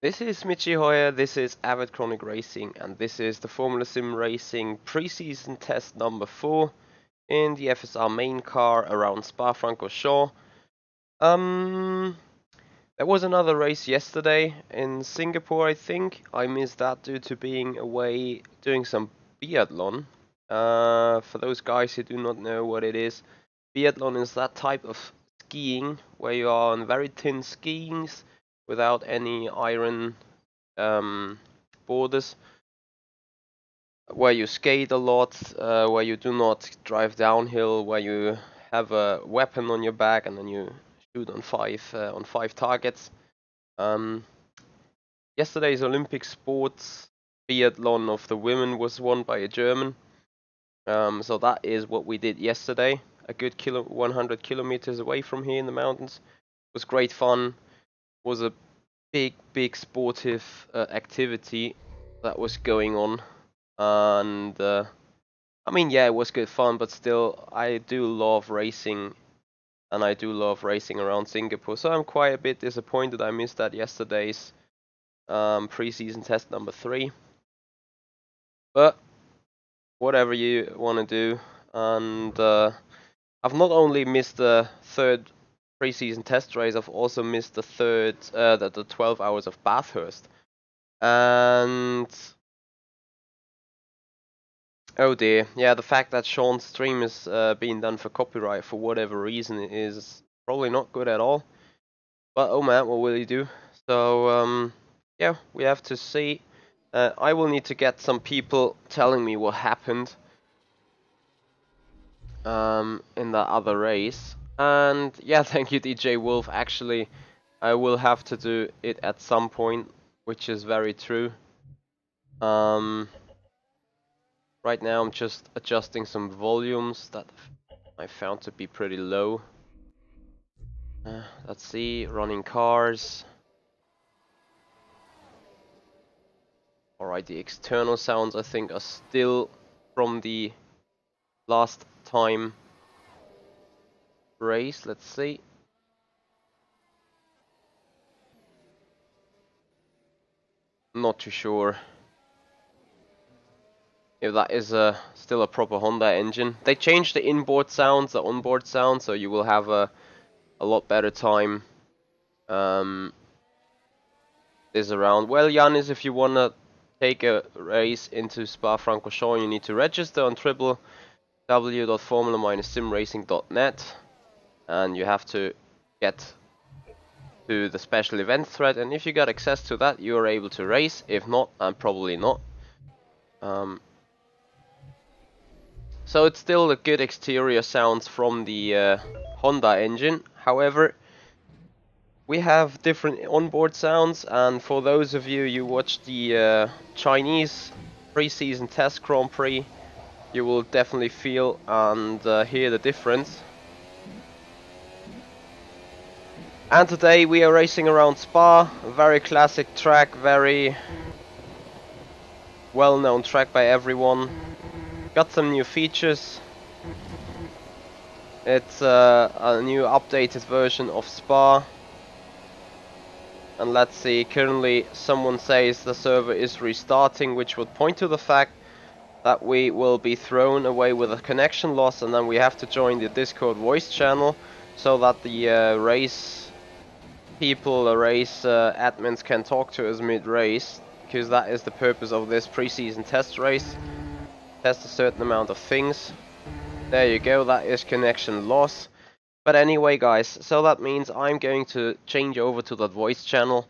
This is Michi Hoyer, this is Avid Chronic Racing, and this is the Formula Sim Racing pre-season test number 4 in the FSR main car around Spa-Francorchamps. There was another race yesterday in Singapore, I think. I missed that due to being away doing some biathlon. For those guys who do not know what it is, biathlon is that type of skiing where you are on very thin skis without any iron borders, where you skate a lot, where you do not drive downhill, where you have a weapon on your back and then you shoot on five targets. Yesterday's Olympic sports biathlon of the women was won by a German. So that is what we did yesterday. A good 100 kilometers away from here in the mountains. It was great fun. It was a big sportive activity that was going on. And I mean, yeah, it was good fun, but still, I do love racing, and I do love racing around Singapore. So I'm quite a bit disappointed I missed that yesterday's pre-season test number 3. But whatever you want to do, and I've not only missed the third pre-season test race, I've also missed the third, the 12 hours of Bathurst, and oh dear, yeah, the fact that Sean's stream is being done for copyright for whatever reason is probably not good at all. But oh man, what will you do? So yeah, we have to see. I will need to get some people telling me what happened in that other race. And yeah, thank you DJ Wolf. Actually, I will have to do it at some point, which is very true. Right now I'm just adjusting some volumes that I found to be pretty low. Let's see, running cars. Alright, the external sounds I think are still from the last time race. Let's see. Not too sure if that is still a proper Honda engine. They changed the inboard sounds, the onboard sounds, so you will have a lot better time this around. Well, Janis, if you wanna take a race into Spa-Francorchamps, you need to register on www.formula-simracing.net, and you have to get to the special event thread, and if you got access to that, you are able to race. If not, probably not. So it's still the good exterior sounds from the Honda engine. However, we have different onboard sounds, and for those of you who watched the Chinese pre-season test Grand Prix, you will definitely feel and hear the difference. And today we are racing around Spa, a very classic track, very well-known track by everyone. Got some new features. It's a new updated version of Spa. And let's see, currently someone says the server is restarting, which would point to the fact that we will be thrown away with a connection loss, and then we have to join the Discord voice channel so that the race people, the race admins can talk to us mid-race, because that is the purpose of this pre-season test race. Test a certain amount of things. There you go, that is connection loss. But anyway guys, so that means I'm going to change over to that voice channel,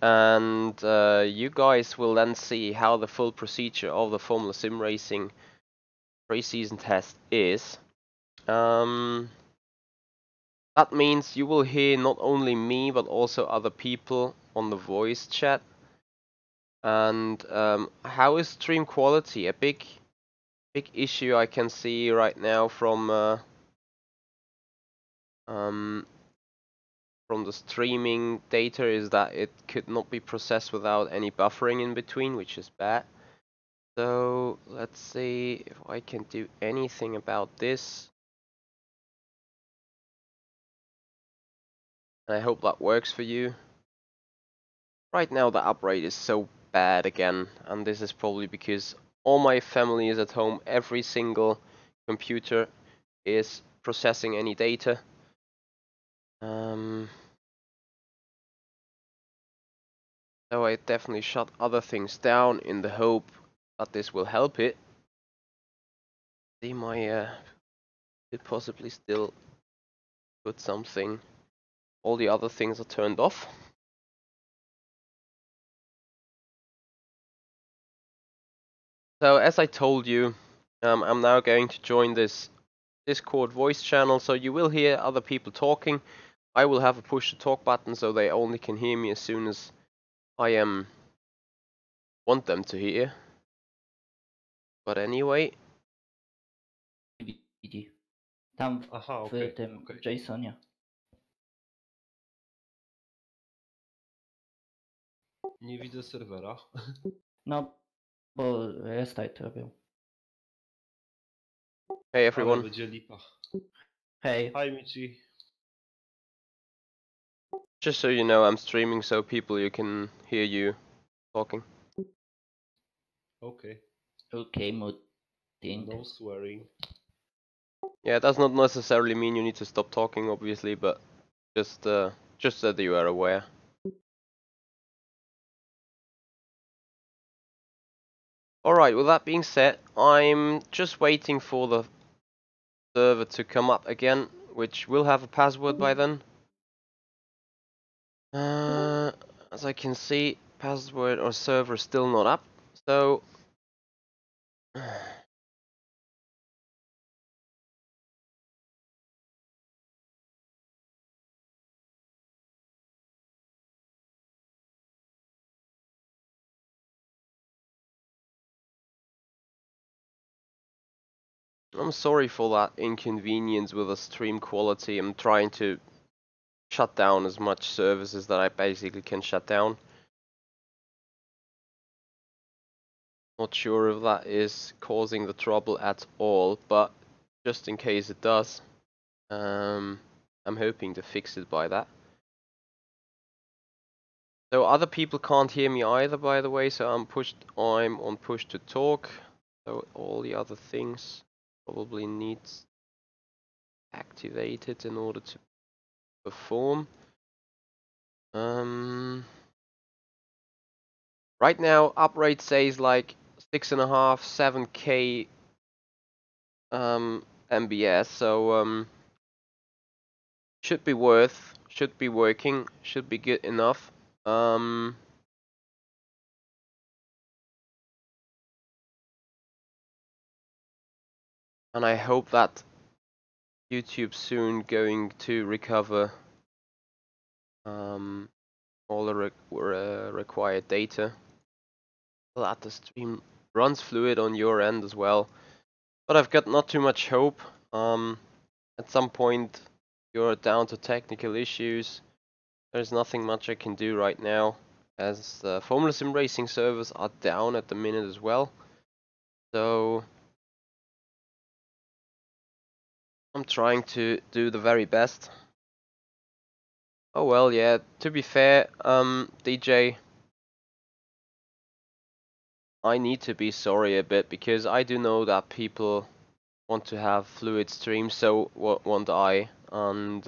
and you guys will then see how the full procedure of the Formula Sim Racing pre-season test is. That means you will hear not only me but also other people on the voice chat. And how is stream quality? A big issue I can see right now from the streaming data is that it could not be processed without any buffering in between, which is bad. So let's see if I can do anything about this. I hope that works for you. Right now the upgrade is so bad again, and this is probably because all my family is at home. Every single computer is processing any data. So I definitely shut other things down in the hope that this will help it. See, my could possibly still put something. All the other things are turned off. So as I told you, I'm now going to join this Discord voice channel, so you will hear other people talking. I will have a push to talk button so they only can hear me as soon as I want them to hear. But anyway. Tam w tym JSONie. Nie widzę serwera. No, bo restart robił. Hey everyone. Ale będzie lipa. Hey. Hi Michi. Just so you know, I'm streaming so you can hear you talking. Okay. Okay, MoTeC. No swearing. Yeah, it does not necessarily mean you need to stop talking, obviously, but just so that you are aware. Alright, with that being said, I'm just waiting for the server to come up again, which will have a password by then. As I can see, password or server is still not up, so I'm sorry for that inconvenience with the stream quality. I'm trying to shut down as much services that I basically can shut down. Not sure if that is causing the trouble at all, but just in case it does, I'm hoping to fix it by that. So other people can't hear me either, by the way, so I'm on push to talk. So all the other things probably needs activated in order to perform. Right now uprate says like 6.5, 7K MBS, so should be working, should be good enough. And I hope that YouTube soon going to recover all the required data, so that the stream runs fluid on your end as well. But I've got not too much hope. At some point you're down to technical issues. There's nothing much I can do right now, as the Formula Sim Racing servers are down at the minute as well. So I'm trying to do the very best. Oh well, yeah, to be fair, DJ, I need to be sorry a bit, because I do know that people want to have fluid streams, so want I, and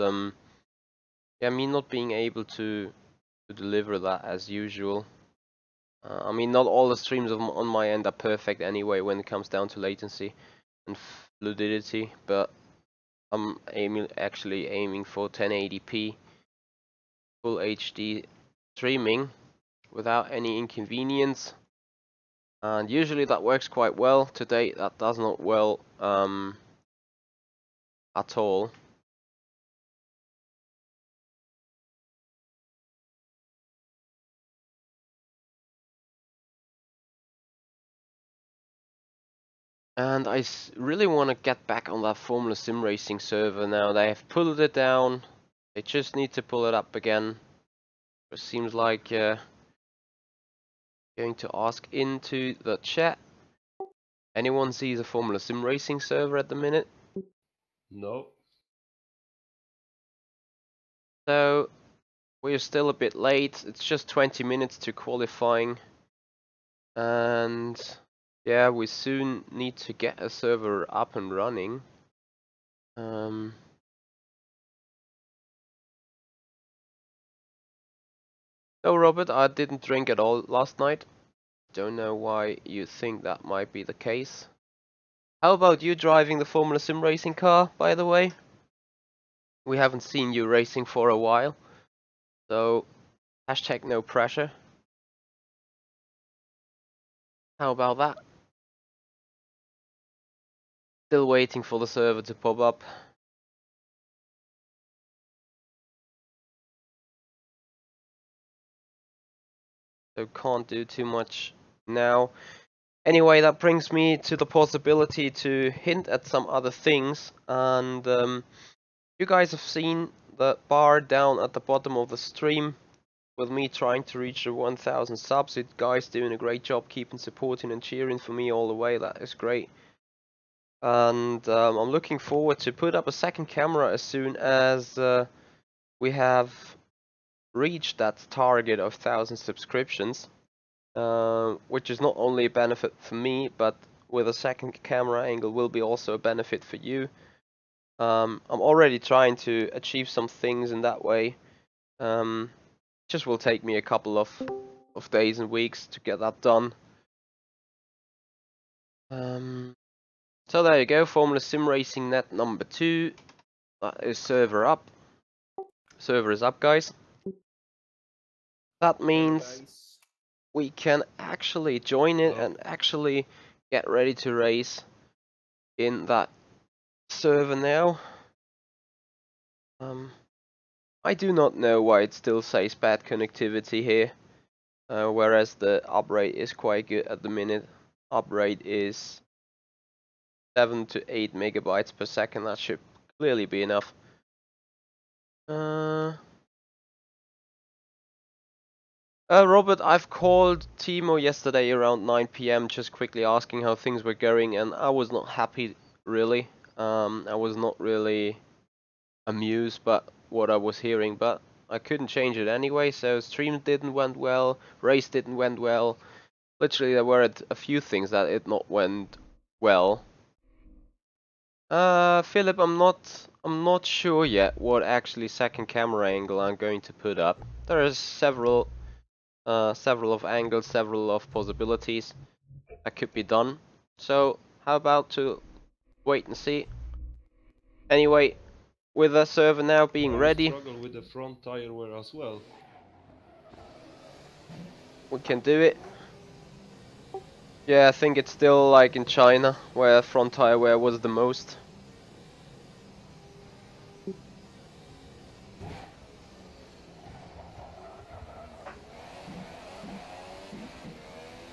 yeah, me not being able to deliver that as usual. I mean, not all the streams on my end are perfect anyway when it comes down to latency and fluidity, but I'm actually aiming for 1080p full HD streaming without any inconvenience, and usually that works quite well. Today that does not well at all. And I really want to get back on that Formula Sim Racing server now. They have pulled it down. They just need to pull it up again. It seems like going to ask into the chat. Anyone sees a Formula Sim Racing server at the minute? No. So we're still a bit late. It's just 20 minutes to qualifying. And yeah, we soon need to get a server up and running. No, Robert, I didn't drink at all last night. Don't know why you think that might be the case. How about you driving the Formula Sim racing car, by the way? We haven't seen you racing for a while. So, hashtag no pressure. How about that? Still waiting for the server to pop up. So can't do too much now. Anyway, that brings me to the possibility to hint at some other things. And you guys have seen the bar down at the bottom of the stream with me trying to reach the 1000 subs. You guys doing a great job keeping supporting and cheering for me all the way. That is great. And I'm looking forward to put up a second camera as soon as we have reached that target of 1000 subscriptions, which is not only a benefit for me, but with a second camera angle will be also a benefit for you. I'm already trying to achieve some things in that way. Just will take me a couple of days and weeks to get that done. So there you go, Formula Sim Racing Net number 2. That is server up. Server is up, guys. That means we can actually join it and actually get ready to race in that server now. I do not know why it still says bad connectivity here, whereas the uprate is quite good at the minute. Uprate is 7 to 8 megabytes per second. That should clearly be enough. Robert, I've called Timo yesterday around 9 PM just quickly asking how things were going, and I was not happy really. I was not really amused by what I was hearing, but I couldn't change it anyway. So stream didn't went well, race didn't went well. Literally there were a few things that it not went well. Philip, I'm not sure yet what actually second camera angle I'm going to put up. There are several of angles, several of possibilities that could be done. So how about to wait and see. Anyway, with the server now being ready, struggle with the front tire wear as well. we can do it. Yeah, I think it's still like in China, where front tire wear was the most.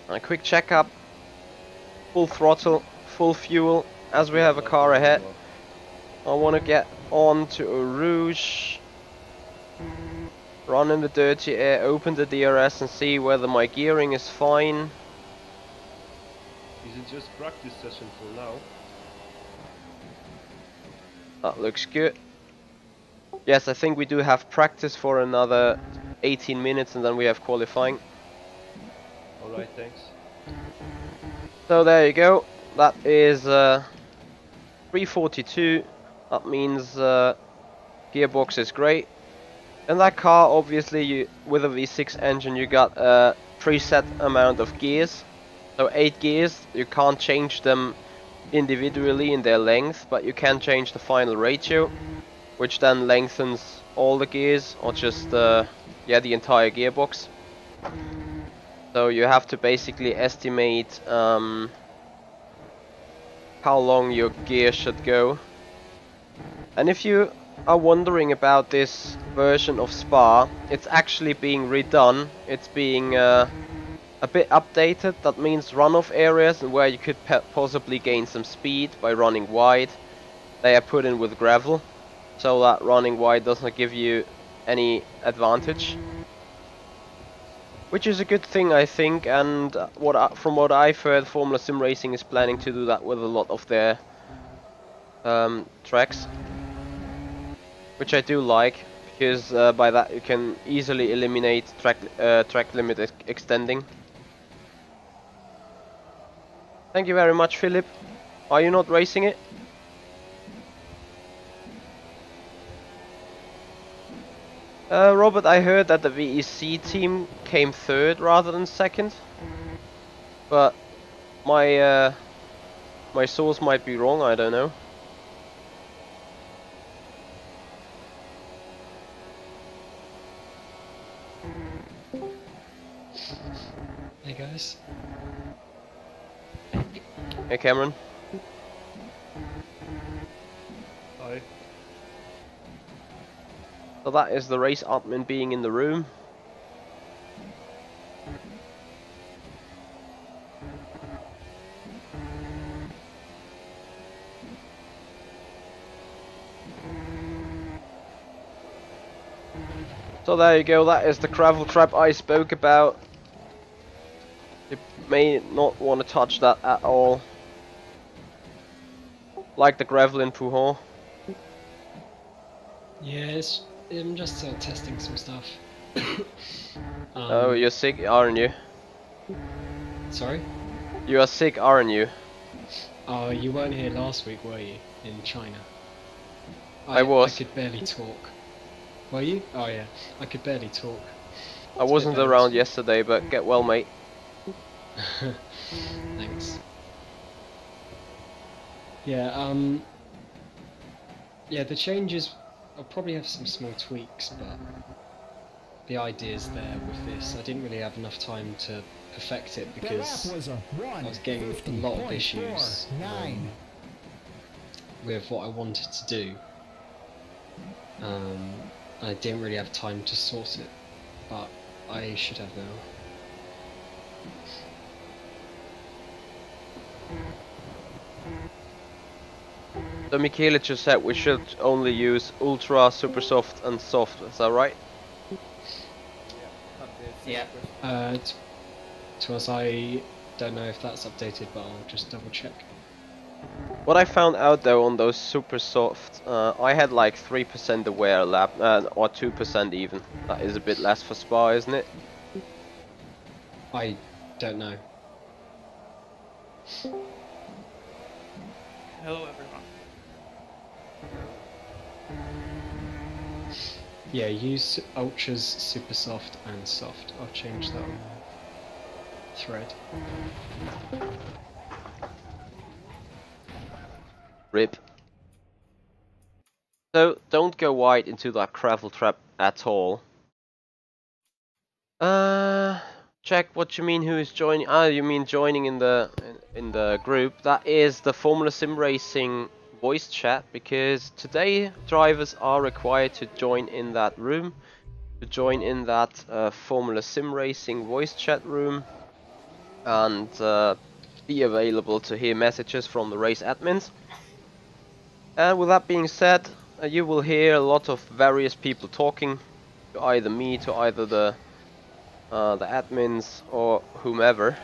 A quick checkup, full throttle, full fuel, as we have a car ahead. I want to get on to a Rouge, run in the dirty air, open the DRS and see whether my gearing is fine. Is it just practice session for now? That looks good. Yes, I think we do have practice for another 18 minutes and then we have qualifying. Alright, thanks. So there you go. That is 342. That means gearbox is great. In that car, obviously, with a V6 engine, you got a preset amount of gears. So 8 gears. You can't change them individually in their length, but you can change the final ratio, which then lengthens all the gears, or just the entire gearbox. So you have to basically estimate how long your gear should go. And if you are wondering about this version of Spa, it's actually being redone. It's being a bit updated. That means runoff areas and where you could possibly gain some speed by running wide, they are put in with gravel, so that running wide does not give you any advantage. Which is a good thing, I think, and from what I've heard, Formula Sim Racing is planning to do that with a lot of their tracks, which I do like, because by that you can easily eliminate track limit extending. Thank you very much, Philip. Are you not racing it? Robert, I heard that the VEC team came third rather than second, but my my source might be wrong. I don't know. Hey guys. Hey, Cameron. Hi. So that is the race admin being in the room. So there you go, that is the gravel trap I spoke about. You may not want to touch that at all. Like the gravel in Pujon. Yes, I'm just testing some stuff. Oh, you're sick, aren't you? Sorry? You are sick, aren't you? Oh, you weren't here last week, were you? In China? I was. I could barely talk. Were you? Oh yeah, I could barely talk. I wasn't around yesterday, but get well, mate. Thanks. Yeah, yeah, the changes, I'll probably have some small tweaks, but the idea's there with this. I didn't really have enough time to perfect it because I was getting a lot of issues with what I wanted to do. I didn't really have time to sort it, but I should have now. So Michele just said we should only use ultra, super soft and soft, is that right? Yeah. To us, I don't know if that's updated, but I'll just double check. What I found out though on those super soft, I had like 3% aware lap, or 2% even. That is a bit less for Spa, isn't it? I don't know. Hello everyone. Yeah, use ultras, super soft, and soft. I'll change that on the thread. RIP. So don't go wide into that gravel trap at all. Check what you mean. Who is joining? Ah, you mean joining in the group? That is the Formula SimRacing voice chat, because today drivers are required to join in that room, to join in that Formula SimRacing voice chat room, and be available to hear messages from the race admins. And with that being said, you will hear a lot of various people talking to either me, to either the admins or whomever.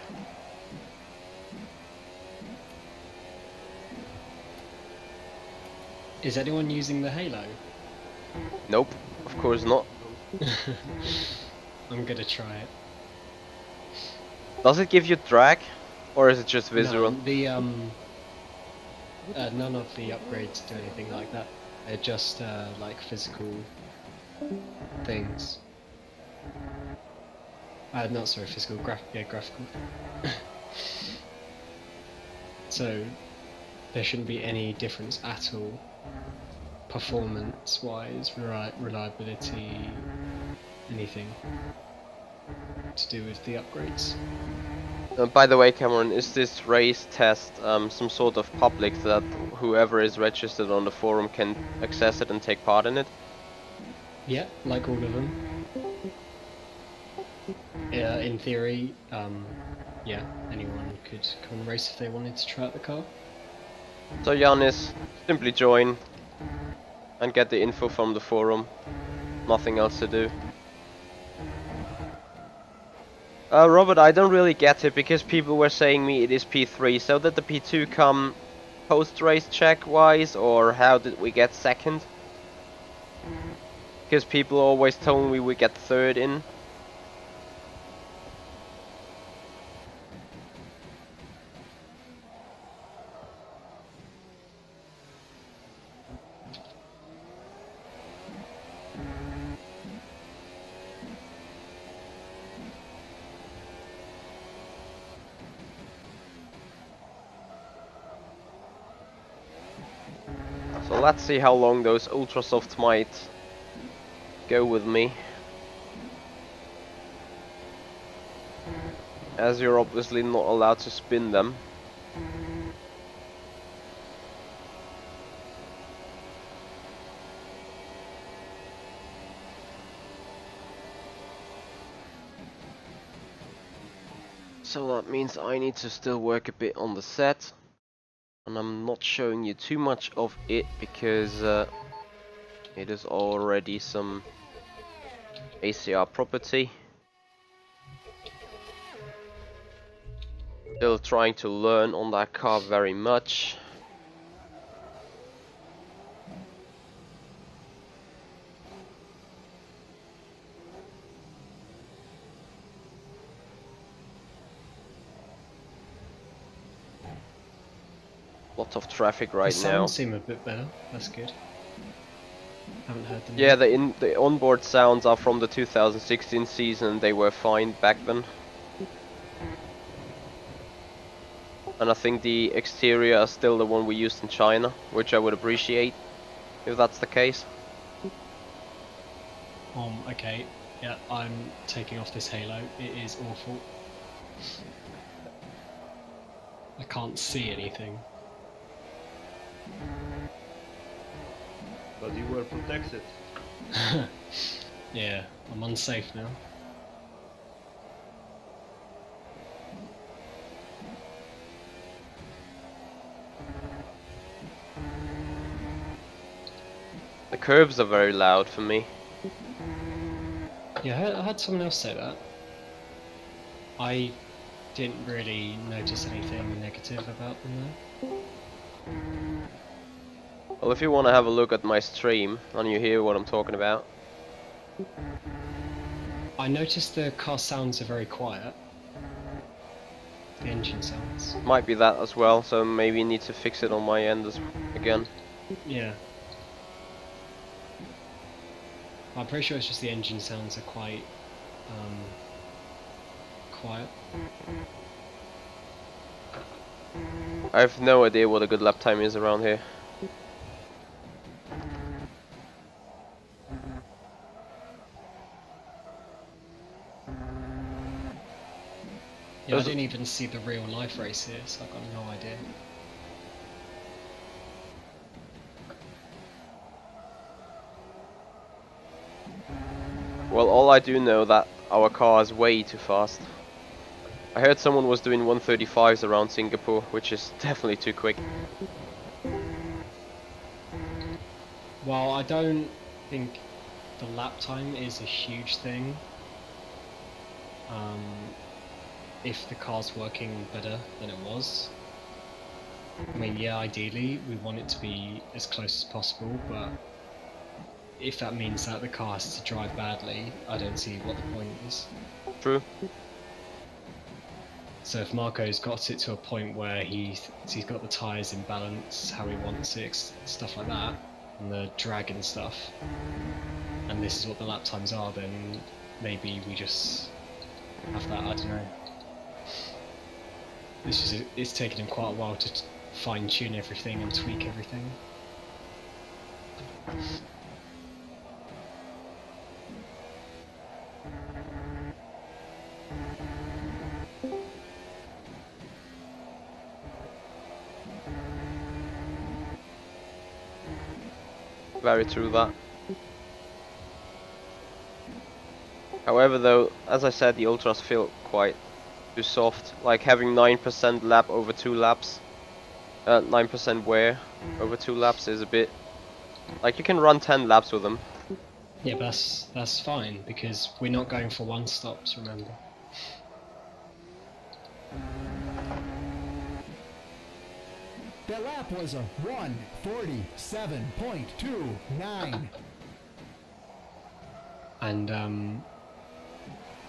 Is anyone using the Halo? Nope, of course not. I'm gonna try it. Does it give you drag, or is it just visual? No, the none of the upgrades do anything like that. They're just like physical things. Not sorry, physical, graphical. So there shouldn't be any difference at all, performance-wise, reliability, anything to do with the upgrades. By the way, Cameron, is this race test some sort of public that whoever is registered on the forum can access it and take part in it? Yeah, like all of them. In theory, yeah, anyone could come and race if they wanted to try out the car. So Giannis, simply join and get the info from the forum. Nothing else to do. Robert, I don't really get it, because people were saying me it is P3, so did the P2 come post-race check wise, or how did we get second? Because people always told me we get third in. So let's see how long those ultra softs might go with me. As you're obviously not allowed to spin them. So that means I need to still work a bit on the set. And I'm not showing you too much of it because it is already some ACR property. Still trying to learn on that car very much. Lots of traffic right the now. sounds seem a bit better. That's good. Haven't heard them. Yeah, yet. the onboard sounds are from the 2016 season. They were fine back then. And I think the exterior is still the one we used in China, which I would appreciate if that's the case. Okay. Yeah, I'm taking off this halo. It is awful. I can't see anything. But you were protected. Yeah, I'm unsafe now. The curves are very loud for me. Yeah, I heard someone else say that. I didn't really notice anything negative about them though. Well, if you want to have a look at my stream and you hear what I'm talking about. I noticed the car sounds are very quiet. The engine sounds. Might be that as well, so maybe need to fix it on my end again. Yeah. I'm pretty sure it's just the engine sounds are quite quiet. I have no idea what a good lap time is around here. Yeah, I didn't even see the real life race here, so I've got no idea. Well, all I do know that our car is way too fast. I heard someone was doing 135s around Singapore, which is definitely too quick. Well, I don't think the lap time is a huge thing. If the car's working better than it was. I mean, yeah, ideally we want it to be as close as possible, but if that means that the car has to drive badly, I don't see what the point is. True. So if Marco's got it to a point where he's got the tyres in balance, how he wants it, stuff like that, and the drag and stuff, and this is what the lap times are, then maybe we just have that, I don't know. It's taken him quite a while to fine tune everything and tweak everything. Very true that. However though, as I said, the ultras feel quite too soft. Like having 9% lap over 2 laps. 9% wear over 2 laps is a bit... Like you can run 10 laps with them. Yeah, but that's fine, because we're not going for one stops, remember. That lap was a 1:47.29. and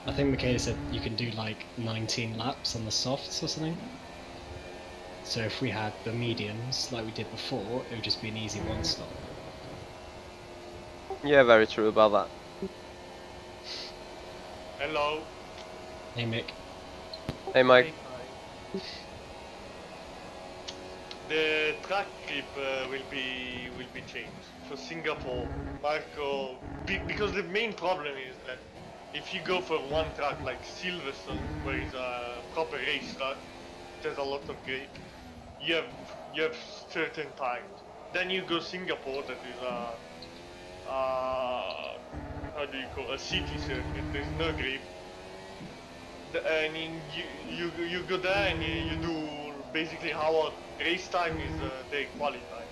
I think Michaela said you can do like 19 laps on the softs or something. So if we had the mediums like we did before, it would just be an easy one stop. Yeah, very true about that. Hello. Hey Mick. Hey Mike. The track grip will be changed for Singapore. Marco, because the main problem is that if you go for one track like Silverstone, where it's a proper race track, there's a lot of grip. You have certain times. Then you go Singapore, that is how do you call a city circuit? There's no grip. And you go there and you do basically our race time is their quali time.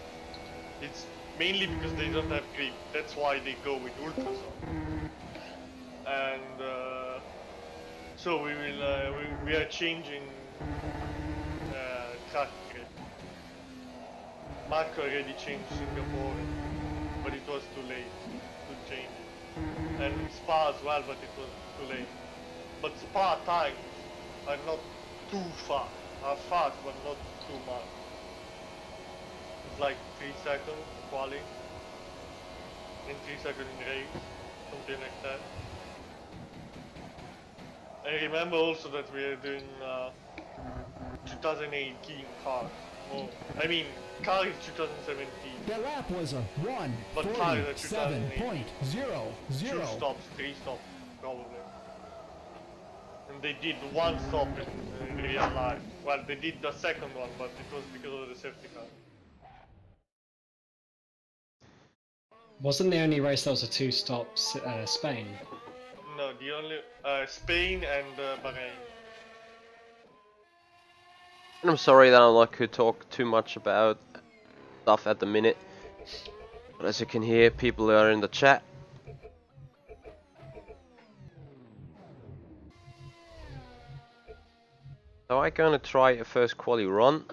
It's mainly because they don't have grip. That's why they go with ultrasound. And so we are changing track grip. Marco already changed Singapore, but it was too late to change it. And Spa as well, but it was too late. But Spa times are not too fast. Are fast, but not too much. It's like 3 seconds quali, and 3 seconds in race, something like that. And remember also that we are doing 2018 cars. Oh, I mean, car is 2017. The lap was a But tires are 2018. 1:47.00. 2 stops, 3 stops, probably. And they did 1 stop in real life. Well, they did the second one, but it was because of the safety car. Wasn't the only race that was a 2-stop Spain? No, the only Spain and Bahrain. And I'm sorry that I'm not could talk too much about stuff at the minute. But as you can hear, people are in the chat. So I'm gonna try a first quali run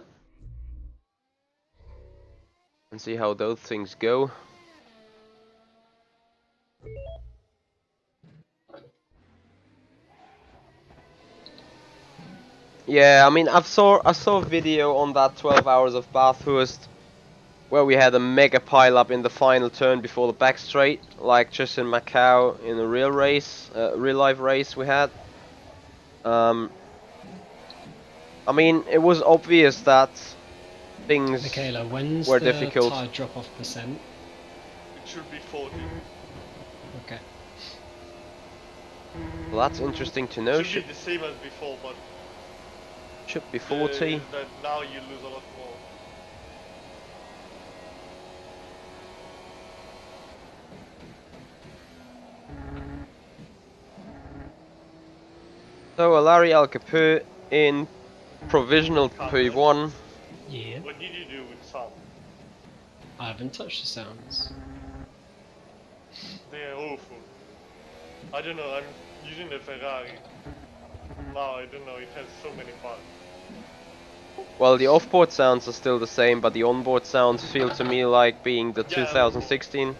and see how those things go. Yeah, I mean I saw a video on that 12 hours of Bathurst where we had a mega pile up in the final turn before the back straight, like just in Macau in a real race, real life race we had. I mean, it was obvious that things Michaela, when's were the difficult. tyre drop off percent? It should be 40. Okay. Well, that's interesting to know. Should be the same as before, but Should be 40. that now you lose a lot more. So, Alari Al Capur in provisional P1. Yeah. What did you do with sound? I haven't touched the sounds. They are awful. I don't know, I'm using the Ferrari. Now I don't know, it has so many parts. Well, the off-board sounds are still the same, but the on-board sounds feel to me like being the 2016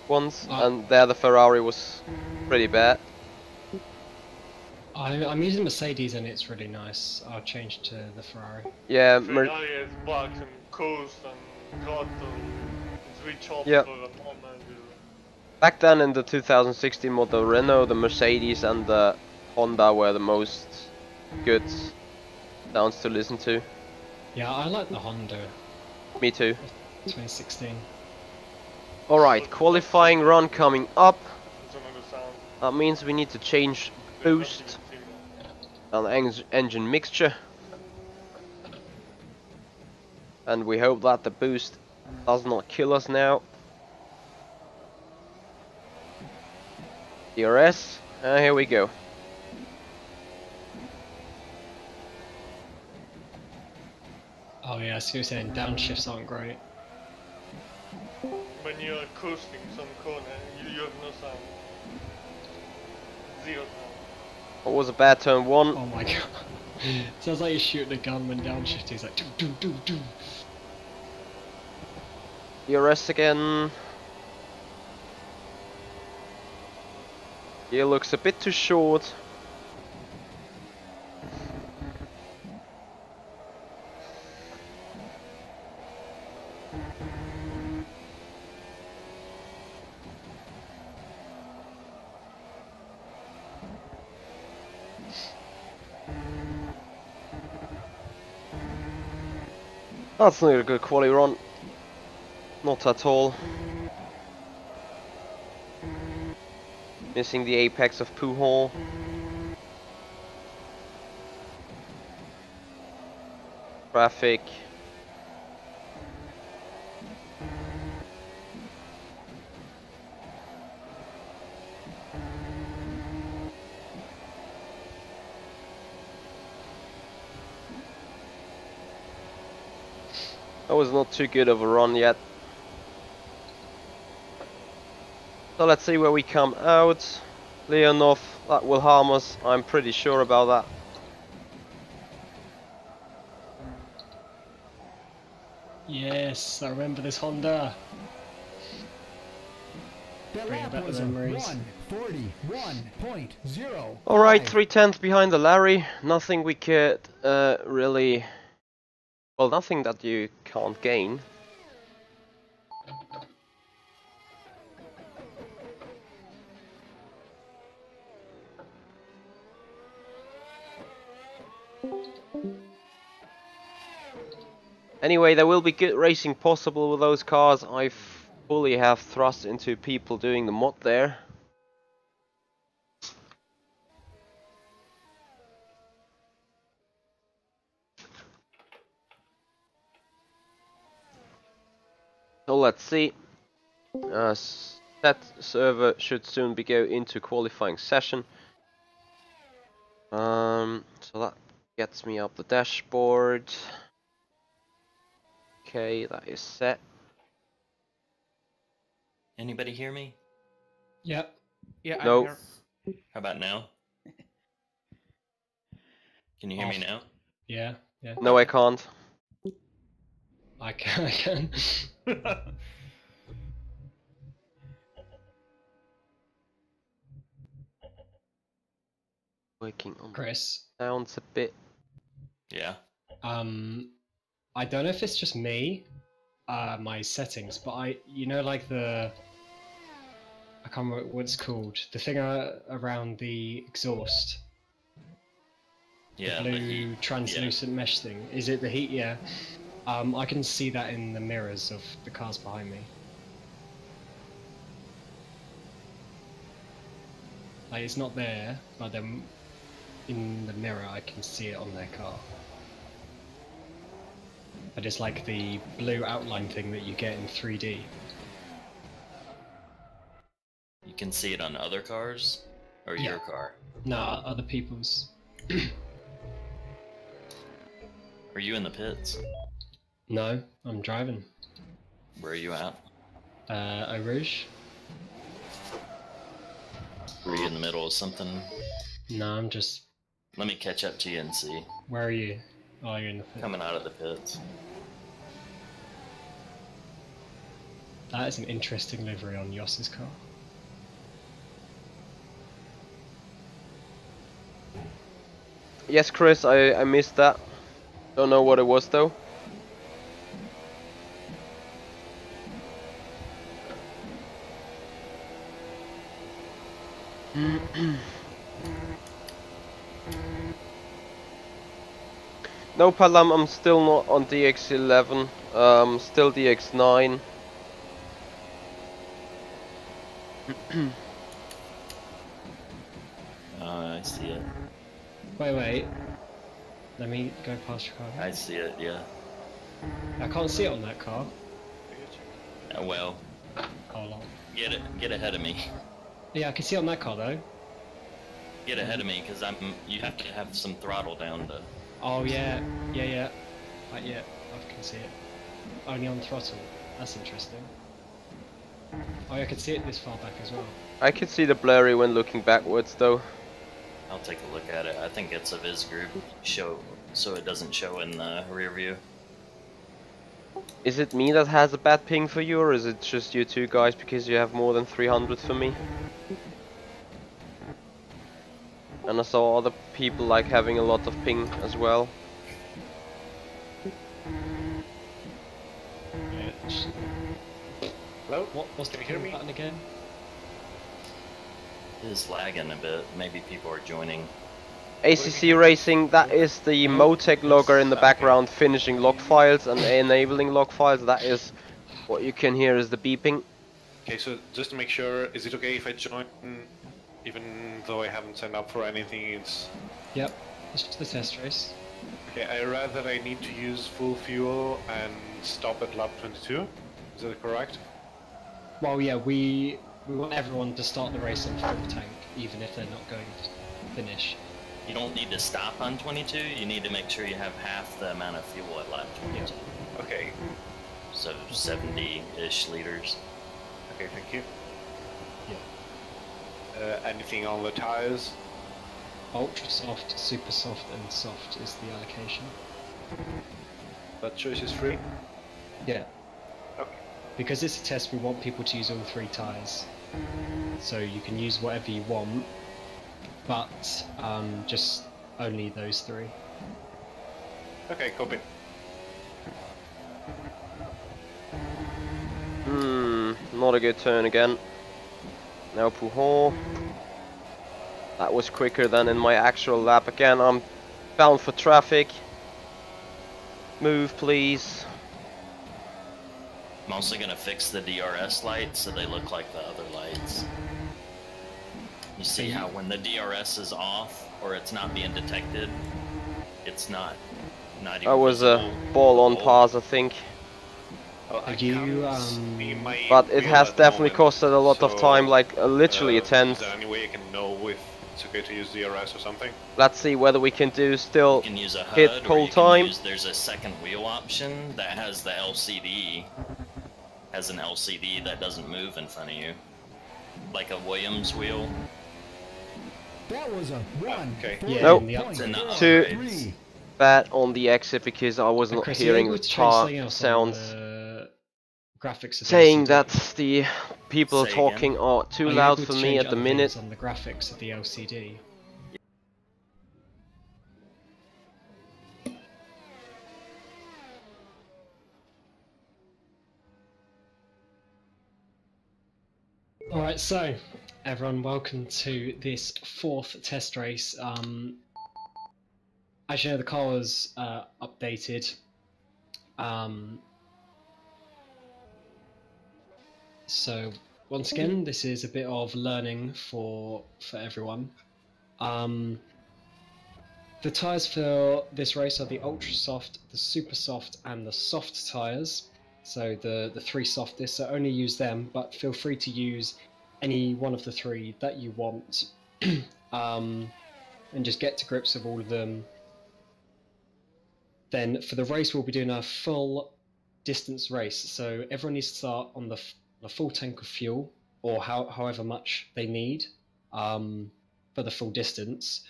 ones, and there the Ferrari was pretty bad. I'm using Mercedes and it's really nice. I'll change to the Ferrari. Yeah, Ferrari has bugs and coast and throttle. It's really choppy Yep. for a Honda. Back then in the 2016 model, the Renault, the Mercedes and the Honda were the most good sounds to listen to. Yeah, I like the Honda Me too. 2016. Alright, qualifying run coming up. It's another sound. That means we need to change There's boost nothing in and engine mixture. And we hope that the boost does not kill us now. DRS, here we go. Oh yeah, I see what you're saying. Downshifts aren't great. When you're coasting some corner, you have no sound. Zero sound. What was a bad turn 1? Oh my god. Sounds like you're shooting a gun when downshift. He's like, doo doo doo doo. DRS again. Gear looks a bit too short. That's not a good quali run. Not at all. Missing the apex of Puhol. Traffic. That was not too good of a run yet. So let's see where we come out. Leonov, that will harm us, I'm pretty sure about that. Yes, I remember this Honda. Their Bring lap back the was a memories. 1:41.0. Alright, 3/10 behind the Larry. Nothing we could really... Well, nothing that you can't gain. Anyway, there will be good racing possible with those cars. I fully have thrust into people doing the mod there. So let's see. That server should soon be go into qualifying session. So that gets me up the dashboard. Okay, that is set. Anybody hear me? Yep. Yeah, I'm No. here. How about now? Can you hear me Off. now? Yeah, yeah. No, I can't. I can. I can. Working on Chris, sounds a bit. Yeah. I don't know if it's just me, my settings, but you know, like I can't remember what it's called, the thing around the exhaust, Yeah. the the blue heat. translucent mesh thing. Is it the heat? Yeah. I can see that in the mirrors of the cars behind me. Like, it's not there, but then in the mirror I can see it on their car. But it's like the blue outline thing that you get in 3D. You can see it on other cars? Or Yeah. your car? Nah, other people's. Are you in the pits? No, I'm driving. Where are you at? Eau Rouge? Are you in the middle of something? No, I'm just. Let me catch up to you and see. Where are you? Oh, you're in the pit. Coming out of the pits. That is an interesting livery on Yoss's car. Yes, Chris, I missed that. Don't know what it was though. No, Palam, I'm still not on DX11. Still DX9. I see it. Wait. Let me go past your car. I see it, yeah. I can't see it on that car. Well, Hold on. get ahead of me. Yeah, I can see it on that car though. Get ahead of me, because you have to have some throttle down to... Oh yeah. Yeah, I can see it. Only on throttle. That's interesting. Oh yeah, I can see it this far back as well. I could see the blurry when looking backwards though. I'll take a look at it. I think it's a Viz group show, so it doesn't show in the rear view. Is it me that has a bad ping for you, or is it just you two guys because you have more than 300 for me? And I saw other people like having a lot of ping as well. Hello? What's the Can you hear me? button again? It is lagging a bit. Maybe people are joining. ACC Racing, that is the MoTeC logger in the background finishing log files and enabling log files. That is what you can hear is the beeping. Okay, so just to make sure, is it okay if I join, even though I haven't signed up for anything? It's Yep, it's just the test race. okay. I read that I need to use full fuel and stop at lap 22. Is that correct? Well, yeah, we want everyone to start the race on full tank, even if they're not going to finish. You don't need to stop on 22, you need to make sure you have half the amount of fuel at lap 22. Okay. So 70-ish liters. Okay, thank you. Yeah. Anything on the tires? Ultra soft, super soft, and soft is the allocation. That choice is free. Yeah. Okay. Because it's a test, we want people to use all 3 tyres. So you can use whatever you want, but just only those 3. Okay, copy. Not a good turn again. Now Pujon. That was quicker than in my actual lap again. I'm bound for traffic. Move, please. I'm also gonna fix the DRS lights so they look like the other lights. You see how when the DRS is off or it's not being detected, it's not even That was a visible. ball on pass, I think. Well, I Are you, can't see my But it wheel has at the definitely moment, costed a lot of so, time, like literally a Is tenth. there any way I can know if it's okay to use DRS or something? Let's see whether we can do still You can use a HUD hit or pull you can time. use, there's a second wheel option that has the LCD, has an LCD that doesn't move in front of you. Like a Williams wheel. That was a 1. Okay. Yeah, Nope. in the It's in the upgrade. Two. upgrades. Bad on the exit because I was not Chris, are you hearing able the to change car something else sounds on the graphics of the saying LCD? that the people Say talking again? are too Are you loud able for to me change at the other minute. things on the graphics of the LCD? Alright, so everyone, welcome to this 4th test race. As you know, the car was updated. So once again, this is a bit of learning for everyone. The tyres for this race are the ultra soft, the super soft, and the soft tyres. So the 3 softest, so only use them, but feel free to use any one of the 3 that you want, and just get to grips with all of them. Then for the race, we'll be doing a full distance race. So everyone needs to start on the full tank of fuel, or however much they need for the full distance.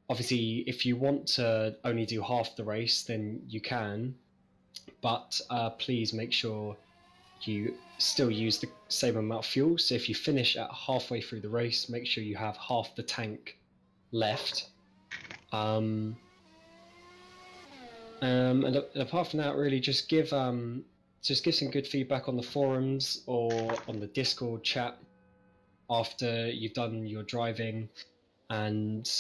Obviously, if you want to only do half the race, then you can, but please make sure you still use the same amount of fuel. So if you finish at halfway through the race, make sure you have half the tank left. And apart from that, really just give some good feedback on the forums or on the Discord chat after you've done your driving, and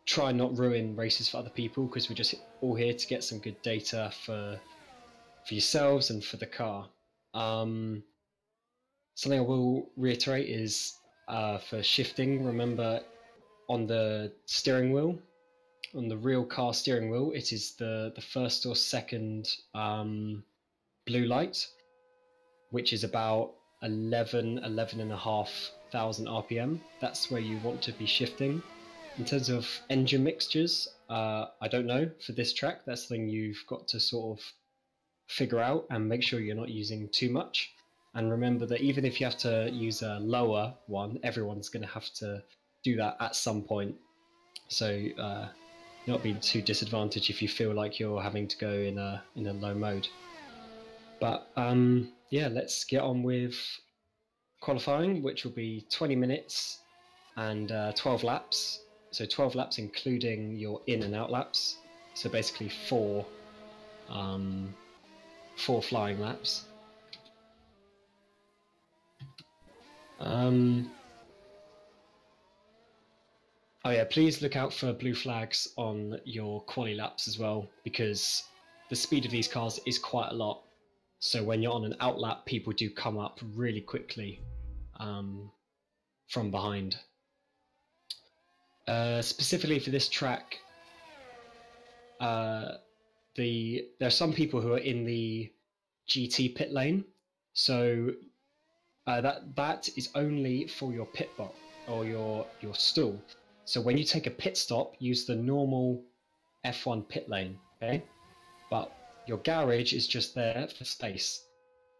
try and not ruin races for other people, because we're just all here to get some good data for yourselves and for the car. Something I will reiterate is for shifting, remember on the steering wheel, on the real car steering wheel, it is the first or second blue light, which is about 11,500 RPM. That's where you want to be shifting. In terms of engine mixtures, I don't know for this track. That's something you've got to sort of figure out and make sure you're not using too much. And remember that even if you have to use a lower one, everyone's going to have to do that at some point. So not be too disadvantaged if you feel like you're having to go in a low mode. But yeah, let's get on with qualifying, which will be 20 minutes and 12 laps. so 12 laps including your in and out laps. So basically four flying laps. Oh yeah, please look out for blue flags on your quali laps as well, because the speed of these cars is quite a lot. So when you're on an out lap, people do come up really quickly from behind. Specifically for this track, there are some people who are in the GT pit lane, so that is only for your pit bot or your stall. So when you take a pit stop, use the normal F1 pit lane, okay? But your garage is just there for space.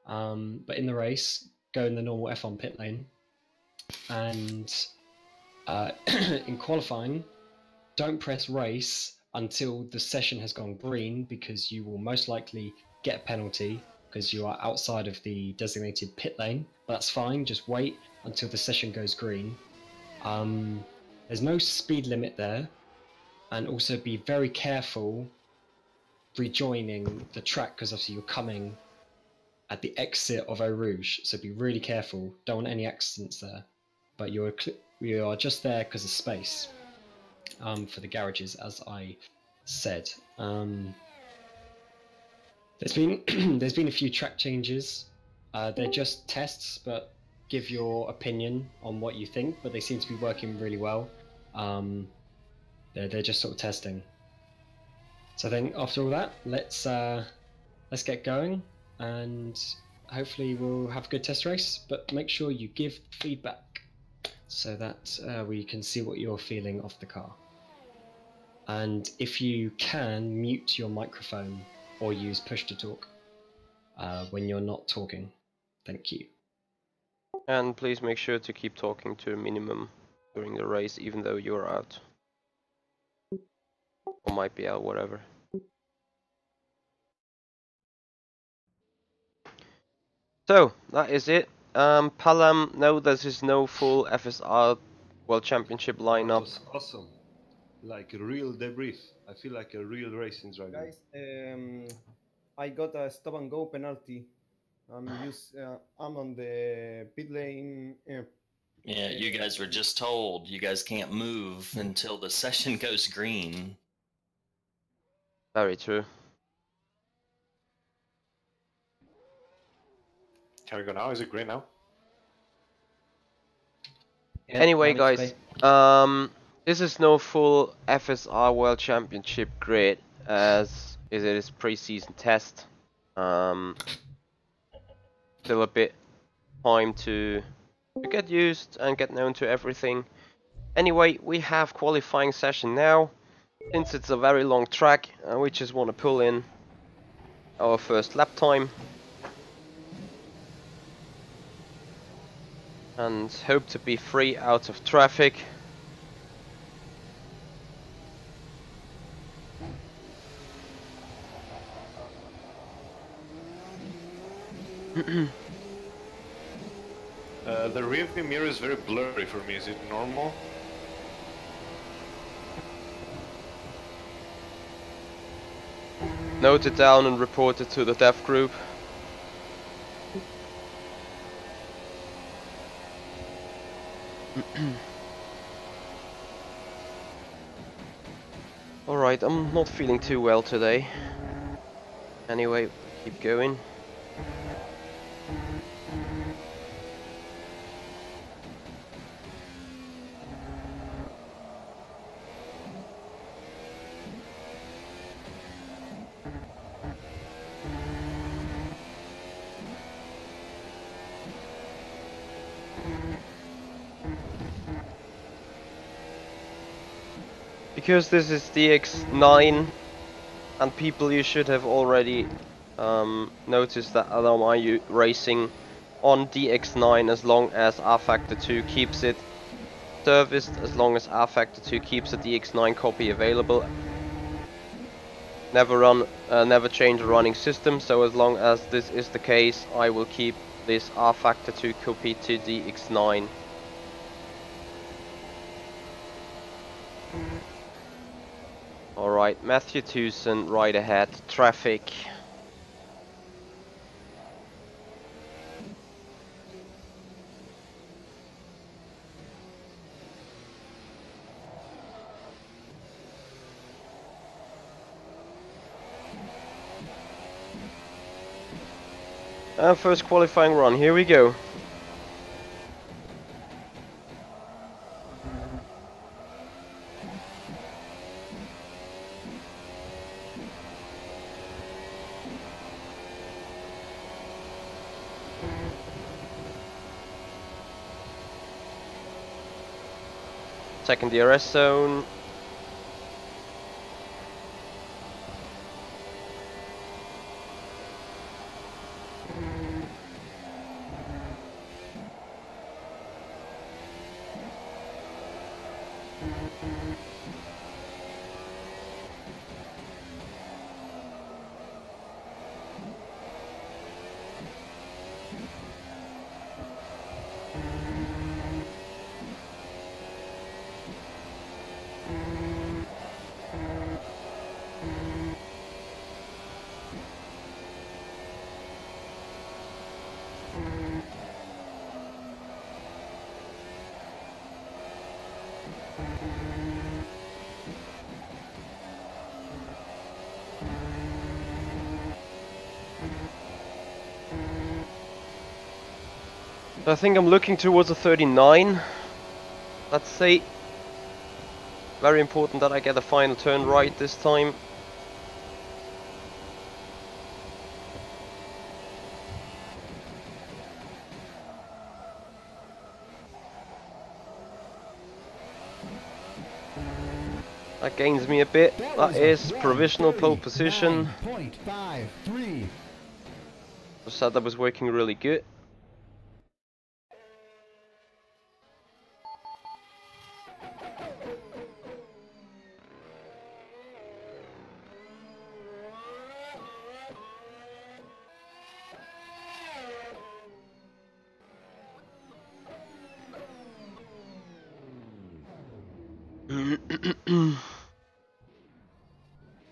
But in the race, go in the normal F1 pit lane. And in qualifying, don't press race until the session has gone green, because you will most likely get a penalty because you are outside of the designated pit lane. But that's fine, just wait until the session goes green. There's no speed limit there, and also be very careful rejoining the track, because obviously you're coming at the exit of Eau Rouge, so be really careful, don't want any accidents there. But you are just there because of space for the garages, as I said. There's been a few track changes. They're just tests, but give your opinion on what you think. But they seem to be working really well. They're just sort of testing. So I think after all that, let's get going, and hopefully we'll have a good test race. But make sure you give feedback so that we can see what you're feeling of the car. And if you can, mute your microphone or use push to talk when you're not talking. Thank you. And please make sure to keep talking to a minimum during the race, even though you're out. Or might be out, whatever. So, that is it. Palam, no, this is no full FSR World Championship That lineup. was awesome. Like a real debrief. I feel like a real racing driver. Guys, I got a stop and go penalty. I'm on the pit lane. Yeah, you guys were just told you guys can't move until the session goes green. Very true. Can we go now? Is it green now? Yeah, Anyway, now it's guys, great. this is no full FSR World Championship grid, as it is pre-season test. Still a bit time to get used and get known to everything. Anyway, we have qualifying session now. Since it's a very long track, we just want to pull in our first lap time. And hope to be free out of traffic. The rear view mirror is very blurry for me. Is it normal? Noted down and reported to the dev group. Alright, I'm not feeling too well today. Anyway, keep going. Because this is DX9, and people, you should have already noticed that I'm racing on DX9 as long as rFactor 2 keeps it serviced, as long as rFactor 2 keeps a DX9 copy available. Never change a running system, so as long as this is the case, I will keep this rFactor 2 copy to DX9. Alright, Matthew Tucson right ahead, traffic. And first qualifying run, here we go. Second DRS zone. I think I'm looking towards a 39. Let's say. Very important that I get a final turn right this time. That gains me a bit. That is provisional pole position. I said that was working really good.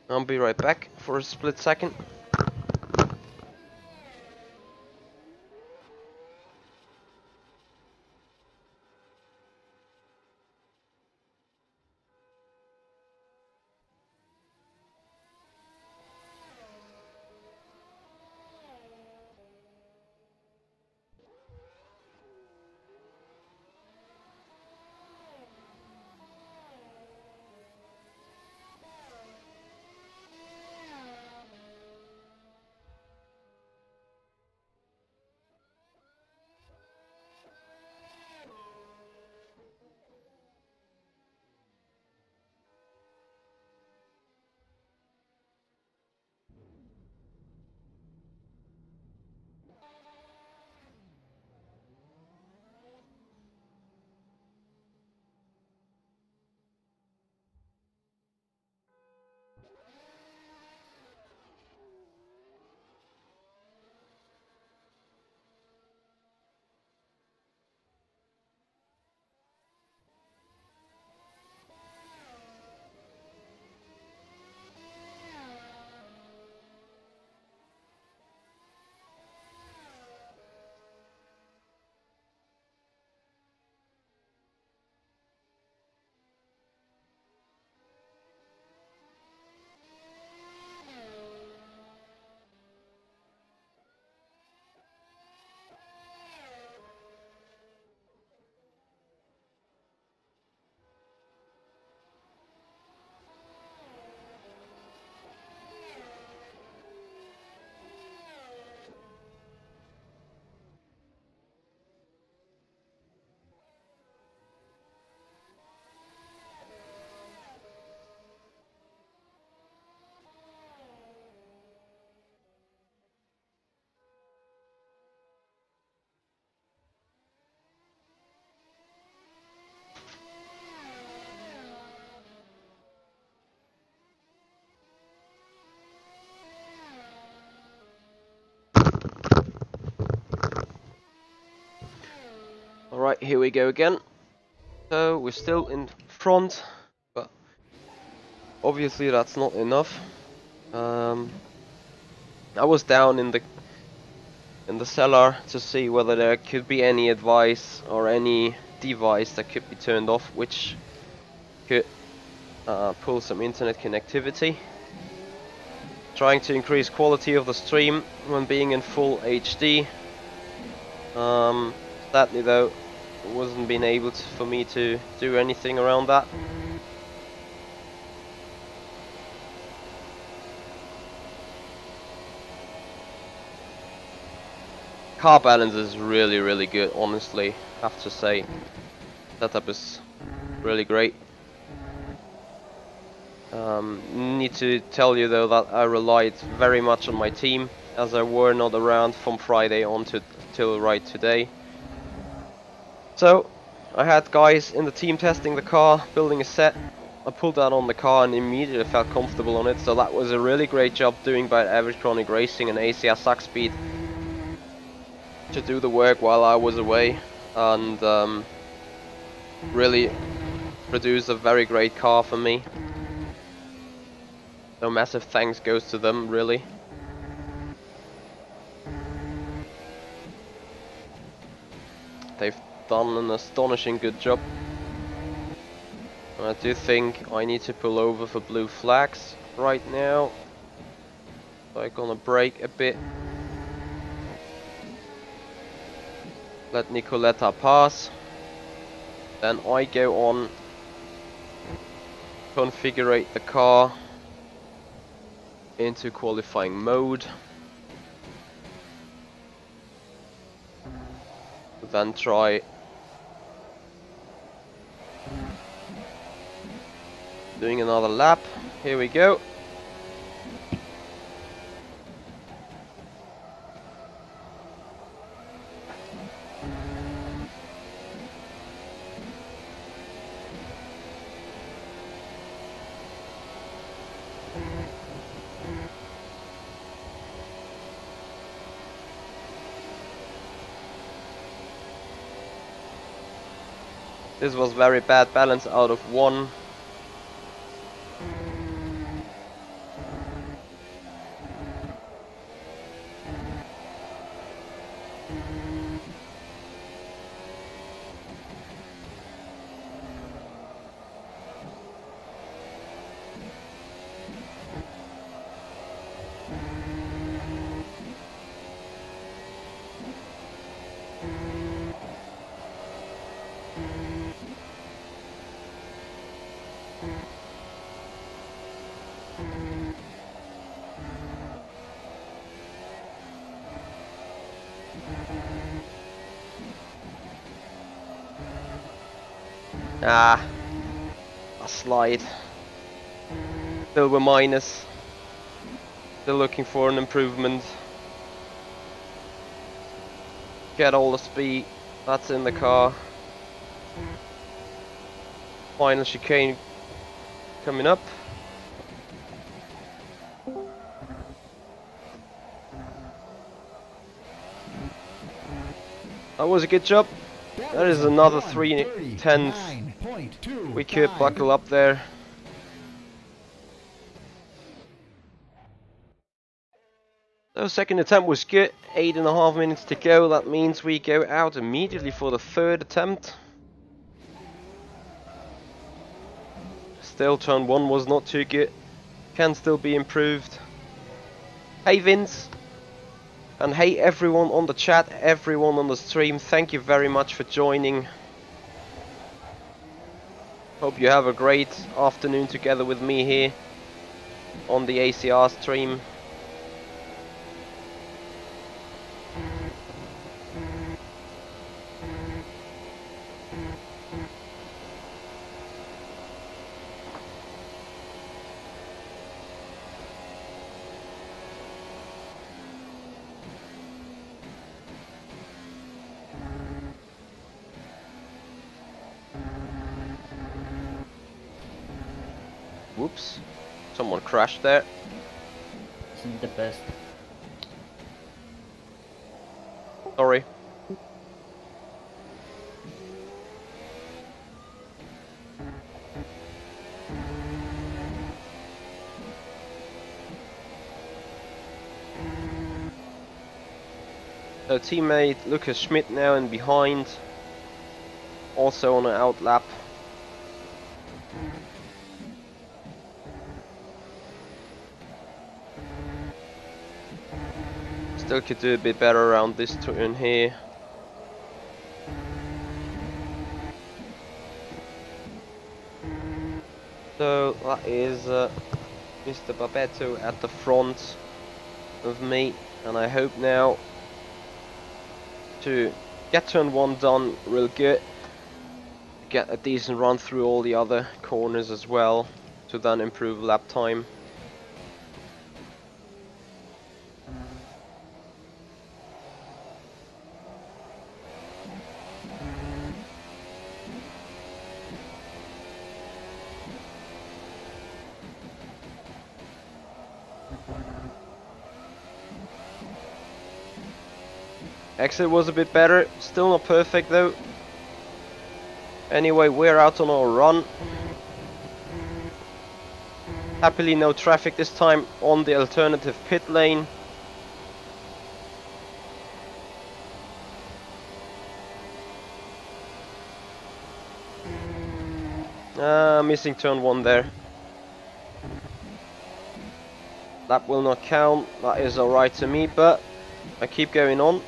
I'll be right back for a split second. Alright, here we go again. So we're still in front, but obviously that's not enough. I was down in the cellar to see whether there could be any advice or any device that could be turned off which could pull some internet connectivity. Trying to increase quality of the stream when being in full HD. Sadly though, it wasn't been able for me to do anything around that. Car balance is really good, honestly, have to say. Setup is really great. Need to tell you though that I relied very much on my team, as I were not around from Friday on till right today. So I had guys in the team testing the car, building a set. I pulled that on the car and immediately felt comfortable on it, so that was a really great job doing by Average Racing and ACR Zakspeed to do the work while I was away, and really produce a very great car for me. So massive thanks goes to them, really. They've done an astonishing good job. I do think I need to pull over for blue flags right now. So I'm gonna brake a bit. Let Nicoletta pass. Then I go on, configure the car into qualifying mode. Then try doing another lap. Here we go. This was very bad balance out of 1. Ah, a slide. Still we're minus. Still looking for an improvement. Get all the speed that's in the car. Final chicane coming up. That was a good job. That is another 3/10. We could buckle up there. So second attempt was good. 8.5 minutes to go. That means we go out immediately for the third attempt. Still turn 1 was not too good. Can still be improved. Hey Vince. And hey everyone on the chat, everyone on the stream, thank you very much for joining. Hope you have a great afternoon together with me here on the ACR stream. Whoops, someone crashed there. Isn't the best. Sorry. So teammate Lucas Schmidt now in behind, also on an out lap. Still could do a bit better around this turn here. So that is Mr. Babetto at the front of me, and I hope now to get turn 1 done real good, get a decent run through all the other corners as well, to then improve lap time. Exit was a bit better, still not perfect though. Anyway, we're out on our run. Happily no traffic this time on the alternative pit lane. Missing turn 1 there. That will not count, that is alright to me, but I keep going on,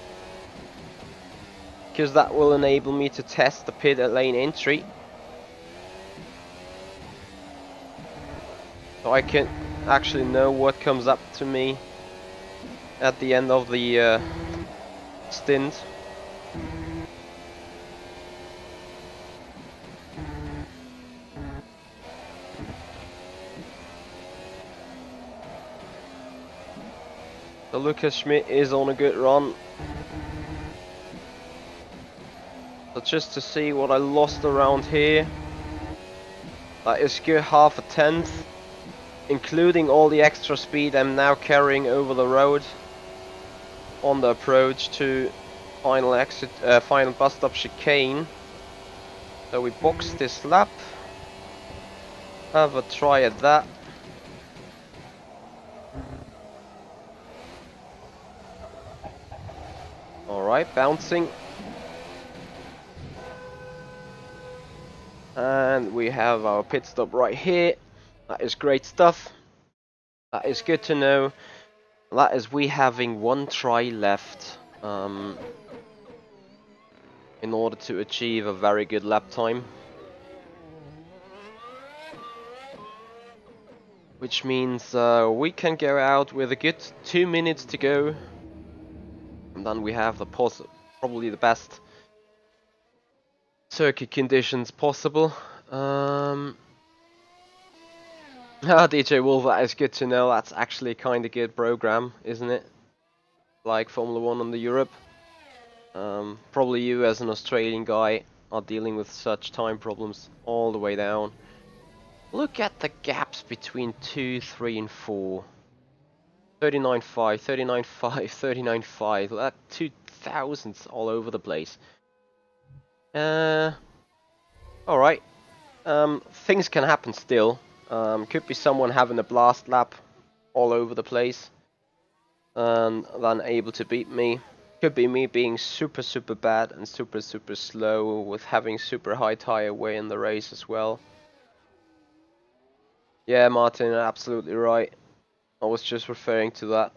because that will enable me to test the pit lane entry. So I can actually know what comes up to me at the end of the stint. So Lucas Schmidt is on a good run. So just to see what I lost around here, that is good, half a tenth, including all the extra speed I'm now carrying over the road on the approach to final exit, final bus stop chicane. So we box this lap, have a try at that. Alright, bouncing. And we have our pit stop right here. That is great stuff. That is good to know. That is we having 1 try left in order to achieve a very good lap time. Which means we can go out with a good 2 minutes to go. And then we have the probably the best circuit conditions possible. DJ Wolf, that is good to know. That's actually a kind of good program, isn't it? Like Formula 1 on the Europe. Probably you as an Australian guy are dealing with such time problems all the way down. Look at the gaps between 2, 3 and 4. 39.5, 39.5, 39.5. That 2,000s all over the place. Alright. Things can happen still. Could be someone having a blast lap all over the place and then able to beat me. Could be me being super bad and super slow with having super high tire wear in the race as well. Yeah, Martin, absolutely right. I was just referring to that.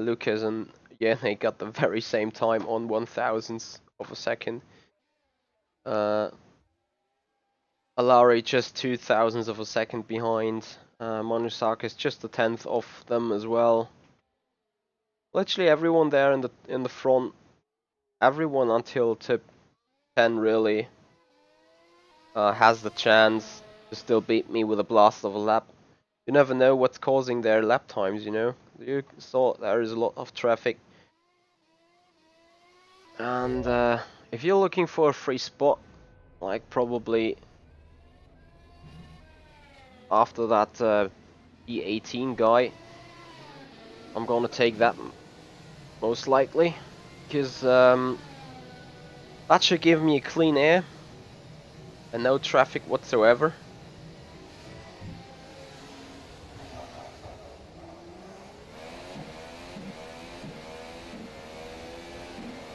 Lucas and yeah, they got the very same time on 1,000ths of a second. Alari just 2,000ths of a second behind. Manusaka is just a 10th off them as well. Literally everyone there in the front, everyone until tip 10 really has the chance to still beat me with a blast of a lap. You never know what's causing their lap times, you know. You saw there is a lot of traffic. And if you're looking for a free spot, like probably after that E18 guy, I'm gonna take that most likely, because that should give me a clean air and no traffic whatsoever.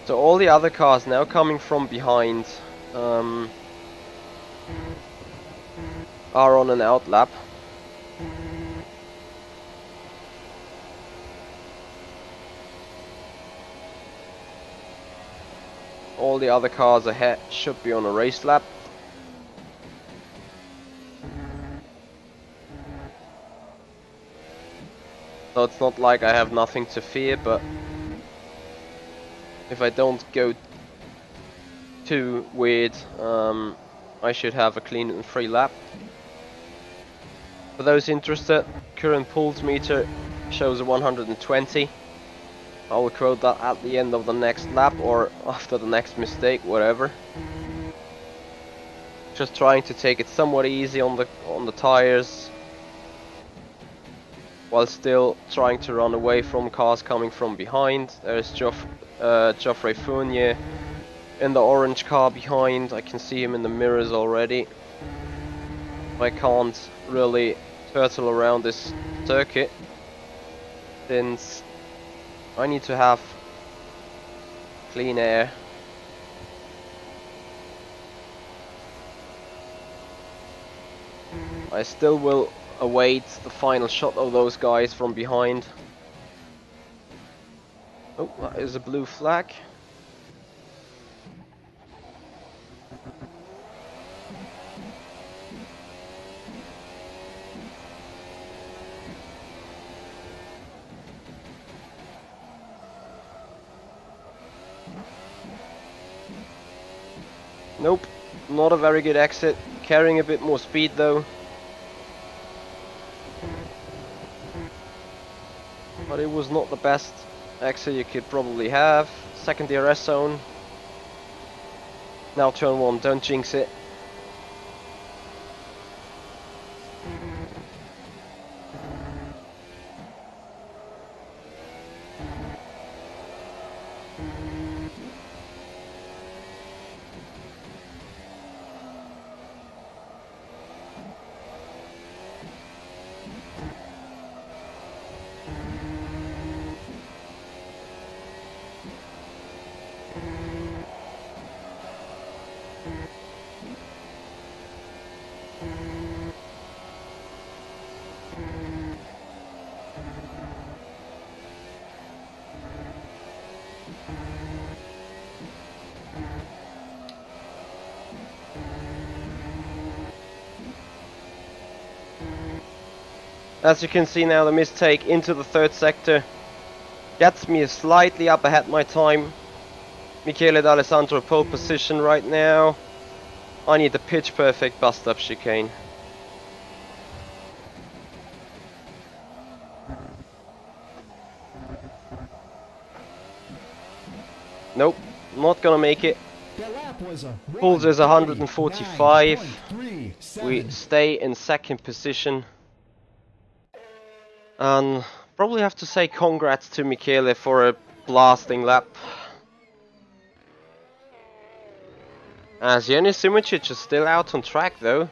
So all the other cars now coming from behind are on an out lap. All the other cars ahead should be on a race lap. So it's not like I have nothing to fear, but if I don't go too weird, I should have a clean and free lap. For those interested, current pulse meter shows a 120. I will quote that at the end of the next lap or after the next mistake, whatever. Just trying to take it somewhat easy on the tires, while still trying to run away from cars coming from behind. There's Geoffrey Fournier in the orange car behind. I can see him in the mirrors already. I can't really turtle around this circuit since I need to have clean air. I still will await the final shot of those guys from behind. Oh, that is a blue flag. Nope, not a very good exit. Carrying a bit more speed though. But it was not the best exit you could probably have. Second DRS zone. Now turn 1, don't jinx it. As you can see now, the mistake into the third sector gets me slightly up ahead my time. Michele D'Alessandro pole position right now. I need the pitch perfect bust up chicane. Nope, not gonna make it. Pulls is 145. We stay in second position. And probably have to say congrats to Michele for a blasting lap. As Jonas Simic is still out on track though.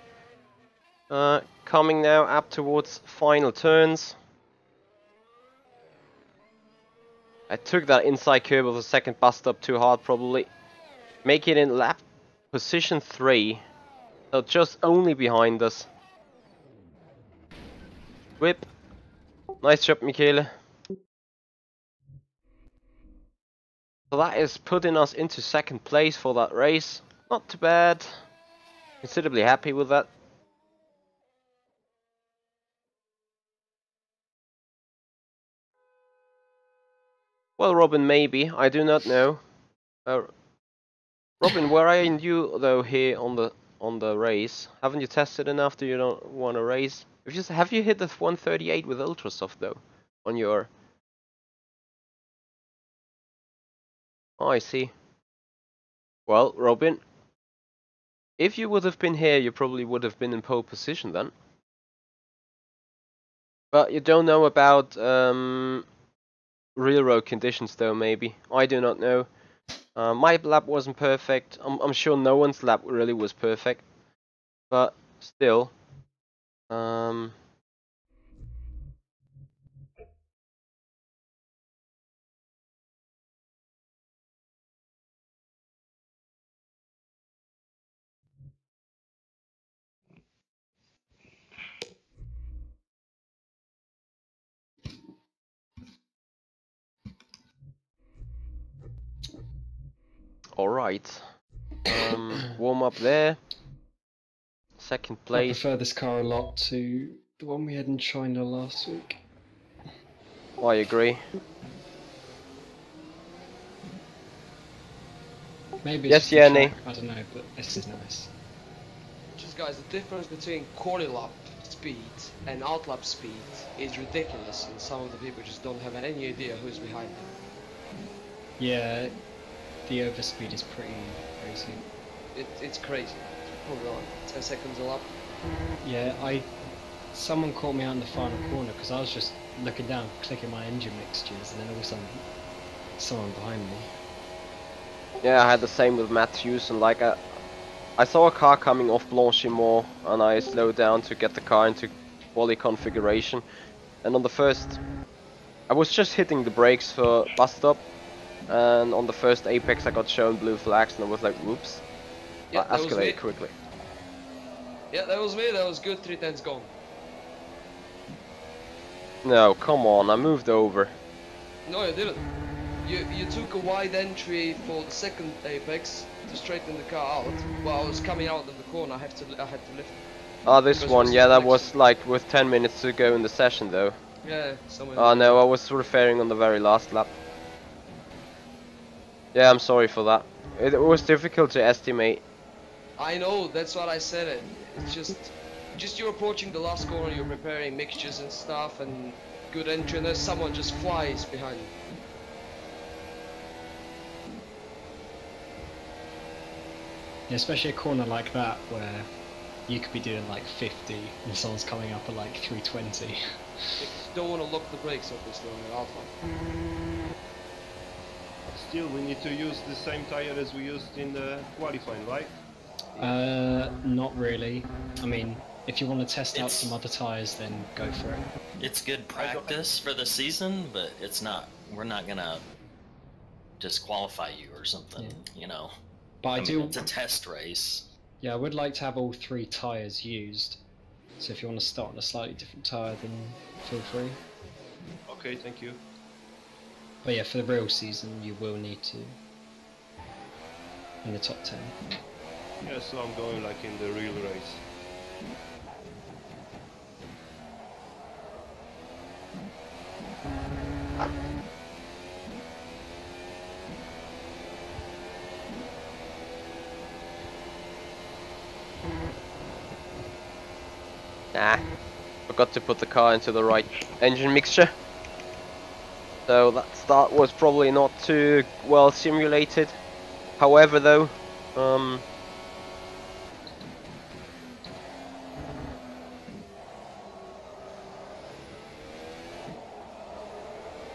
Coming now up towards final turns. I took that inside curve of the second bust up too hard probably. Make it in lap position 3. So just only behind us. Whip. Nice job, Michele. So that is putting us into second place for that race. Not too bad. Considerably happy with that. Well, Robin, maybe. I do not know. Robin, where are you though here on the race? Haven't you tested enough? Do you not want to race? Have you hit the 138 with Ultrasoft though? On your... Oh, I see. Well, Robin, if you would have been here, you probably would have been in pole position then. But you don't know about real road conditions though, maybe. I do not know. My lap wasn't perfect. I'm sure no one's lap really was perfect. But still. Alright. Warm up there. Second I place. prefer this car a lot to the one we had in China last week. I agree. Maybe Yes, it's just the Yanni. track, I don't know, but this is nice. Just guys, the difference between corner lap speed and outlap speed is ridiculous, and some of the people just don't have any idea who's behind them. Yeah, the overspeed is pretty crazy. It's crazy. Probably on 10 seconds a lap. Yeah, someone caught me out in the final corner because I was just looking down, clicking my engine mixtures, and then all of a sudden, someone behind me. Yeah, I had the same with Matthews, and like I saw a car coming off Blanchimont, and I slowed down to get the car into quali configuration. And on the first, I was just hitting the brakes for bus stop, and on the first apex I got shown blue flags, and I was like, whoops. Yeah, I that was me. escalated quickly. Yeah, that was me. That was good. 310's gone. No, come on, I moved over. No, you didn't. You took a wide entry for the second apex to straighten the car out. While I was coming out of the corner, I had to lift. Ah, this Because it one, was yeah, so that flexible. was like with 10 minutes to go in the session though. Yeah, somewhere. Oh no, I was referring on the very last lap. Yeah, I'm sorry for that. It was difficult to estimate. I know. That's what I said. It's just you're approaching the last corner. You're preparing mixtures and stuff, and good entry, and then someone just flies behind you. Yeah, especially a corner like that where you could be doing like 50 and someone's coming up at like 320. You don't want to lock the brakes, obviously, on the alpha. Still, we need to use the same tire as we used in the qualifying, right? Not really. I mean, if you want to test out It's- some other tyres, then go for it. It's good practice for the season, but it's not. We're not gonna disqualify you or something, Yeah. you know. But I mean, do. It's a test race. Yeah, I would like to have all three tyres used. So if you want to start on a slightly different tyre, then feel free. Okay, thank you. But yeah, for the real season, you will need to. In the top 10. Yeah, so I'm going like in the real race. Nah, forgot to put the car into the right engine mixture. So that start was probably not too well simulated. However though,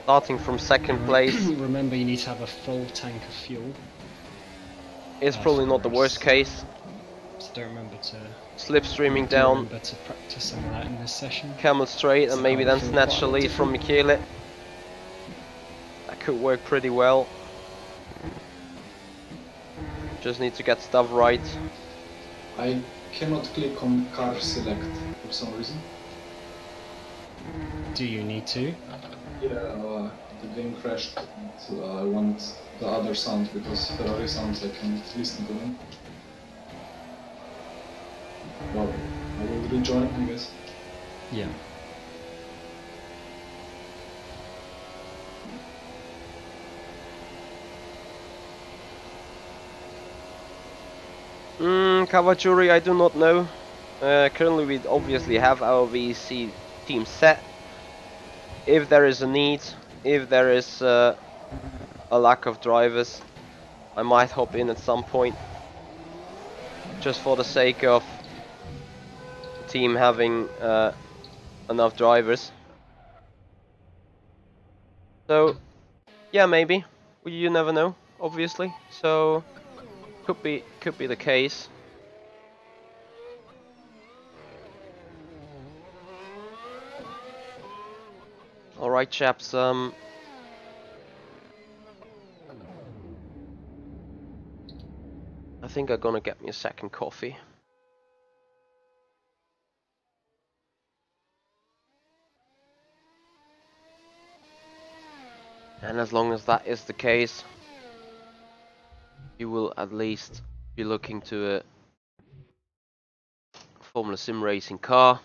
starting from second place Remember, you need to have a full tank of fuel. is probably not the worst case. So don't remember to. Slipstreaming do down, Remember to practice some of that in this session. camel straight, and maybe then Feel snatch quite the lead from different. Michele. That could work pretty well. Just need to get stuff right. I cannot click on car select for some reason. Do you need to? Yeah, the game crashed and I want the other sound because Ferrari sounds I can't listen to them. Well, I will rejoin, I guess. Yeah. Cavachuri, I do not know. Currently we obviously have our VC team set. If there is a need, if there is a lack of drivers, I might hop in at some point. Just for the sake of the team having enough drivers. So, yeah, maybe. You never know, obviously. So, could be the case. All right, chaps. I think I'm gonna get me a second coffee. And as long as that is the case, you will at least be looking to a Formula Sim racing car,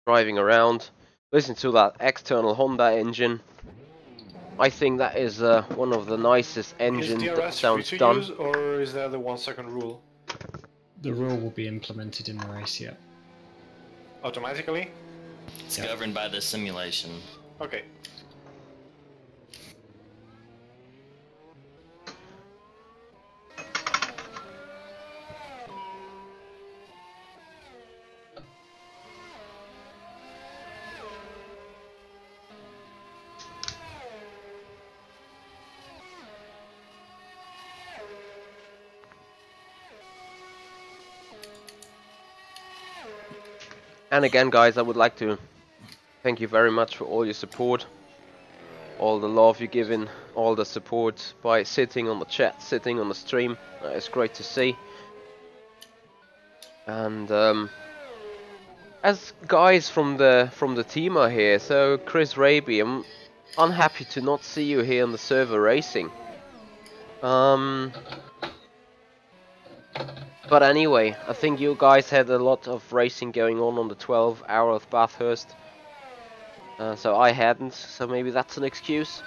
driving around, listen to that external Honda engine. I think that is one of the nicest engines that DRS sounds free to done. use, or is that the 1 second rule? The rule will be implemented in the race, yeah. Automatically? It's governed by the simulation. Okay. And again, guys, I would like to thank you very much for all your support, all the love you give in, all the support by sitting on the chat, sitting on the stream. It's great to see. And as guys from the team are here, so Chris Raby, I'm unhappy to not see you here on the server racing. But anyway, I think you guys had a lot of racing going on the 12 hour of Bathurst. So I hadn't, so maybe that's an excuse.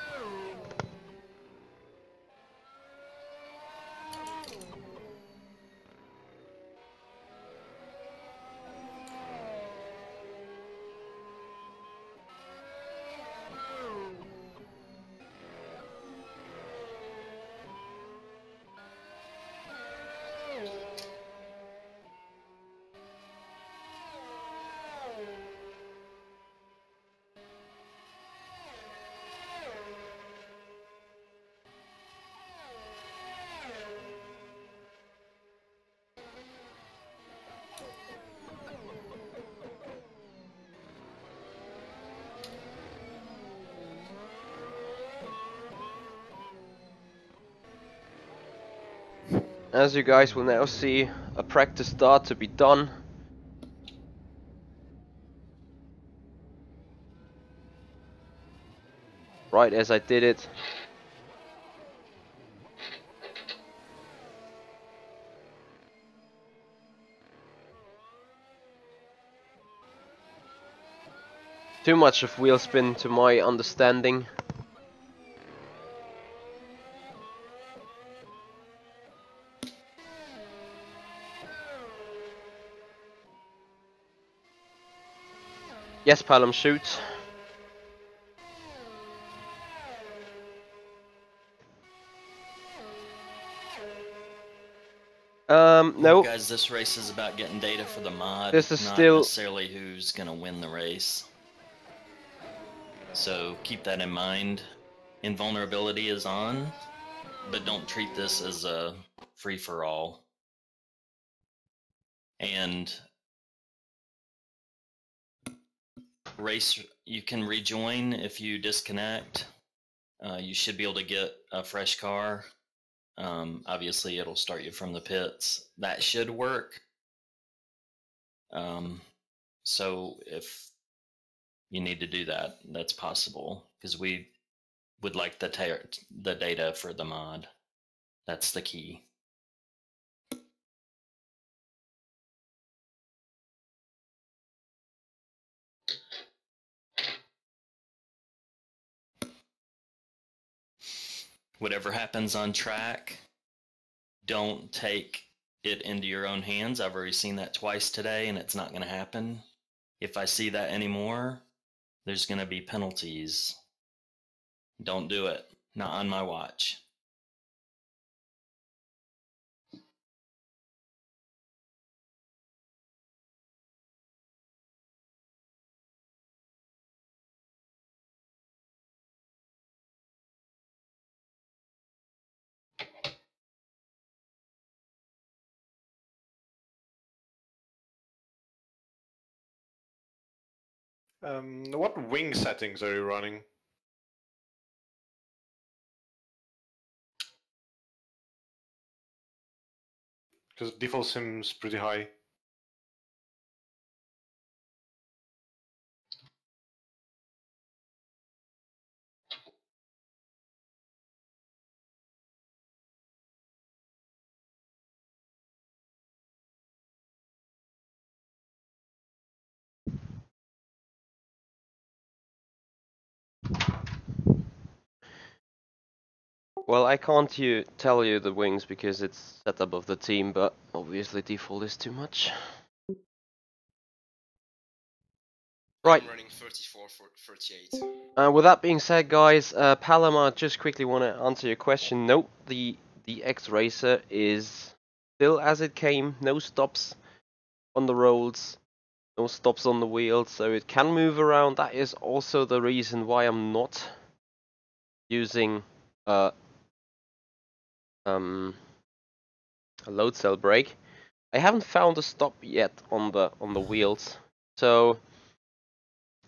As you guys will now see, a practice start to be done. Right as I did it. Too much of wheel spin to my understanding. Yes, Palom, shoot. No. Guys, this race is about getting data for the mod, This is not still necessarily who's gonna win the race. So keep that in mind. Invulnerability is on, but don't treat this as a free-for-all. And race, you can rejoin if you disconnect. You should be able to get a fresh car. Obviously, it'll start you from the pits. That should work. So if you need to do that, that's possible, because we would like the data for the mod. That's the key. Whatever happens on track, don't take it into your own hands. I've already seen that twice today, and it's not going to happen. If I see that anymore, there's going to be penalties. Don't do it. Not on my watch. What wing settings are you running? Because default seems pretty high. Well, I can't tell you the wings because it's set above the team, but obviously default is too much. Right. I'm running 34 for 38. With that being said, guys, Paloma, just quickly want to answer your question. Nope, the X-Racer is still as it came. No stops on the roads, no stops on the wheels, so it can move around. That is also the reason why I'm not using a load cell brake. I haven't found a stop yet on the wheels, so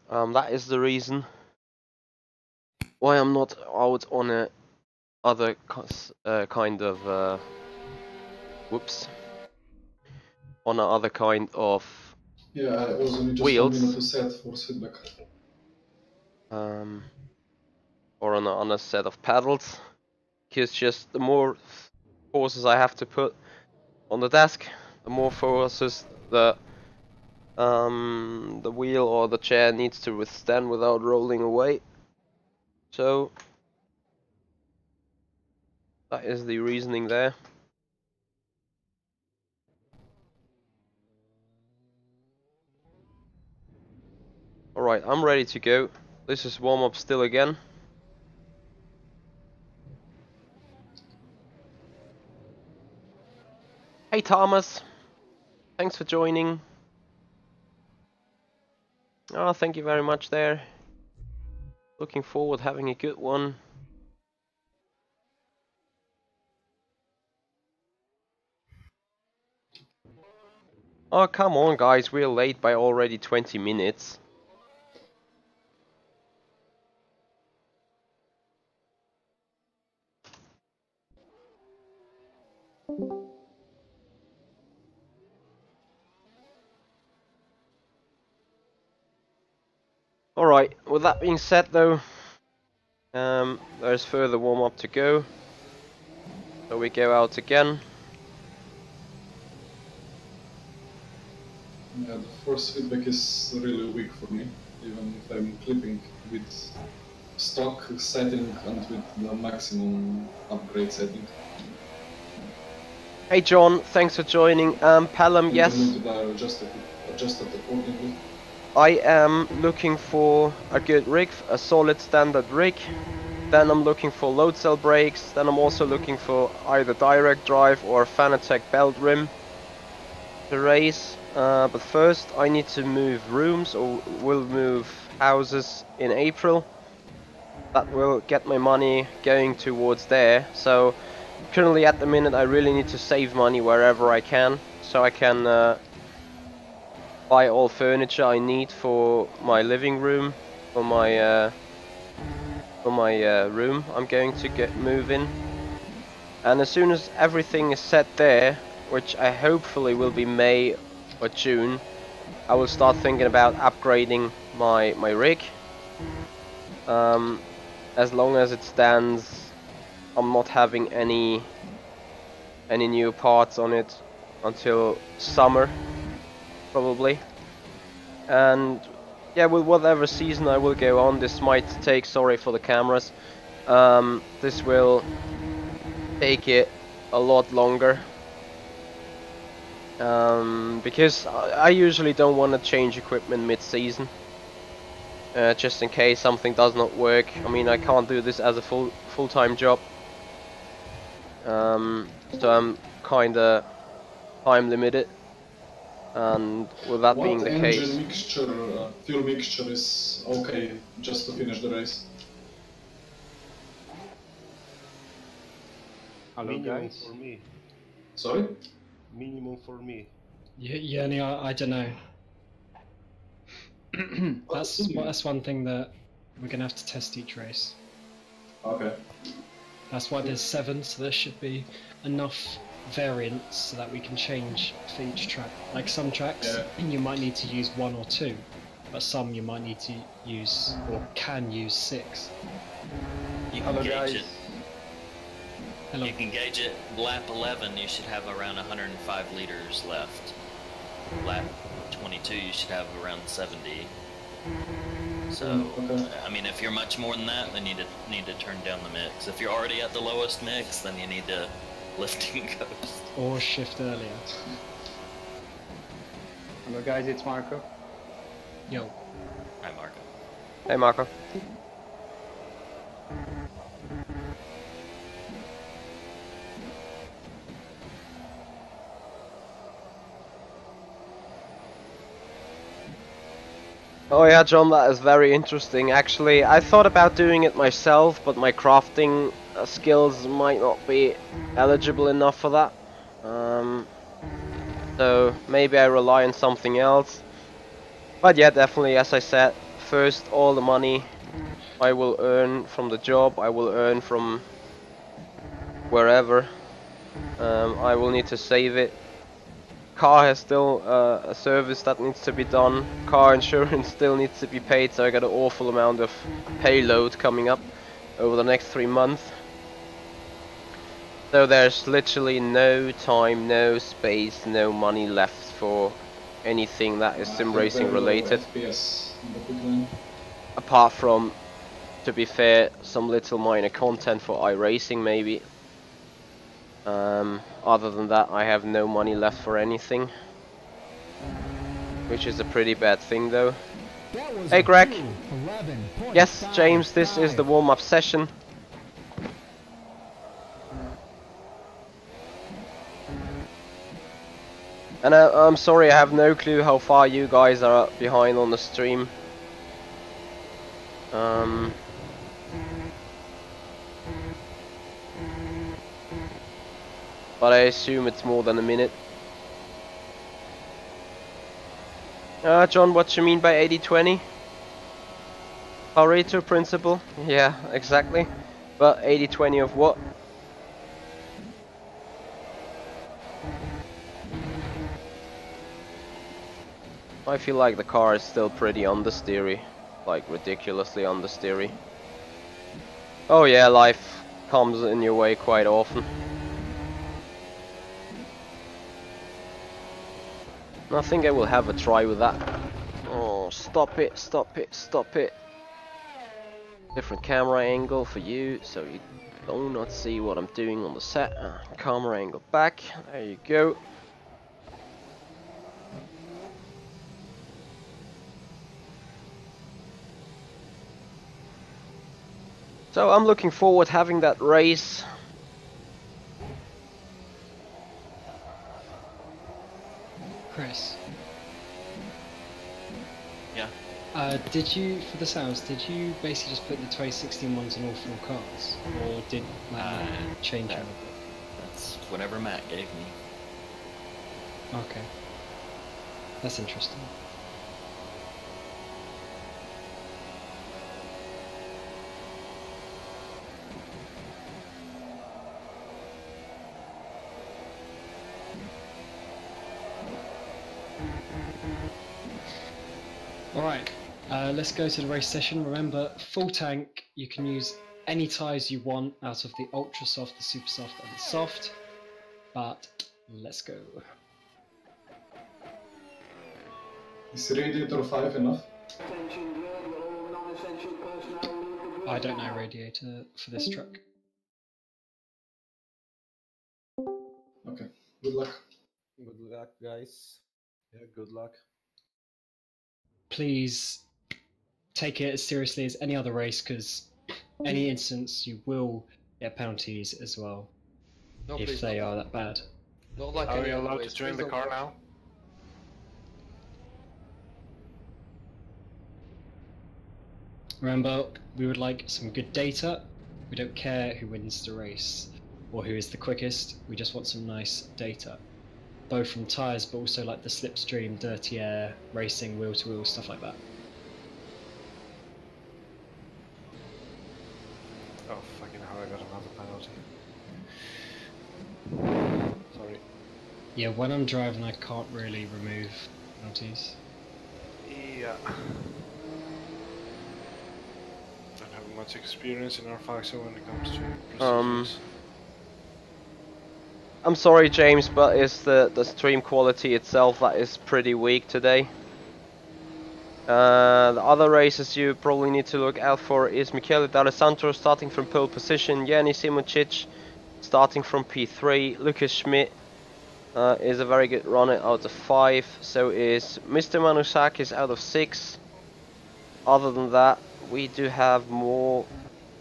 that is the reason why I'm not out on a other kind of on a other kind of Yeah, I also need just wheels. 1 minute to set force feedback. Or on a set of paddles, because just the more forces I have to put on the desk, the more forces the wheel or the chair needs to withstand without rolling away. So that is the reasoning there. Alright, I'm ready to go. This is warm up still again. Hey Thomas, thanks for joining. Oh, thank you very much there. Looking forward having a good one. Oh, come on guys, we're late by already 20 minutes. Alright, with that being said though, there's further warm up to go. So we go out again. Yeah, the force feedback is really weak for me, even if I'm clipping with stock setting and with the maximum upgrade setting. Hey John, thanks for joining. Pelham, yes. Adjusted accordingly. I am looking for a good rig, a solid standard rig. Then I'm looking for load cell brakes. Then I'm also looking for either direct drive or Fanatec belt rim to race. But first I need to move rooms, or will move houses in April. That will get my money going towards there. So currently at the minute I really need to save money wherever I can, so I can buy all furniture I need for my living room, for my room I'm going to move in. And as soon as everything is set there, which I hopefully will be May or June, I will start thinking about upgrading my rig. As long as it stands, I'm not having any new parts on it until summer, probably. And yeah, with whatever season I will go on, this might take, sorry for the cameras, this will take it a lot longer. Because I usually don't want to change equipment mid-season, just in case something does not work. I mean, I can't do this as a full-time job, so I'm kinda time limited. And with that being the case, Fuel mixture is okay just to finish the race? Hello guys. For me. Sorry? Minimum for me. Yeah, I don't know. That's one thing that we're gonna have to test each race. Okay. That's why there's 7, so there should be enough variants so that we can change for each track. Like some tracks, you might need to use 1 or 2, but some you might need to use, or can use 6. You can gauge it. Hello. You can gauge it. Lap 11, you should have around 105 liters left. Lap 22, you should have around 70. So, I mean, if you're much more than that, then you need to turn down the mix. If you're already at the lowest mix, then you need to lifting coast. Or shift earlier. Hello guys, it's Marco. Yo. Hi, Marco. Hey, Marco. Oh yeah, John, that is very interesting. Actually, I thought about doing it myself, but my crafting skills might not be eligible enough for that. So maybe I rely on something else. But yeah, definitely, as I said, first all the money I will earn from the job, I will earn from wherever. I will need to save it. Car has still a service that needs to be done. Car insurance still needs to be paid, so I got an awful amount of payload coming up over the next 3 months. So there's literally no time, no space, no money left for anything that is sim racing related. Apart from, to be fair, some little minor content for iRacing maybe. Other than that, I have no money left for anything, which is a pretty bad thing though. Hey Greg! Yes, James, this is the warm-up session. And I'm sorry, I have no clue how far you guys are behind on the stream. But I assume it's more than a minute. John, what you mean by 80-20? Pareto principle? Yeah, exactly. But 80-20 of what? I feel like the car is still pretty understeery. Like ridiculously understeery. Oh yeah, life comes in your way quite often. I think I will have a try with that. Oh, stop it, stop it, stop it. Different camera angle for you, so you do not see what I'm doing on the set. Camera angle back, there you go. So I'm looking forward having that race. Chris. Yeah. Did you, for the sounds, did you basically just put the 2016 ones on all 4 cars? Or did Matt change it? That's whatever Matt gave me. Okay. That's interesting. Alright, let's go to the race session. Remember, full tank, you can use any tyres you want out of the ultra soft, the super soft and the soft, but let's go. Is radiator 5 enough? I don't know radiator for this truck. Okay, good luck. Good luck, guys. Yeah, good luck. Please take it as seriously as any other race, because any instance you will get penalties as well, No, if please, they no. are that bad. Not like Are any we other allowed race. to join Please the don't car crash. now? Remember, we would like some good data. We don't care who wins the race or who is the quickest. We just want some nice data, both from tyres, but also like the slipstream, dirty air, racing, wheel to wheel, stuff like that. Oh, fucking hell, I got another penalty. Sorry. Yeah, when I'm driving, I can't really remove penalties. Yeah. Don't have much experience in rFactor when it comes to procedures. I'm sorry, James, but it's the stream quality itself that is pretty weak today. The other races you probably need to look out for is Michele D'Alessandro starting from pole position, Yanni Simocic starting from P3, Lucas Schmidt is a very good runner out of 5, so is Mr. Manusakis out of 6. Other than that, we do have more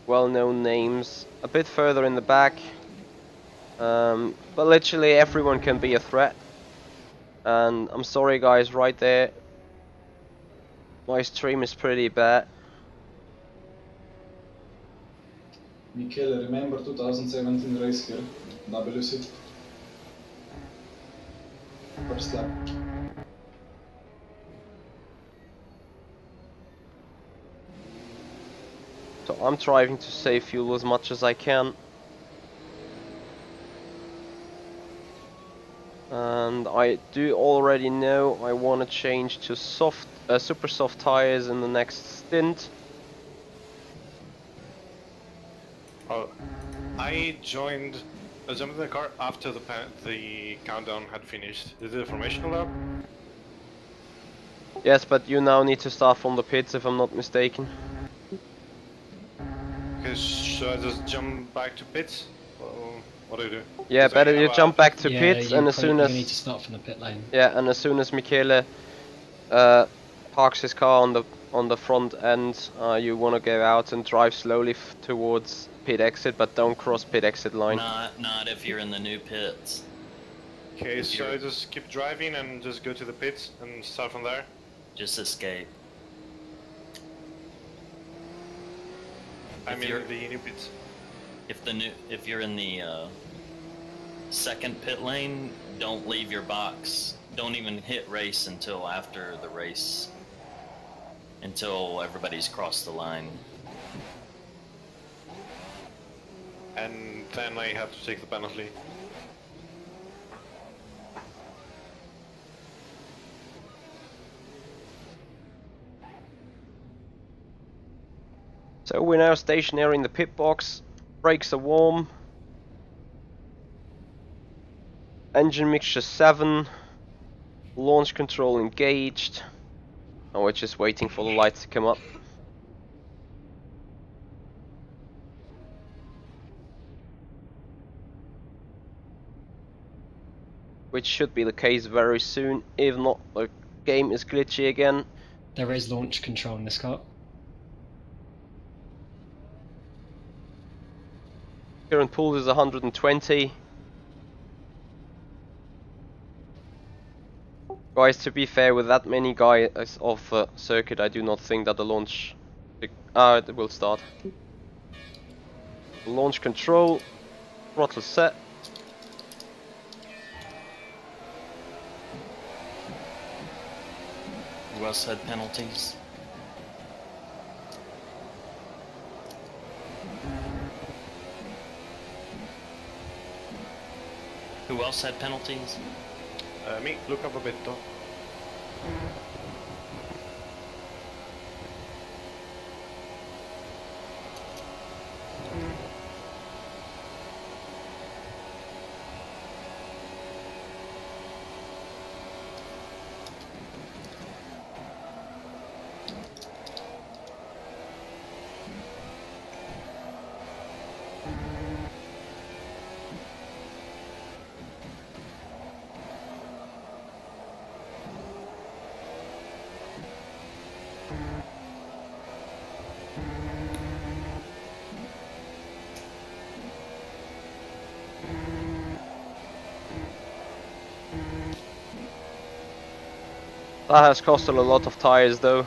well-known names a bit further in the back, but literally everyone can be a threat. And I'm sorry guys, right there, my stream is pretty bad. Michele, remember 2017 race here, WC. First lap. So I'm trying to save fuel as much as I can. And I do already know I want to change to super soft tires in the next stint. Oh, I jumped in the car after the countdown had finished. Is it a formational lap? Yes, but you now need to start from the pits if I'm not mistaken. Okay, should I just jump back to pits? What do I do? Yeah, better you jump back to pits, and as soon as you need to start from the pit lane. Yeah, and as soon as Michele parks his car on the front end, you want to go out and drive slowly towards pit exit, but don't cross pit exit line. Not if you're in the new pits. Okay, so I just keep driving and just go to the pits and start from there? Just escape. I'm in the new pits. If you're in the second pit lane, don't leave your box. Don't even hit race until after the race. Until everybody's crossed the line. And then I have to take the penalty. So we're now stationary in the pit box. Brakes are warm. Engine mixture 7. Launch control engaged. And we're just waiting for the lights to come up. Which should be the case very soon. If not, the game is glitchy again. There is launch control in this car. Current pool is 120. Guys, to be fair, with that many guys off the circuit, I do not think that the launch... it will start. Launch control, throttle set. Who else had penalties? Who else had penalties? Me, Luca Babetto. That has costed a lot of tires though.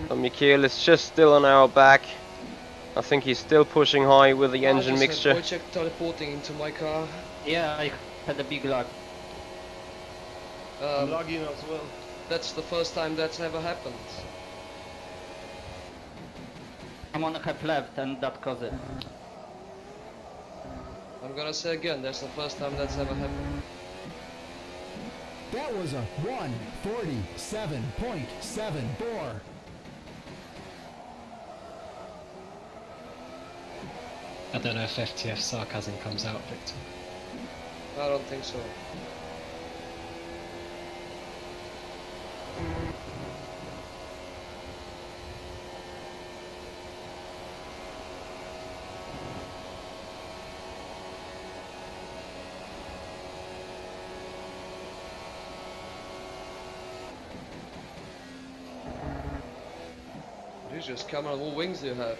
So Michiel is just still on our back. I think he's still pushing high with the engine mixture. I just had MoTeC teleporting into my car. Yeah, I had a big lag. I'm lagging as well. That's the first time that's ever happened. Someone have left and that caused it. I'm gonna say again, that's the first time that's ever happened. That was a 1:47.74. I don't know if FTF sarcasm comes out, Victor. I don't think so. Jesus, Cameron, what wings do you have?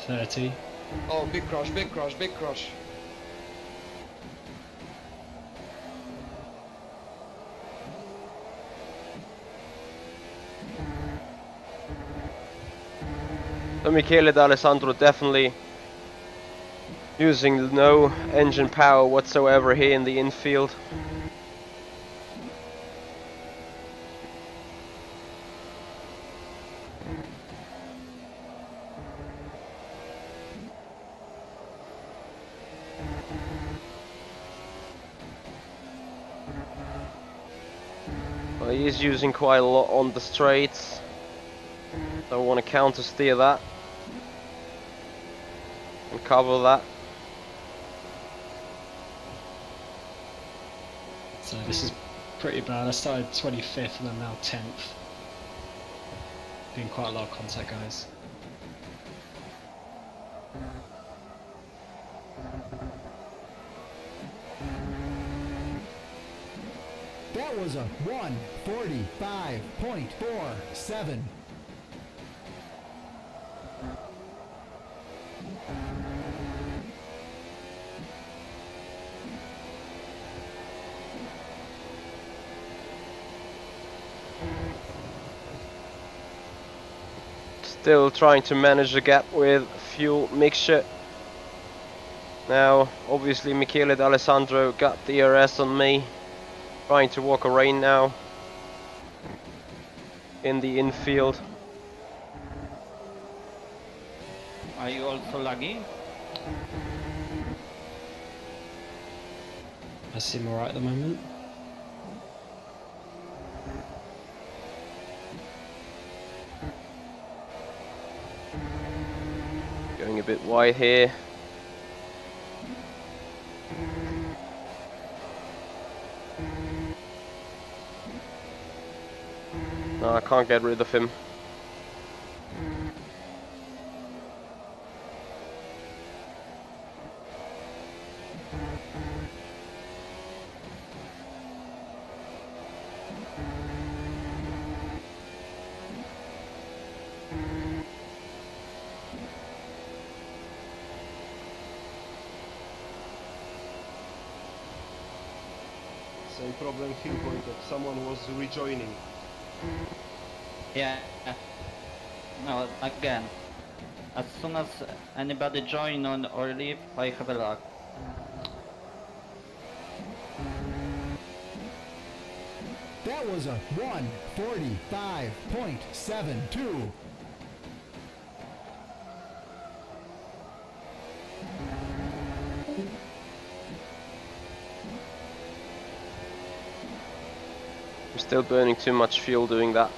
30. Oh, big crush, big crush, big crush. So Michele D'Alessandro definitely using no engine power whatsoever here in the infield. Well, he is using quite a lot on the straights. So I want to counter steer that and cover that. So this is pretty bad. I started 25th and I'm now 10th. Doing quite a lot of contact, guys. That was a 1:45.47. Still trying to manage the gap with fuel mixture. Now, obviously Michele D'Alessandro got the DRS on me. Trying to walk a rain now in the infield. Are you also lagging? I seem alright at the moment. Going a bit wide here. No, I can't get rid of him. Same problem hill point that someone was rejoining. Yeah. No, again. As soon as anybody join on or leave, I have a lag. That was a 1:45.72. I'm still burning too much fuel doing that.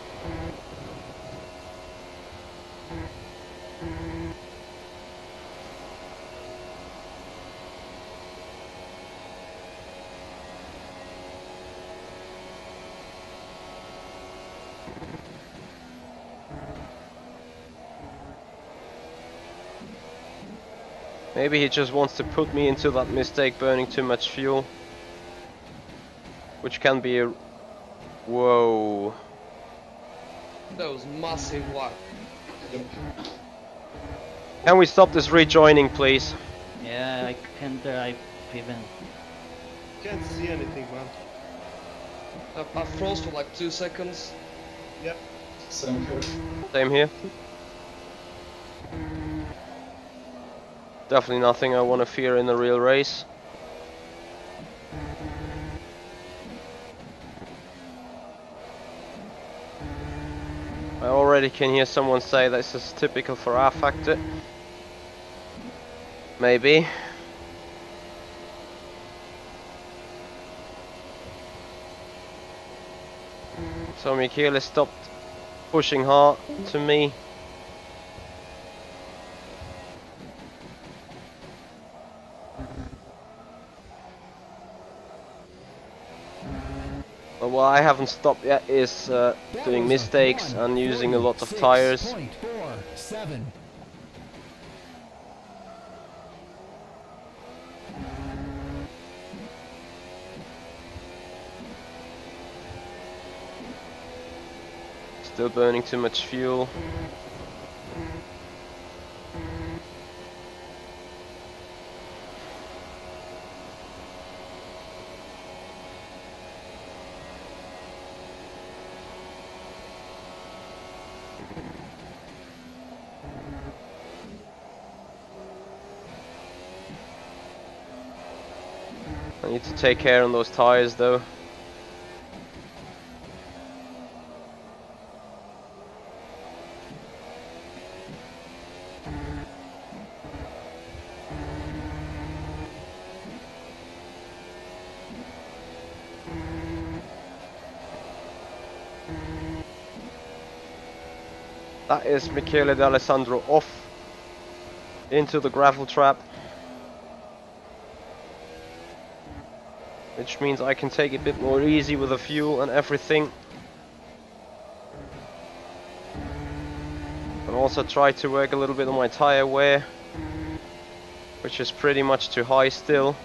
Maybe he just wants to put me into that mistake, burning too much fuel. Which can be a... Whoa. That was massive whack. Can we stop this rejoining, please? Yeah, I can drive even. Can't see anything, man. I froze for like 2 seconds. Yep. Same here. Same here. Definitely nothing I want to fear in a real race. I already can hear someone say this is typical for rFactor. Maybe. So Michele stopped pushing hard to me. But what I haven't stopped yet is doing mistakes and using a lot of tires. Still burning too much fuel. I need to take care on those tires though. That is Michele D'Alessandro off into the gravel trap, which means I can take it a bit more easy with the fuel and everything, and also try to work a little bit on my tire wear, which is pretty much too high still.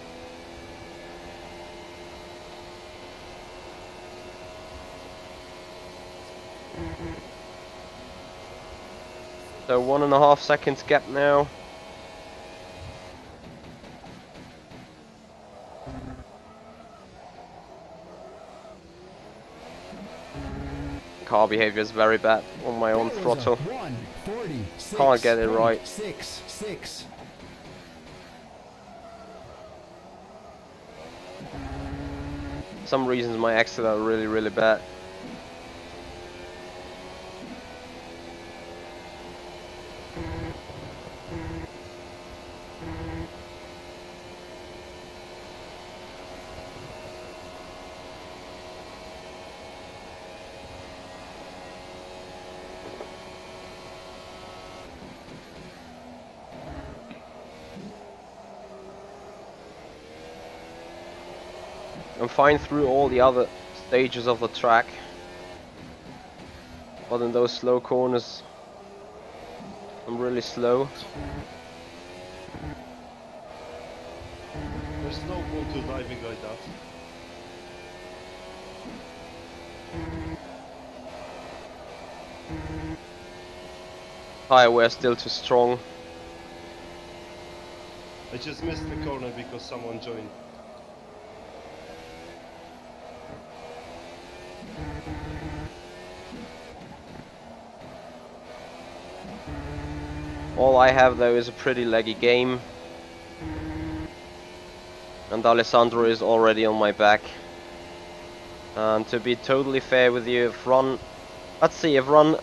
So 1.5 seconds gap now. Car behavior is very bad on my own throttle. Can't get it right. For some reasons my exits are really bad. I'm fine through all the other stages of the track, but in those slow corners I'm really slow. There's no point to diving like that. Tire wear still too strong. I just missed the corner because someone joined. All I have though is a pretty leggy game, and Alessandro is already on my back. And to be totally fair with you, I've run a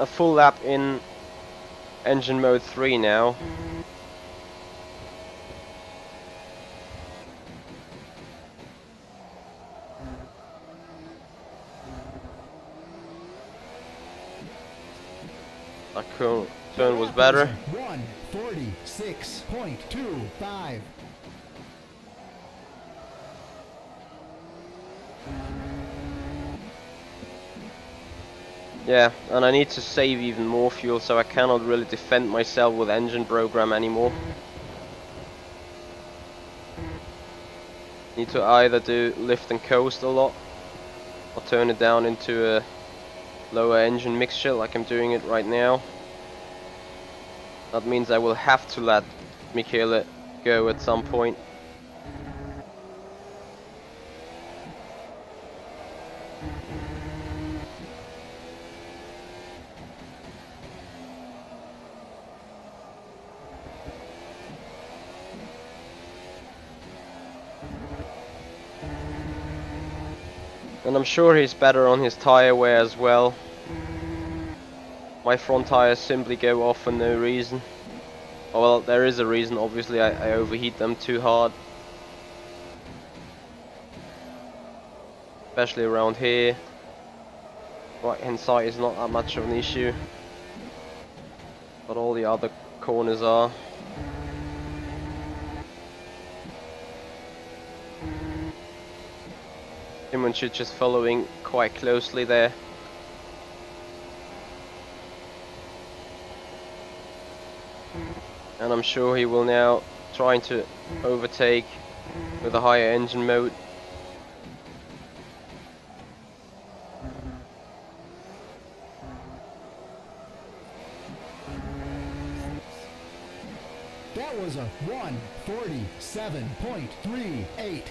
full lap in engine mode 3 now. That turn was better. 1:46.25. Yeah, and I need to save even more fuel, so I cannot really defend myself with engine program anymore. Need to either do lift and coast a lot, or turn it down into a lower engine mixture like I'm doing it right now. That means I will have to let Michele go at some point. And I'm sure he's better on his tire wear as well. My front tires simply go off for no reason. Oh, well, there is a reason, obviously. I overheat them too hard. Especially around here. Right hand side is not that much of an issue, but all the other corners are. Simuncic is following quite closely there. And I'm sure he will now try to overtake with a higher engine mode. That was a 1:47.38.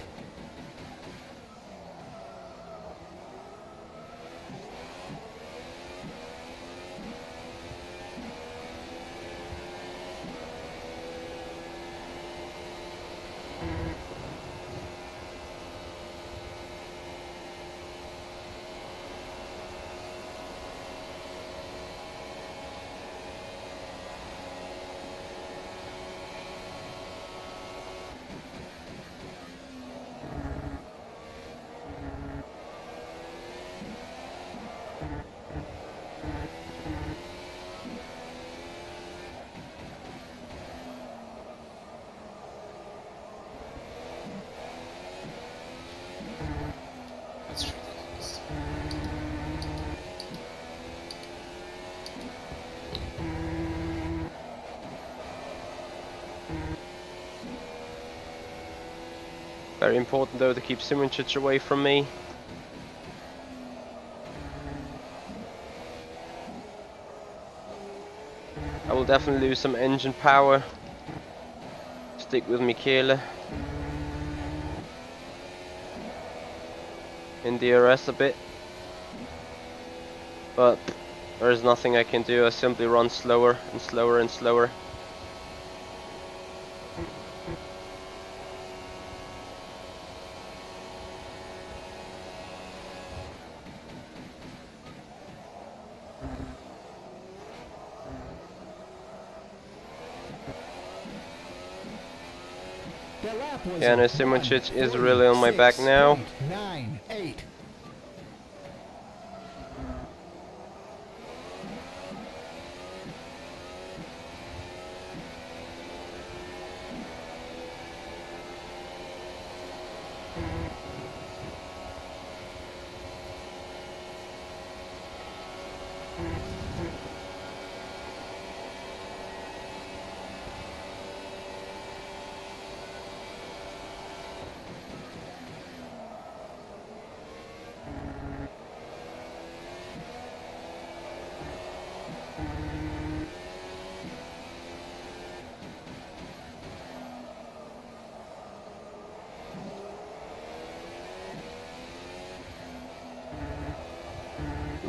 That's ridiculous. Very important though to keep Simuncic away from me. I will definitely lose some engine power. Stick with Michele in DRS a bit, but there is nothing I can do. I simply run slower and slower and slower. Yeah, no, Simuncic is really on my back now. 9.8.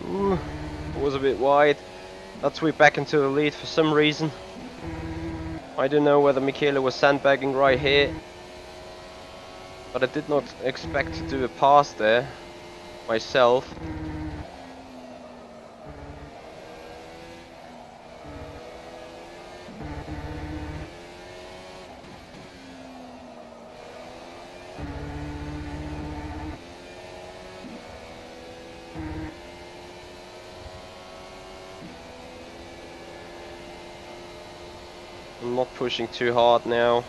Ooh, it was a bit wide. That sweep back into the lead for some reason. I don't know whether Michele was sandbagging right here, but I did not expect to do a pass there myself. I'm not pushing too hard now.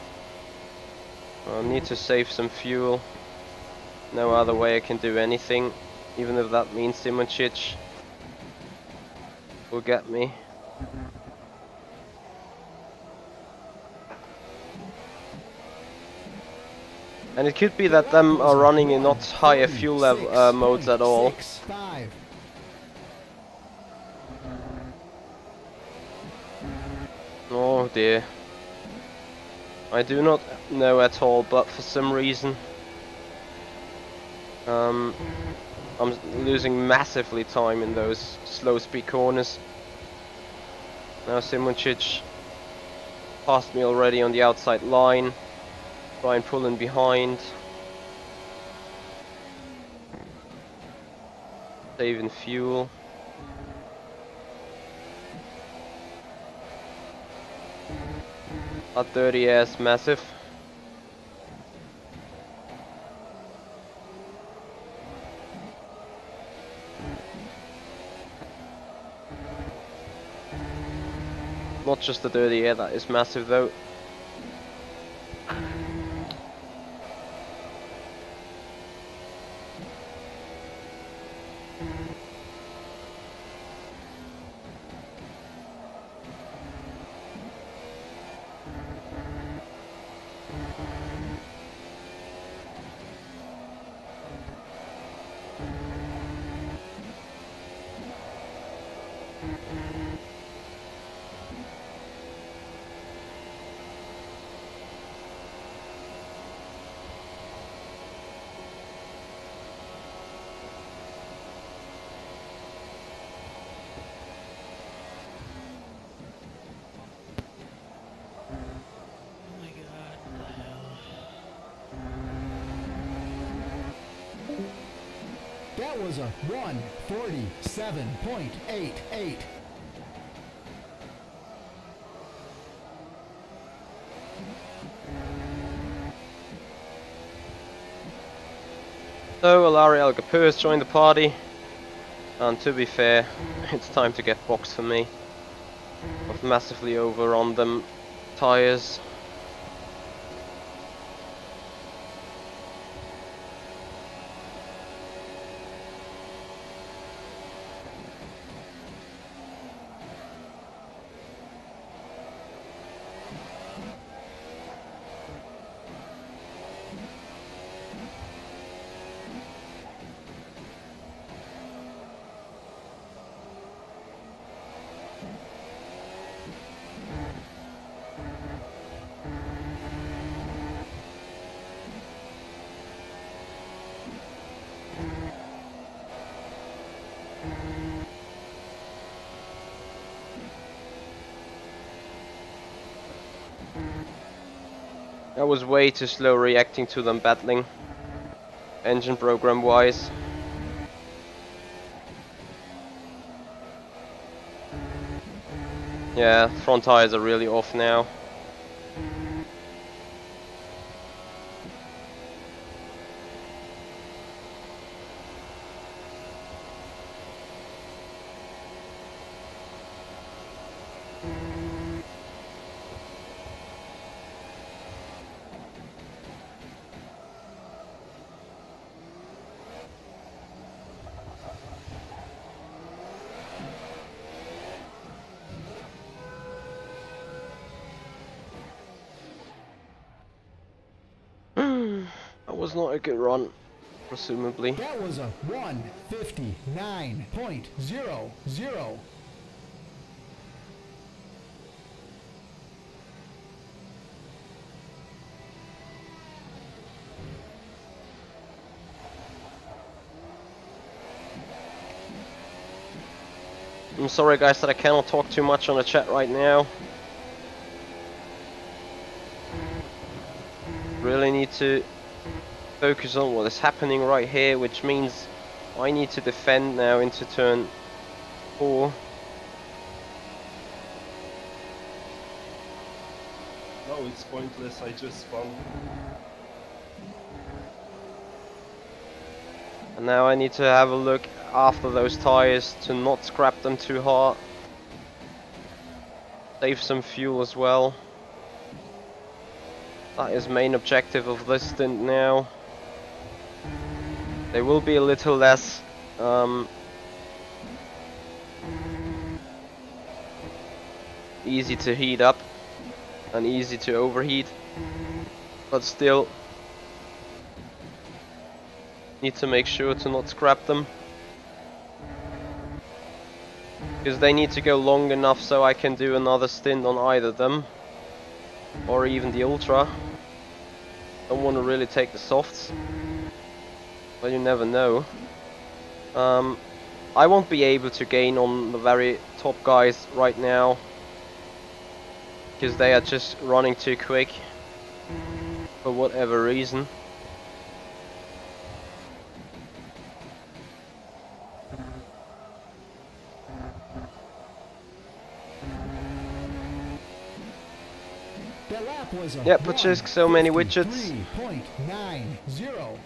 I need to save some fuel. No other way I can do anything, even if that means Simuncic will get me. And it could be that them are running in not higher fuel level modes at all. 6.5. Oh dear. I do not know at all, but for some reason I'm losing massively time in those slow speed corners. Now Simuncic passed me already on the outside line. Try and pull in behind. Saving fuel. At 30 as massive. Not just the dirty air, that is massive though. That was a 1:47.88. So Alari Algapur has joined the party, and to be fair, it's time to get boxed for me. I've massively over on them tyres. I was way too slow reacting to them battling, engine program wise. Yeah, front tires are really off now. That was not a good run, presumably. That was a 1:59.00. I'm sorry guys that I cannot talk too much on the chat right now. Really need to focus on what is happening right here, which means I need to defend now into turn 4. No, it's pointless, I just spun. And now I need to have a look after those tires to not scrap them too hard. Save some fuel as well. That is main objective of this stint now. They will be a little less easy to heat up and easy to overheat, but still need to make sure to not scrap them, because they need to go long enough so I can do another stint on either them or even the Ultra. Don't want to really take the softs, but you never know. I won't be able to gain on the very top guys right now, because they are just running too quick for whatever reason. Yeah, but just so many widgets. 3.90.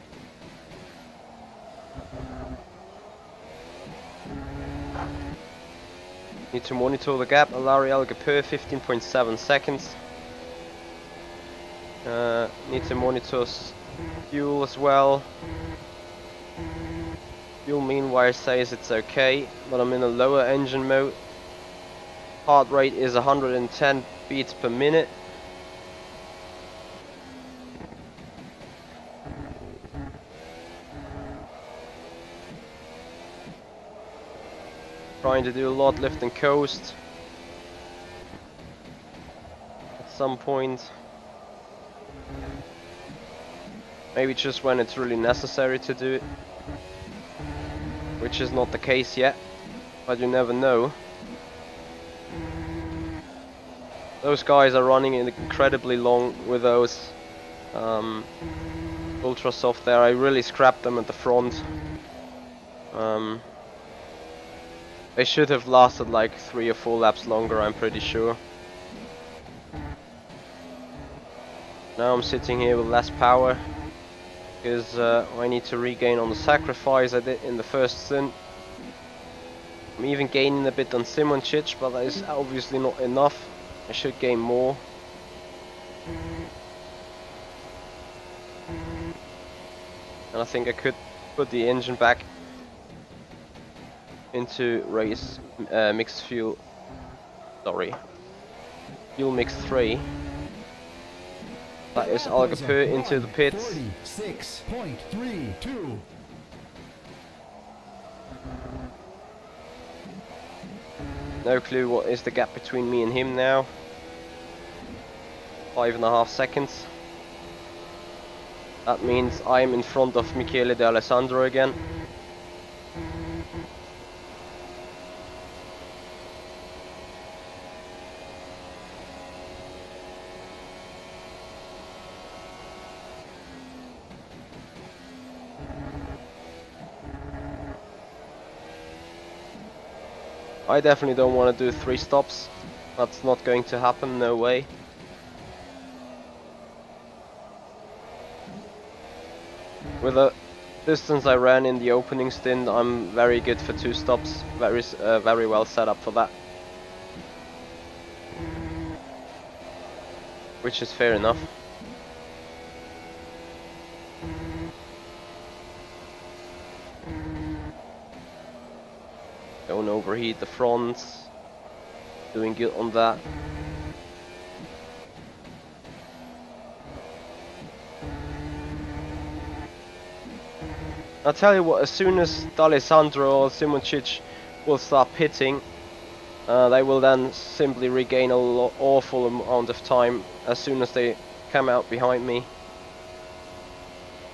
Need to monitor the gap. Alari Algapur 15.7 seconds. Need to monitor fuel as well. Fuel meanwhile says it's okay, but I'm in a lower engine mode. Heart rate is 110 beats per minute. Trying to do a lot lift and coast at some point. Maybe just when it's really necessary to do it, which is not the case yet, but you never know. Those guys are running incredibly long with those ultra soft there. I really scrapped them at the front. They should have lasted like 3 or 4 laps longer, I'm pretty sure. Now I'm sitting here with less power because I need to regain on the sacrifice I did in the first stint. I'm even gaining a bit on Simoncic, but that is obviously not enough. I should gain more. And I think I could put the engine back into race mixed fuel. Sorry, fuel mix 3. That is Algapur into the pits. 46.32. No clue what is the gap between me and him now. 5.5 seconds. That means I'm in front of Michele De Alessandro again. I definitely don't want to do 3 stops. That's not going to happen, no way. With the distance I ran in the opening stint, I'm very good for 2 stops. Very well set up for that. Which is fair enough. Don't overheat the fronts. Doing good on that. I'll tell you what, as soon as D'Alessandro or Simoncic will start pitting, they will then simply regain an awful amount of time as soon as they come out behind me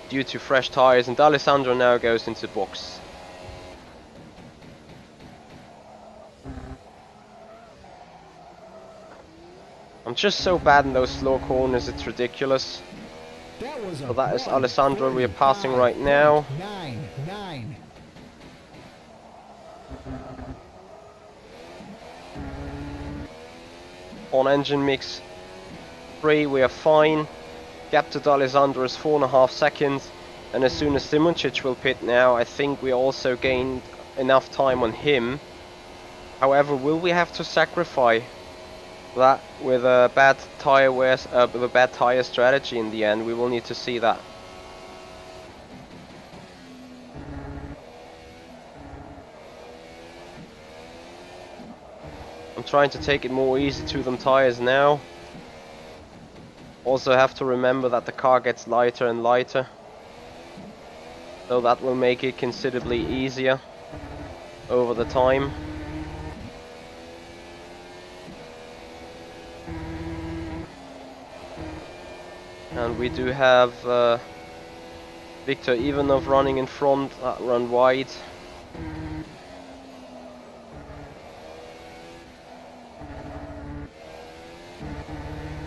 due to fresh tyres, and D'Alessandro now goes into box. I'm just so bad in those slow corners, it's ridiculous. So that is Alessandro we are passing right now. 9. On engine mix 3 we are fine. Gap to D'Alessandro is 4.5 seconds. And as soon as Simoncic will pit now, I think we also gained enough time on him. However, will we have to sacrifice that with a bad tire with a bad tire strategy in the end? We will need to see that. I'm trying to take it more easy to them tires now. Also have to remember that the car gets lighter and lighter, so that will make it considerably easier over the time. And we do have Viktor Ivanov running in front, run wide.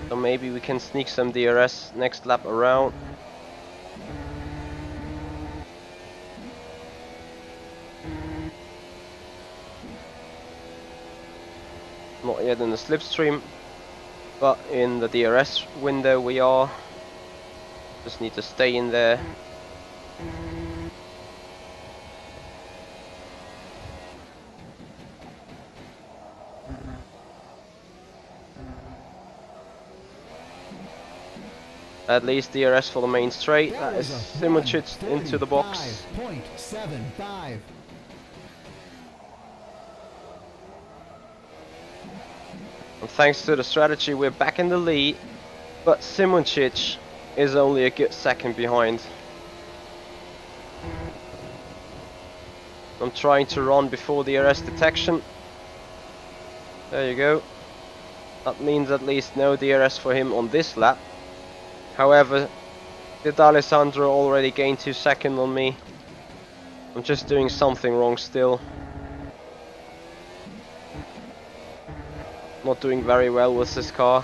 So maybe we can sneak some DRS next lap around. Not yet in the slipstream, but in the DRS window we are. Just need to stay in there. At least DRS for the main straight. That is Simuncic into the box. 5.75. And thanks to the strategy, we're back in the lead. But Simuncic is only a good second behind. I'm trying to run before DRS detection. There you go. That means at least no DRS for him on this lap. However, did Alessandro already gain 2 seconds on me? I'm just doing something wrong still. Not doing very well with this car.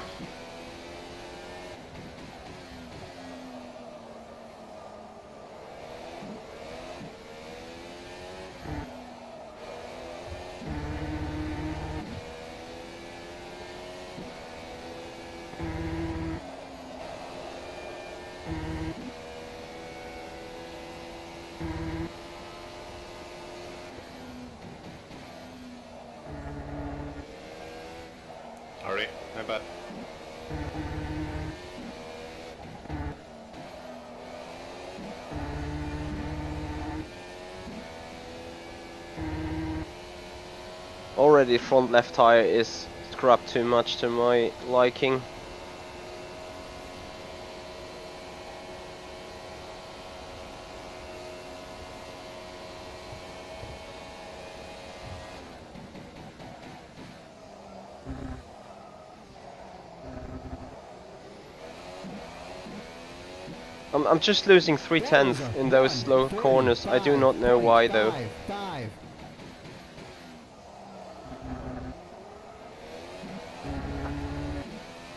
Sorry, my bad. Already front left tire is scrubbed too much to my liking. I'm just losing 3/10 in those slow corners. I do not know why though.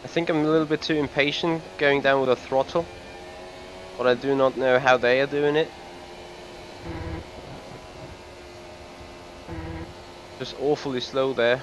I think I'm a little bit too impatient going down with a throttle. But I do not know how they are doing it. Just awfully slow there.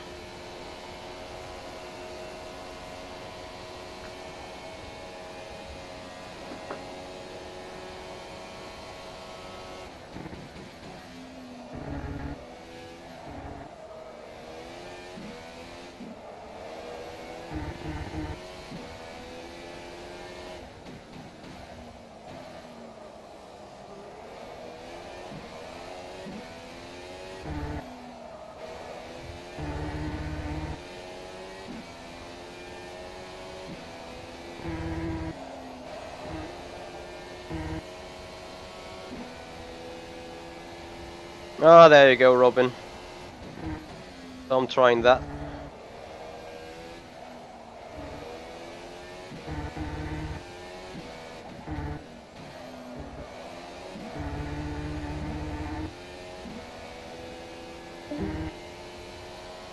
Oh, there you go, Robin. So I'm trying that.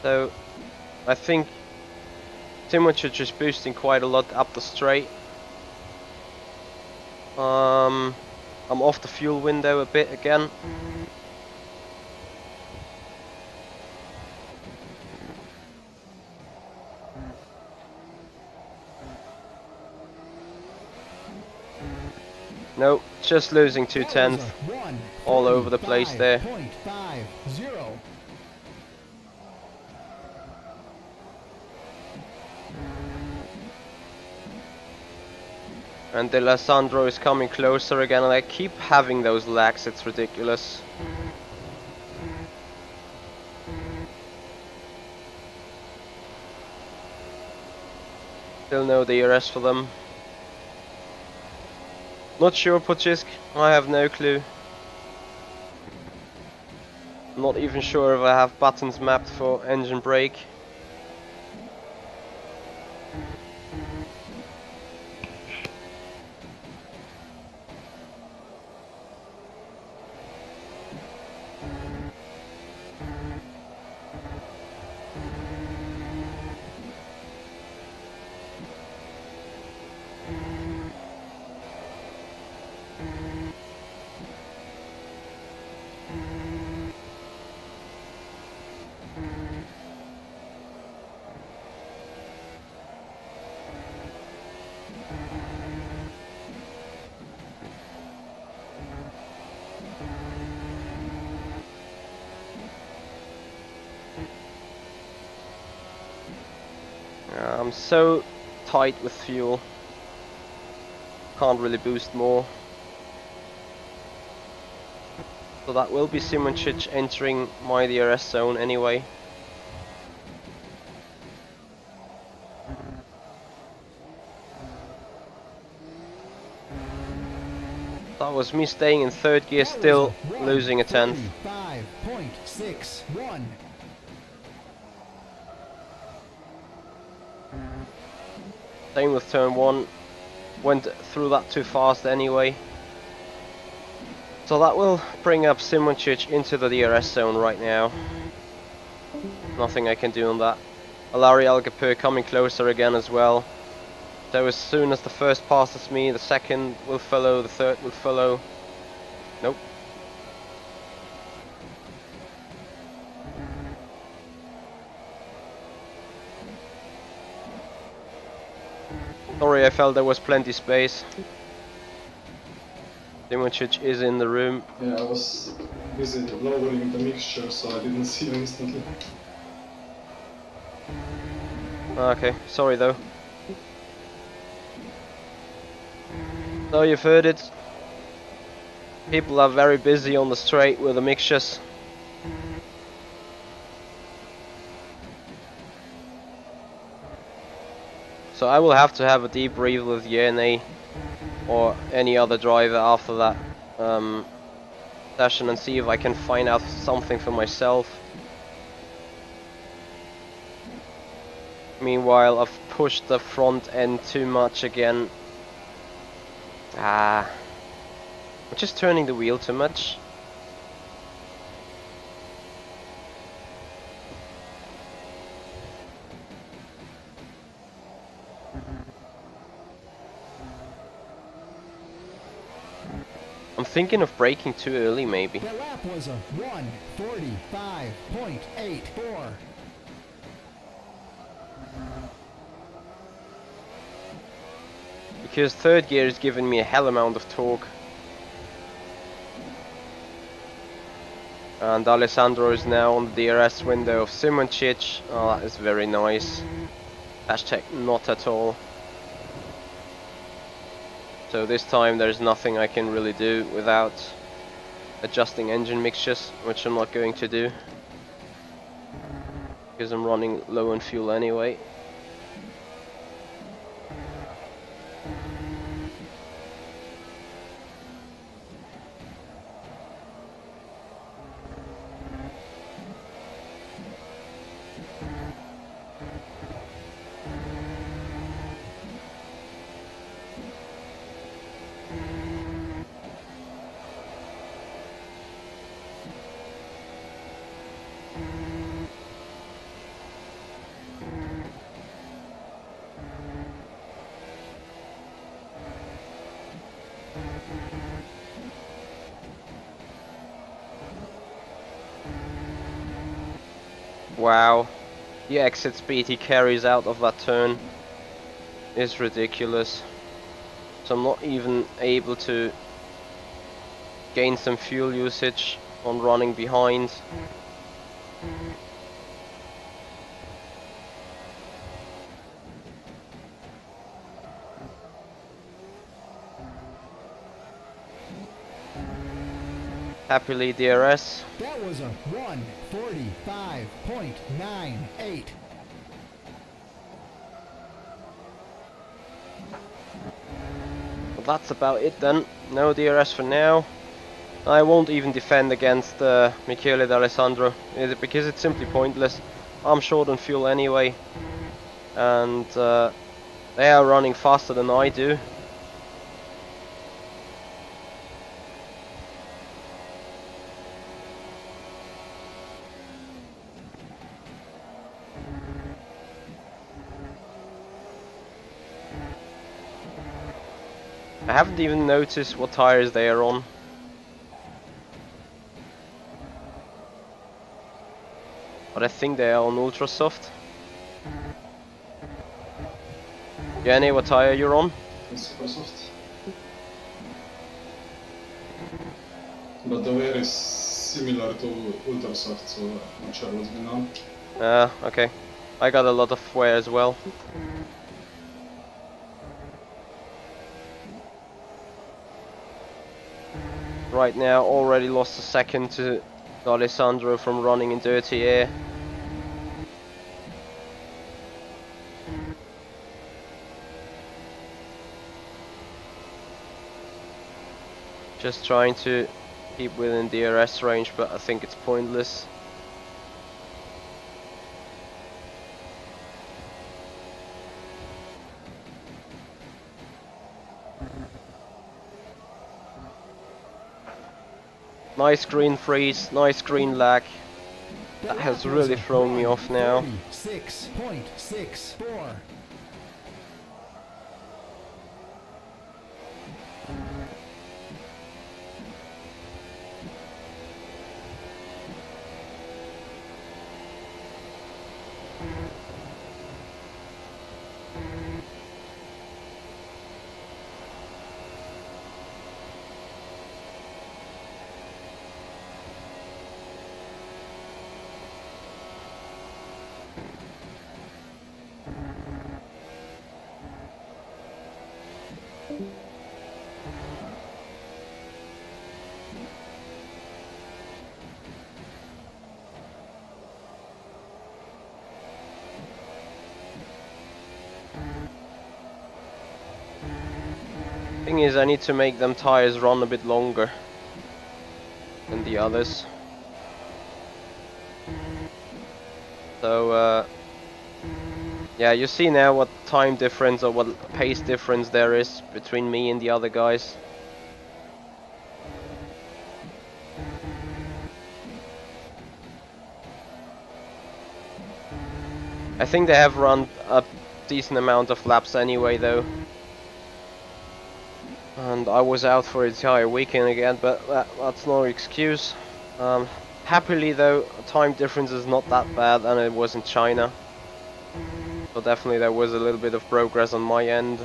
So, I think Simuncic is boosting quite a lot up the straight. I'm off the fuel window a bit again. No, just losing 2/10 all over the place there. 0.50. And Alessandro is coming closer again, and I keep having those lags, it's ridiculous. Still no DRS for them. Not sure, Puchisk, I have no clue. I'm not even sure if I have buttons mapped for engine brake. I'm so tight with fuel. can't really boost more. So that will be Simončić entering my DRS zone anyway. That was me staying in third gear, still losing a tenth. 5.61. Same with turn 1, went through that too fast anyway. So that will bring up Simončić into the DRS zone right now. Nothing I can do on that. Alari Algapur coming closer again as well. So as soon as the first passes me, the second will follow, the third will follow. Nope. Sorry, I felt there was plenty space. Simončić is in the room. Yeah, I was busy lowering the mixture, so I didn't see you instantly. Okay, sorry though. So you've heard it. People are very busy on the straight with the mixtures. So I will have to have a debrief with Yene or any other driver after that session and see if I can find out something for myself. Meanwhile, I've pushed the front end too much again. I'm just turning the wheel too much. I'm thinking of braking too early, maybe. The lap was a 1:45.84. Because third gear is giving me a hell amount of torque. And Alessandro is now on the DRS window of Simončić. Oh, that is very nice. Hashtag not at all. So this time there's nothing I can really do without adjusting engine mixtures, which I'm not going to do. Because I'm running low on fuel anyway. Wow, the exit speed he carries out of that turn is ridiculous. So I'm not even able to gain some fuel usage on running behind. Happily DRS. That was a 1:45.98. Well, that's about it then. No DRS for now. I won't even defend against Michele D'Alessandro because it's simply pointless. I'm short on fuel anyway, and they are running faster than I do. I haven't even noticed what tires they are on. But I think they are on ultra soft. Jenny, what tire you're on? It's super soft. But the wear is similar to ultra soft, so I'm not sure what's going on. Okay. I got a lot of wear as well. right now. Already lost a second to Alessandro from running in dirty air. Just trying to keep within DRS range, but I think it's pointless. Nice green freeze, nice green lag. That has really thrown me off now. 6.64. Thing is, I need to make them tires run a bit longer than the others. So yeah, you see now what time difference or what pace difference there is between me and the other guys. I think they have run a decent amount of laps anyway though. And I was out for the entire weekend again, but that's no excuse. Happily though, time difference is not that bad and it was in China. So definitely there was a little bit of progress on my end.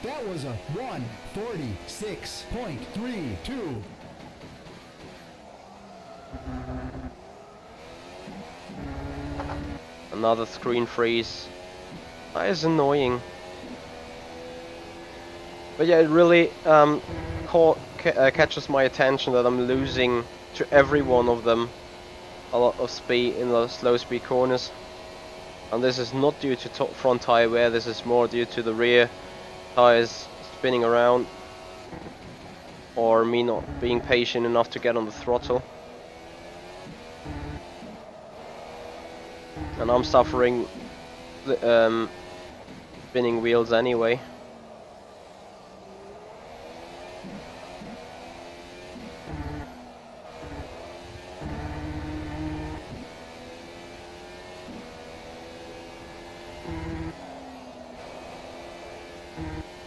That was a 1:46.32. Another screen freeze. That is annoying. But yeah, it really catches my attention that I'm losing to every one of them a lot of speed in the slow speed corners. And this is not due to top front tire wear, this is more due to the rear tires spinning around. Or me not being patient enough to get on the throttle. And I'm suffering the spinning wheels anyway.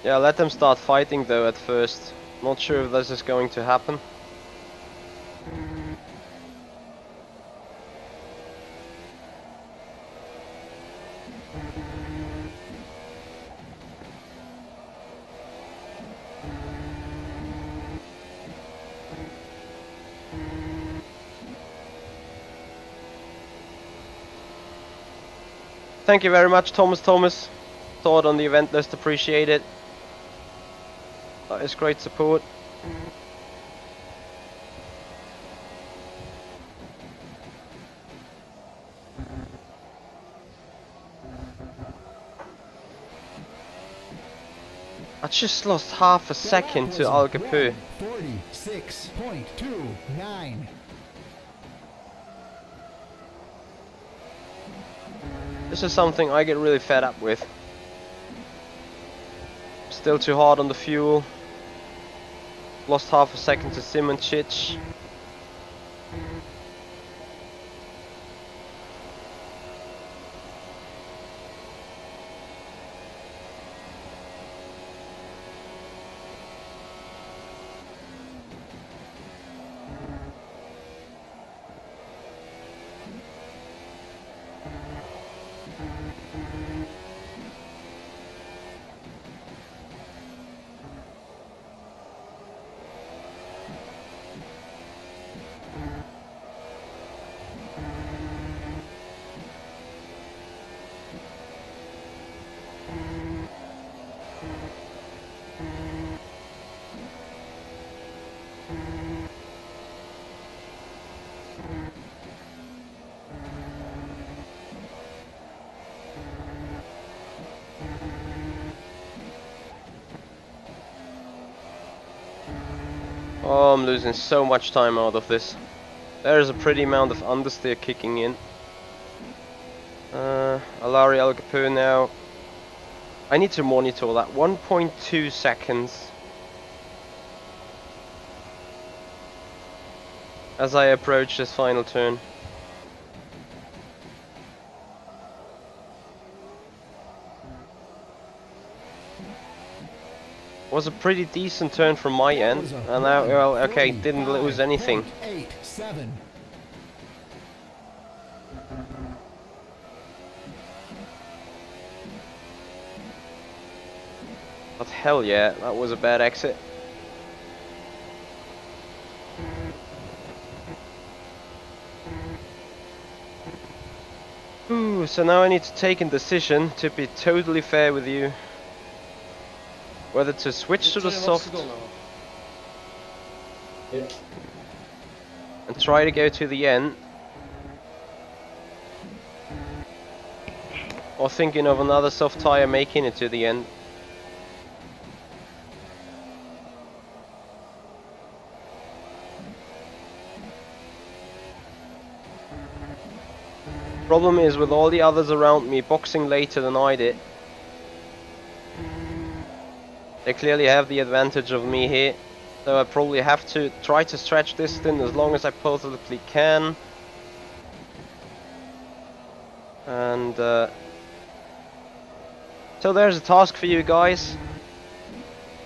Yeah, let them start fighting though at first. Not sure if this is going to happen. Thank you very much, Thomas. Thought on the event list, appreciate it. That is great support. I just lost half a second to Algapur. 46.29. This is something I get really fed up with. Still too hard on the fuel. Lost half a second to Simoncic. Oh, I'm losing so much time out of this. There's a pretty amount of understeer kicking in. Alari Al Capur now. I need to monitor that. 1.2 seconds. As I approach this final turn. Was a pretty decent turn from my end, and now, well, okay, didn't lose anything. 8.87. But hell yeah, that was a bad exit. Ooh, so now I need to take a decision to be totally fair with you. Whether to switch to the soft and try to go to the end, or thinking of another soft tyre making it to the end. Problem is, with all the others around me boxing later than I did, they clearly have the advantage of me here, so I probably have to try to stretch this stint as long as I possibly can. And so there's a task for you guys.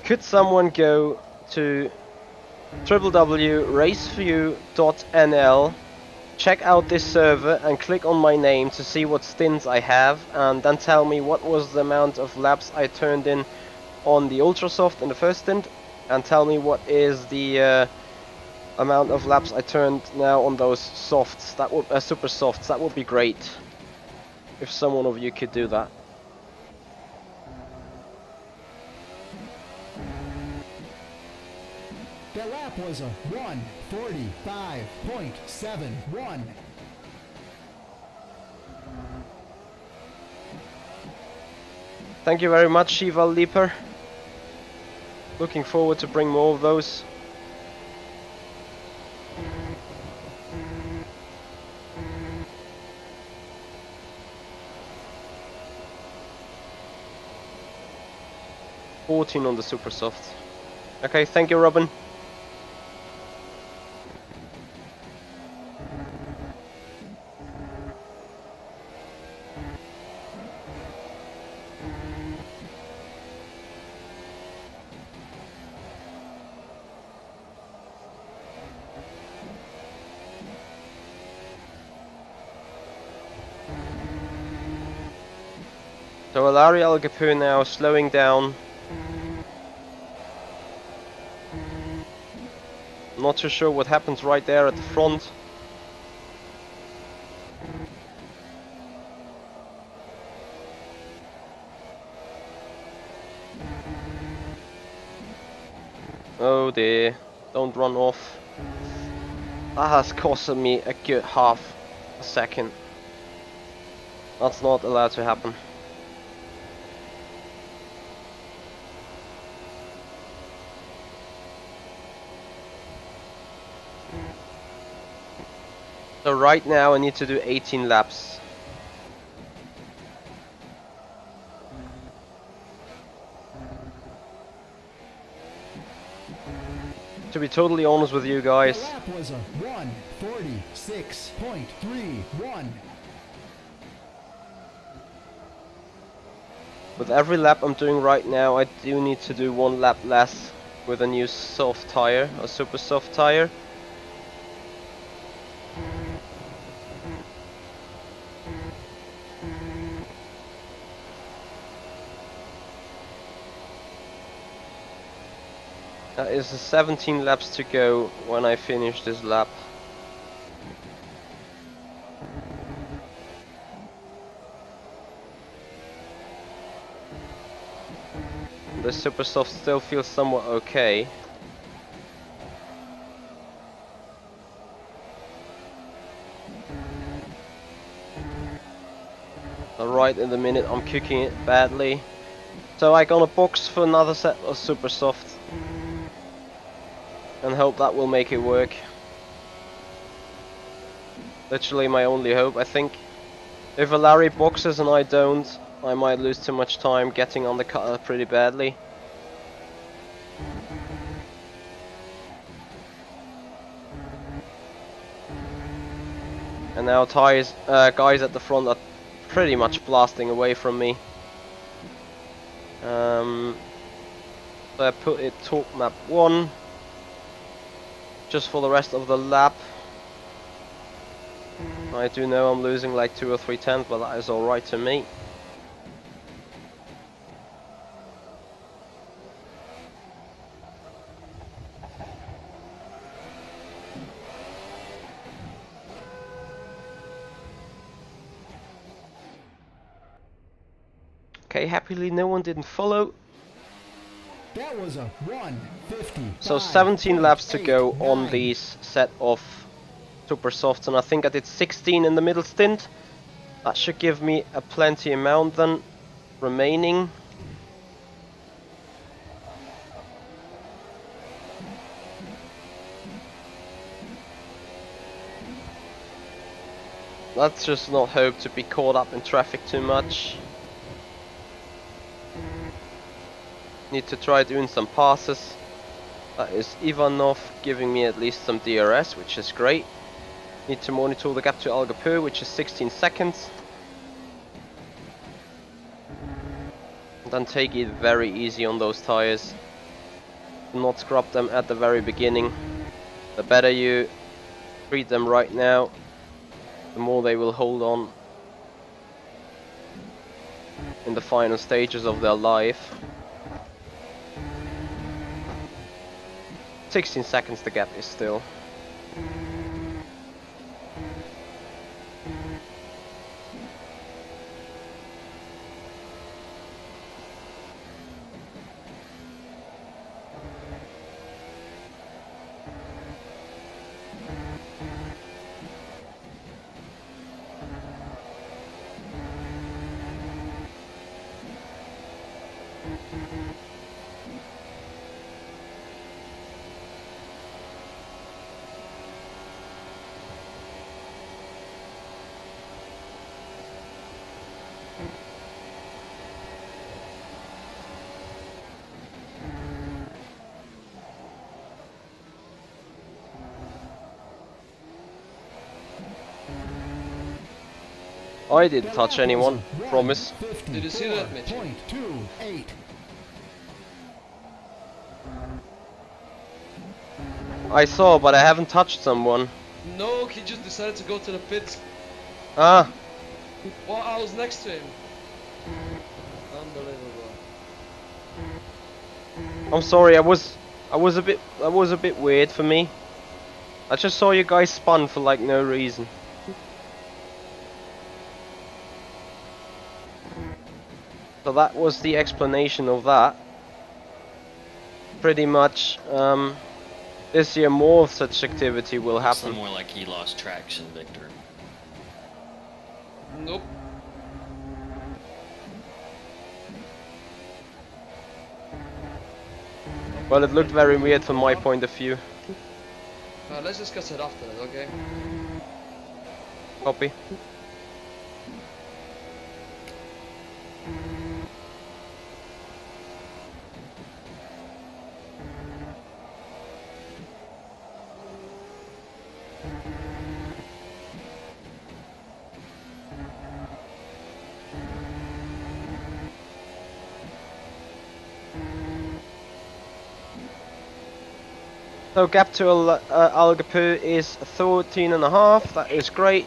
Could someone go to www.raceview.nl, check out this server and click on my name to see what stints I have, and then tell me what was the amount of laps I turned in on the ultra soft in the first stint, and tell me what is the amount of laps I turned now on those softs. That would super softs. That would be great if someone of you could do that. The lap was a 1:45.71. Thank you very much, Shiva Leaper. Looking forward to bring more of those. $14 on the super soft. Okay, thank you, Robin. So Alari Al Capur now slowing down. Not too sure what happens right there at the front. Oh dear, don't run off. That has costed me a good half a second. That's not allowed to happen. So right now I need to do 18 laps. To be totally honest with you guys, The lap was a 1:46.31. with every lap I'm doing right now, I do need to do one lap less with a new soft tire, a super soft tire. That is 17 laps to go when I finish this lap. The super soft still feels somewhat okay. Right in the minute I'm kicking it badly. So I gonna box for another set of super soft. and hope that will make it work. Literally my only hope, I think. If Larry boxes and I don't, I might lose too much time getting on the cutter pretty badly. And now Tyres, guys at the front are pretty much blasting away from me. So I put it top map 1 just for the rest of the lap. I do know I'm losing like 2 or 3 tenths, but that is alright to me. Okay, happily no one didn't follow. That was a 1:50. So 17 laps to go on these set of super softs, and I think I did 16 in the middle stint. That should give me a plenty amount then remaining. Let's just not hope to be caught up in traffic too much. Need to try doing some passes. That is Ivanov giving me at least some DRS, which is great. Need to monitor the gap to Algapur, which is 16 seconds. And then take it very easy on those tires. Do not scrub them at the very beginning. The better you treat them right now, the more they will hold on in the final stages of their life. 16 seconds the gap is still. I didn't touch anyone, promise. Did you see that, Michi? I saw, but I haven't touched someone. No, he just decided to go to the pits. Ah. Well, I was next to him. Unbelievable. I'm sorry, that was a bit weird for me. I just saw you guys spun for like no reason. So that was the explanation of that. Pretty much, this year more of such activity will happen. It's more like he lost traction, Victor. Nope. Well, it looked very weird from my point of view. Let's discuss it after that, okay? Copy. So gap to Algapur is 13.5, that is great.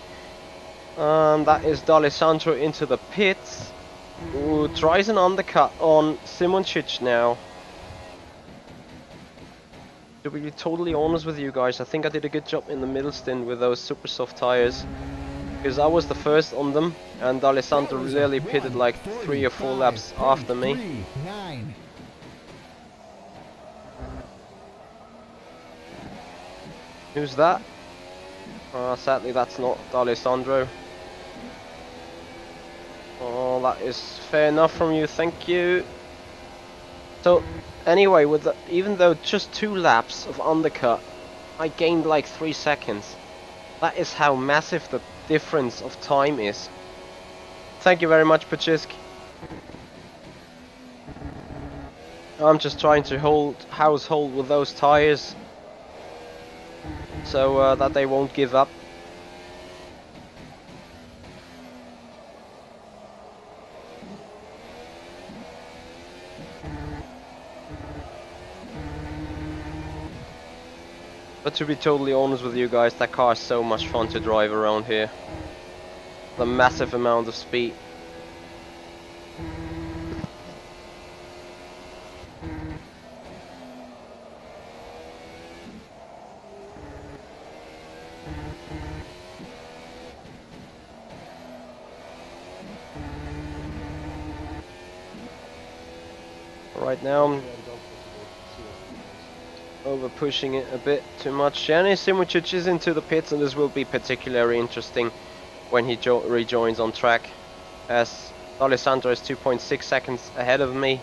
That is D'Alessandro into the pits, who tries an undercut on Simoncic now. To be totally honest with you guys, I think I did a good job in the middle stint with those super soft tires. Because I was the first on them, and D'Alessandro really pitted like 3 or 4 laps after me. Who's that? Sadly that's not D'Alessandro. Oh, that is fair enough from you, thank you. So anyway, even though just 2 laps of undercut, I gained like 3 seconds. That is how massive the difference of time is. Thank you very much, Pachisk. I'm just trying to household with those tires, so that they won't give up. But to be totally honest with you guys, that car is so much fun to drive around here. The massive amount of speed. Right now I'm over pushing it a bit too much. Janis Simoncic is into the pits, and this will be particularly interesting when he rejoins on track, as Alessandro is 2.6 seconds ahead of me.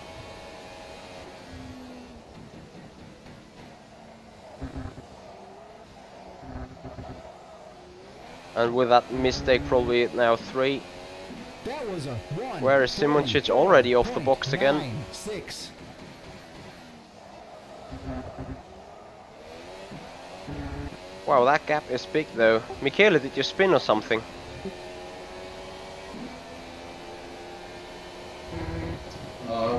And with that mistake, probably now 3. Where is Simoncic already off the box again? Wow, that gap is big though. Michele, did you spin or something?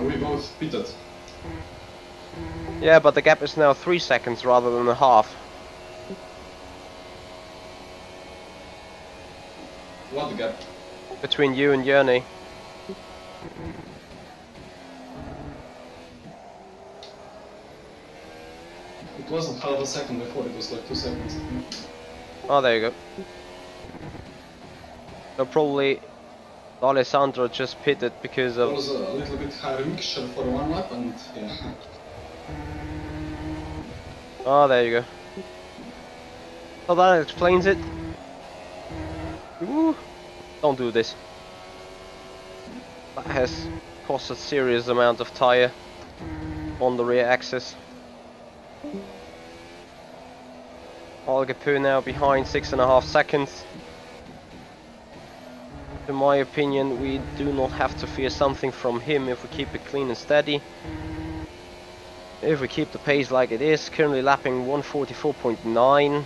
We both pitted. Yeah, but the gap is now 3 seconds rather than a half. What gap? Between you and Jörni. It wasn't half a second before, it was like 2 seconds. Oh, there you go. So probably Alessandro just pitted because of... There was a little bit higher mixture for 1 lap and yeah. Oh, there you go. So that explains it. Ooh. Don't do this. That has cost a serious amount of tyre on the rear axis. Algepu now behind 6.5 seconds. In my opinion, we do not have to fear something from him if we keep it clean and steady. If we keep the pace like it is, currently lapping 144.9.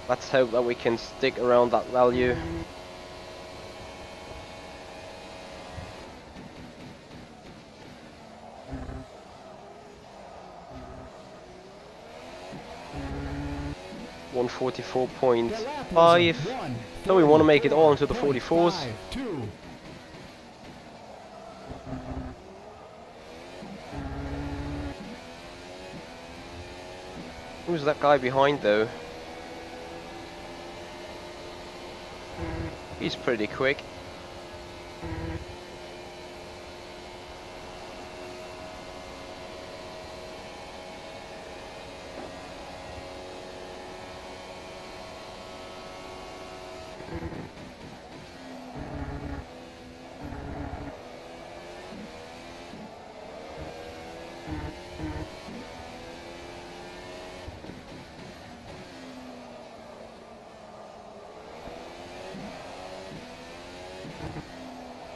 Let's hope that we can stick around that value. .5. So we want to make it all into the 44s. Who's that guy behind though? He's pretty quick.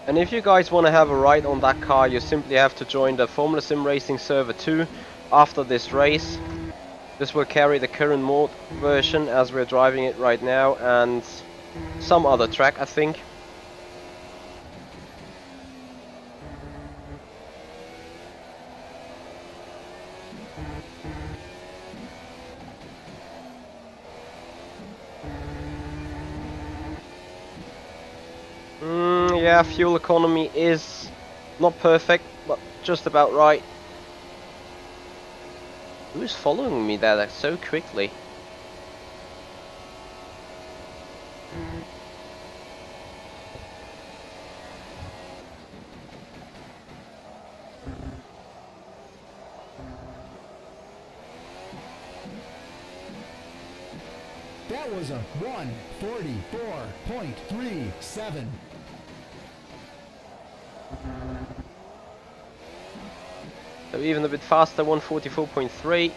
And if you guys want to have a ride on that car, you simply have to join the Formula SimRacing server 2 after this race. This will carry the current mode version as we're driving it right now, and some other track, I think. Yeah, fuel economy is not perfect, but just about right. Who's following me there so quickly? That was a 1:44.37. So even a bit faster, 144.3.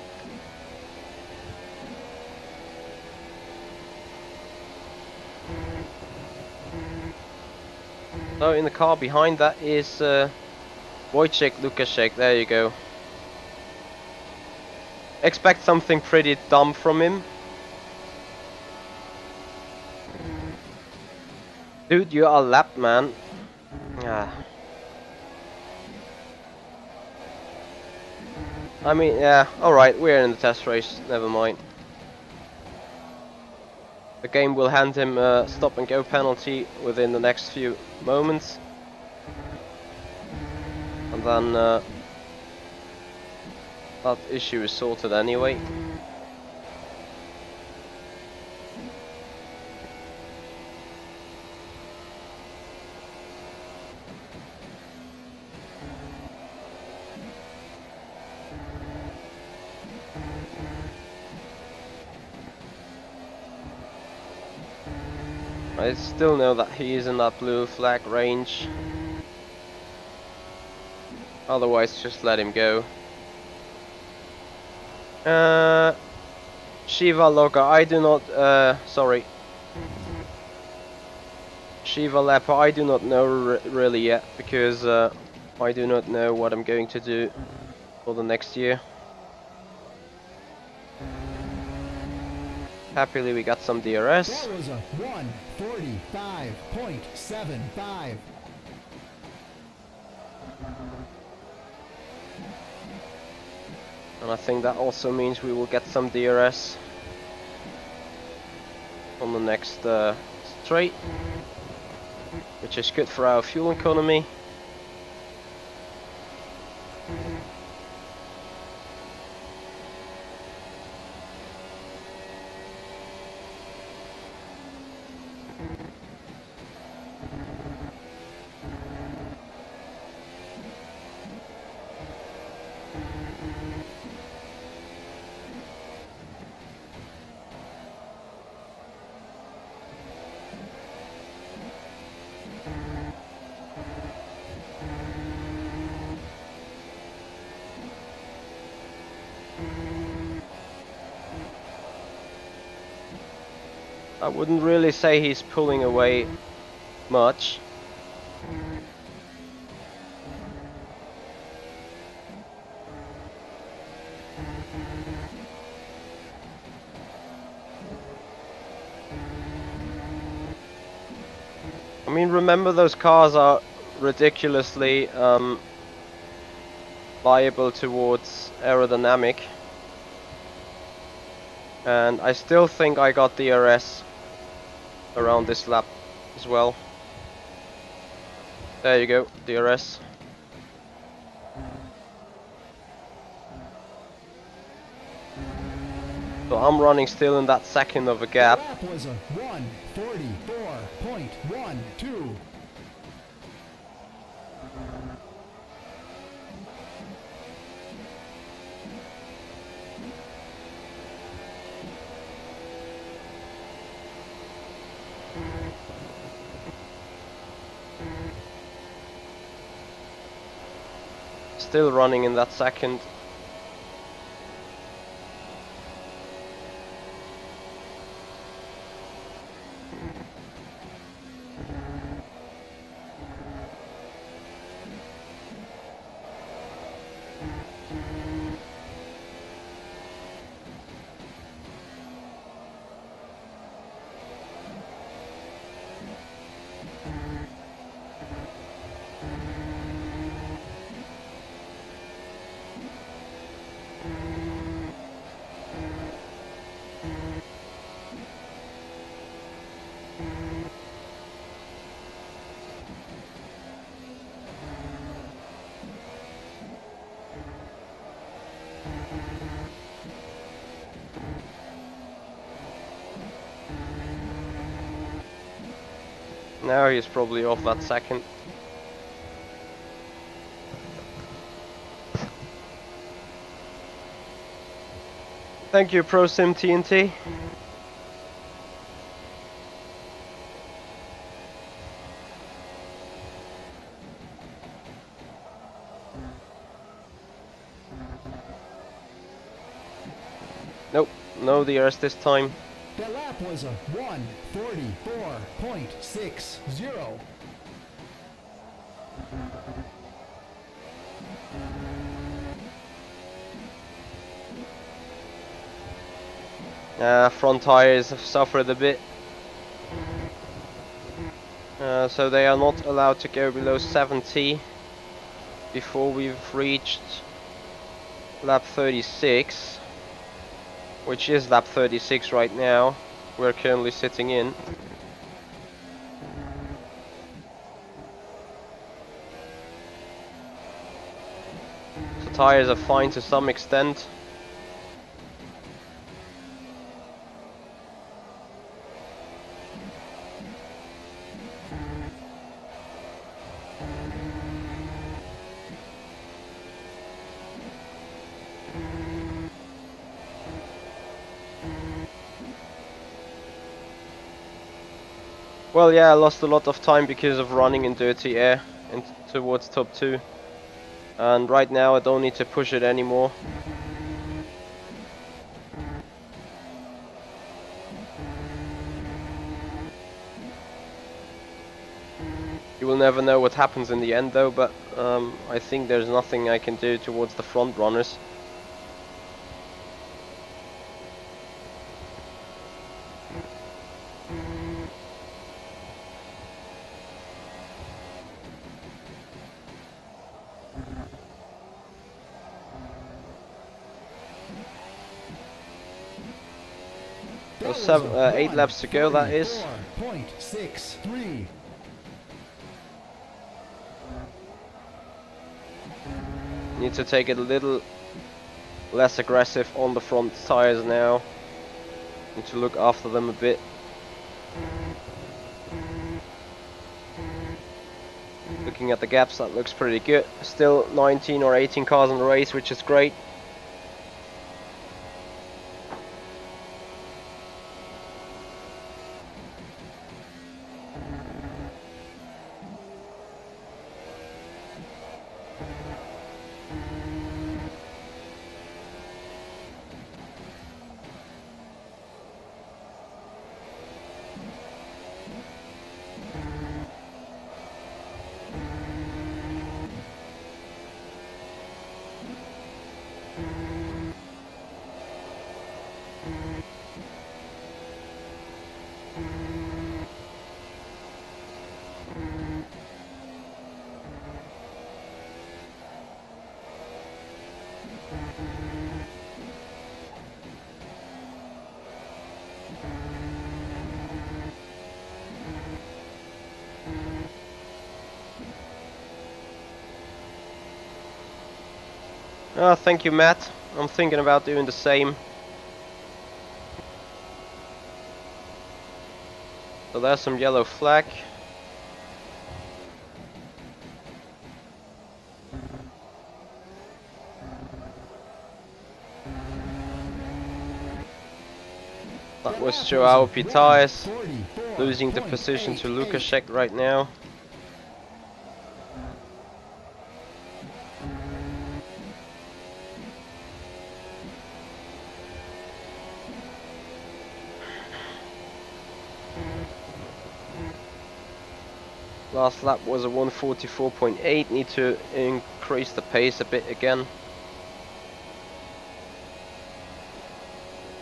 So in the car behind that is Wojciech Lukaszek, there you go. Expect something pretty dumb from him. Dude, you are lapped, man. Ah. I mean, yeah, alright, we're in the test race, never mind. The game will hand him a stop and go penalty within the next few moments. And then that issue is sorted anyway. I still know that he is in that blue flag range. Otherwise, just let him go. Shiva Loga, I do not, sorry. Shiva Lepa, I do not know really yet, because I do not know what I'm going to do for the next year. Happily we got some DRS. That was a 1:45.75. And I think that also means we will get some DRS on the next straight, which is good for our fuel economy. I wouldn't really say he's pulling away much. I mean, remember those cars are ridiculously liable towards aerodynamic. And I still think I got DRS around this lap as well. There you go, DRS. So I'm running still in that second of a gap. That was a 1:44.12. Still running in that second. Now he's probably off that second. Thank you, ProSim TNT. no DRS this time. The lap was a 1:44.60. Front tires have suffered a bit. So they are not allowed to go below 70 before we've reached lap 36, which is lap 36 right now. We're currently sitting in. The tires are fine to some extent. Well, yeah, I lost a lot of time because of running in dirty air and towards top 2. And right now I don't need to push it anymore. You will never know what happens in the end though, but I think there's nothing I can do towards the front runners. So 8 laps to go, that is. 4.63. Need to take it a little less aggressive on the front tires now. Need to look after them a bit. Looking at the gaps, that looks pretty good. Still 19 or 18 cars in the race, which is great. Oh, thank you, Matt. I'm thinking about doing the same. So there's some yellow flag. That was Joao Tyres losing the position to Lukaszek right now. Last lap was a 1:44.8. Need to increase the pace a bit again.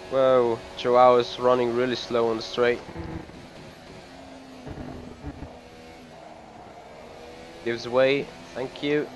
Whoa, Joao is running really slow on the straight. Gives way, thank you.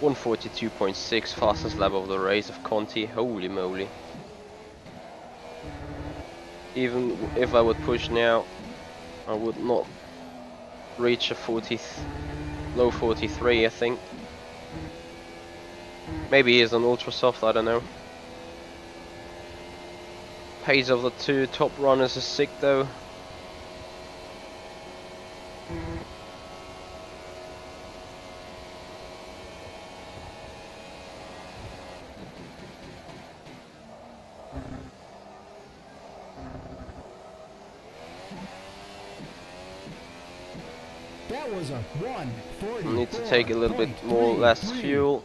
.42.6, fastest lap of the race of Conti, holy moly. Even if I would push now, I would not reach a low 43, I think. Maybe he is on ultra soft, I don't know. Pace of the two top runners is sick though. was a 1:40. I need to take a little bit more less fuel.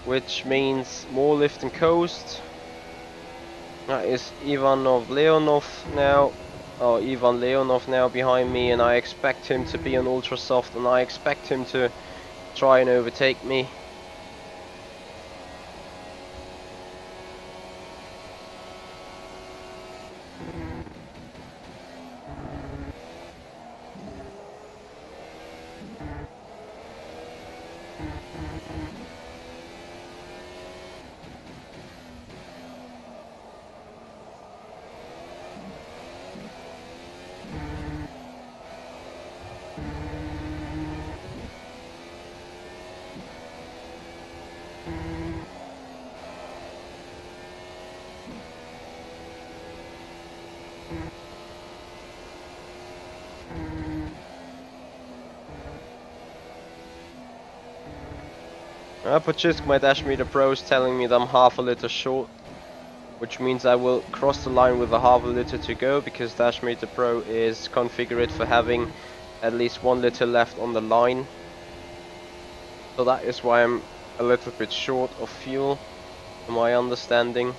Which means more lift and coast. That is Ivan Leonov now behind me, and I expect him to be on ultra soft, and I expect him to try and overtake me. PreSeason, my dash meter pro is telling me that I'm half a liter short, which means I will cross the line with a half a liter to go, because dash meter pro is configured for having at least 1 liter left on the line. So that is why I'm a little bit short of fuel, to my understanding.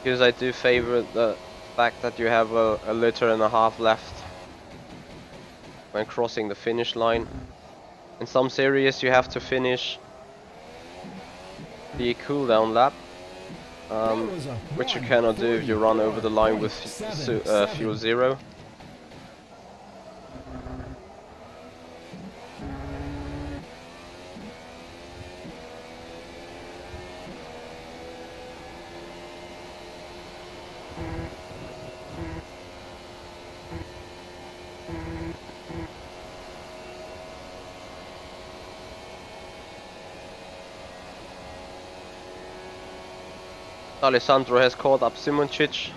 Because I do favor the fact that you have a liter and a half left when crossing the finish line. In some series you have to finish the cooldown lap, which you cannot do if you run over the line with fuel zero. Alessandro has caught up Simoncic.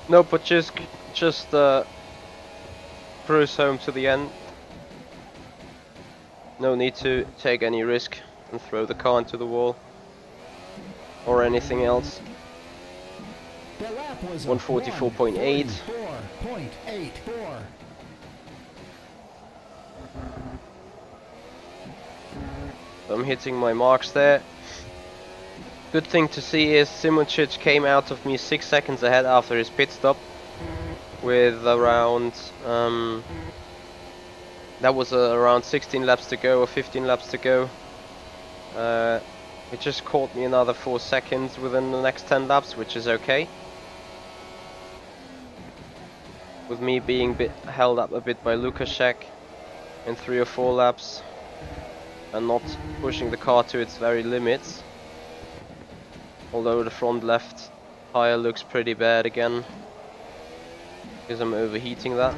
No, but just cruise home to the end. No need to take any risk and throw the car into the wall or anything else. 144.8. I'm hitting my marks there. Good thing to see is Simoncic came out of me 6 seconds ahead after his pit stop with around that was around 16 laps to go or 15 laps to go. It just caught me another 4 seconds within the next 10 laps, which is okay. With me being held up a bit by Lukaszek in 3 or 4 laps and not pushing the car to its very limits. Although the front left tire looks pretty bad again, because I'm overheating that.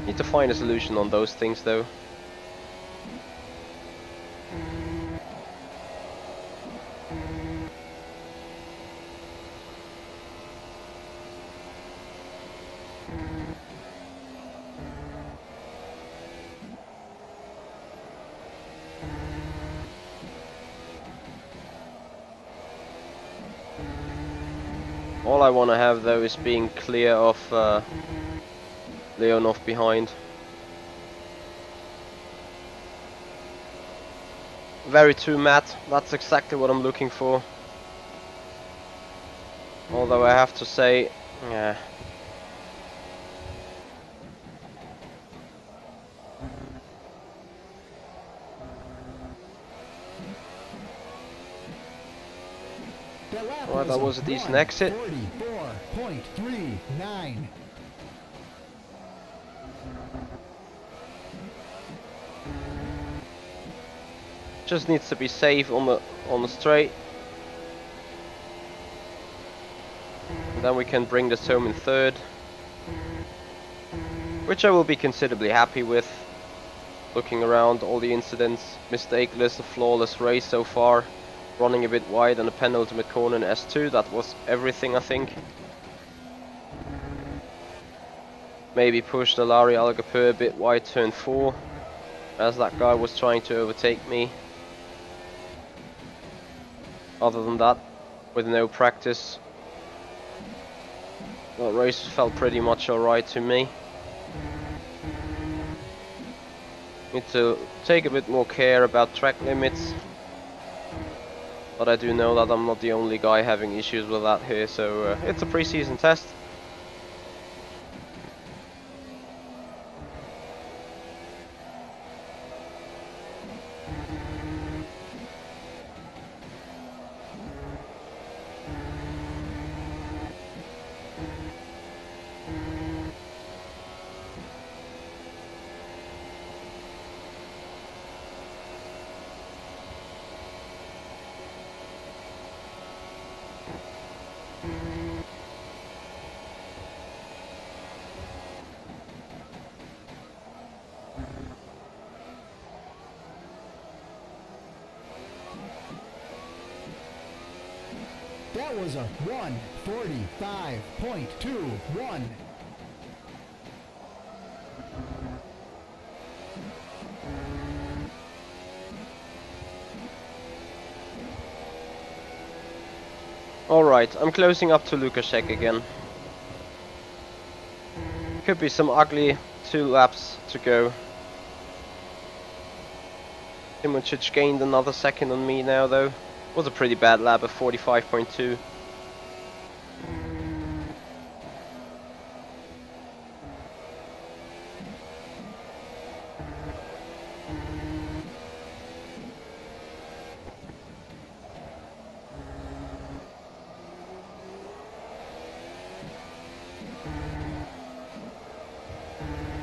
Need to find a solution on those things though. All I want to have though is being clear of Leonov behind. Very true, Matt. That's exactly what I'm looking for. Although I have to say, yeah. Well, that was a decent exit. 44.39. Just needs to be safe on the straight. And then we can bring this home in third, which I will be considerably happy with. Looking around, all the incidents, mistakeless, a flawless race so far. Running a bit wide on the penultimate corner in S2, that was everything I think. Maybe pushed the Larry Algapur a bit wide turn 4, as that guy was trying to overtake me. Other than that, with no practice, the race felt pretty much alright to me. Need to take a bit more care about track limits. But I do know that I'm not the only guy having issues with that here, so it's a pre-season test. That was a 1:45.21. Alright, I'm closing up to Lukaszek again. Could be some ugly 2 laps to go. Timočić gained another second on me now though. Was a pretty bad lap of 45.2.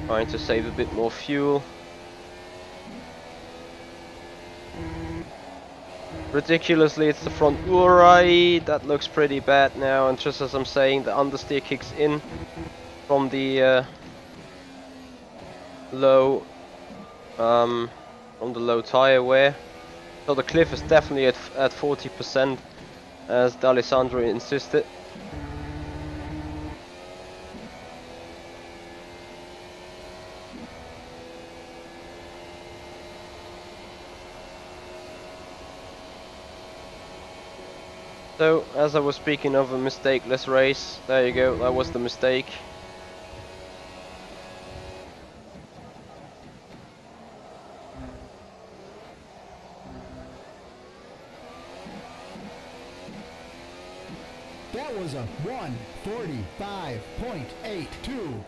Trying to save a bit more fuel. Ridiculously, it's the front right. That looks pretty bad now, and just as I'm saying, the understeer kicks in from the low tire wear. So the cliff is definitely at 40%, as D'Alessandro insisted. So, as I was speaking of a mistakeless race, there you go, that was the mistake. That was a 1:45.82.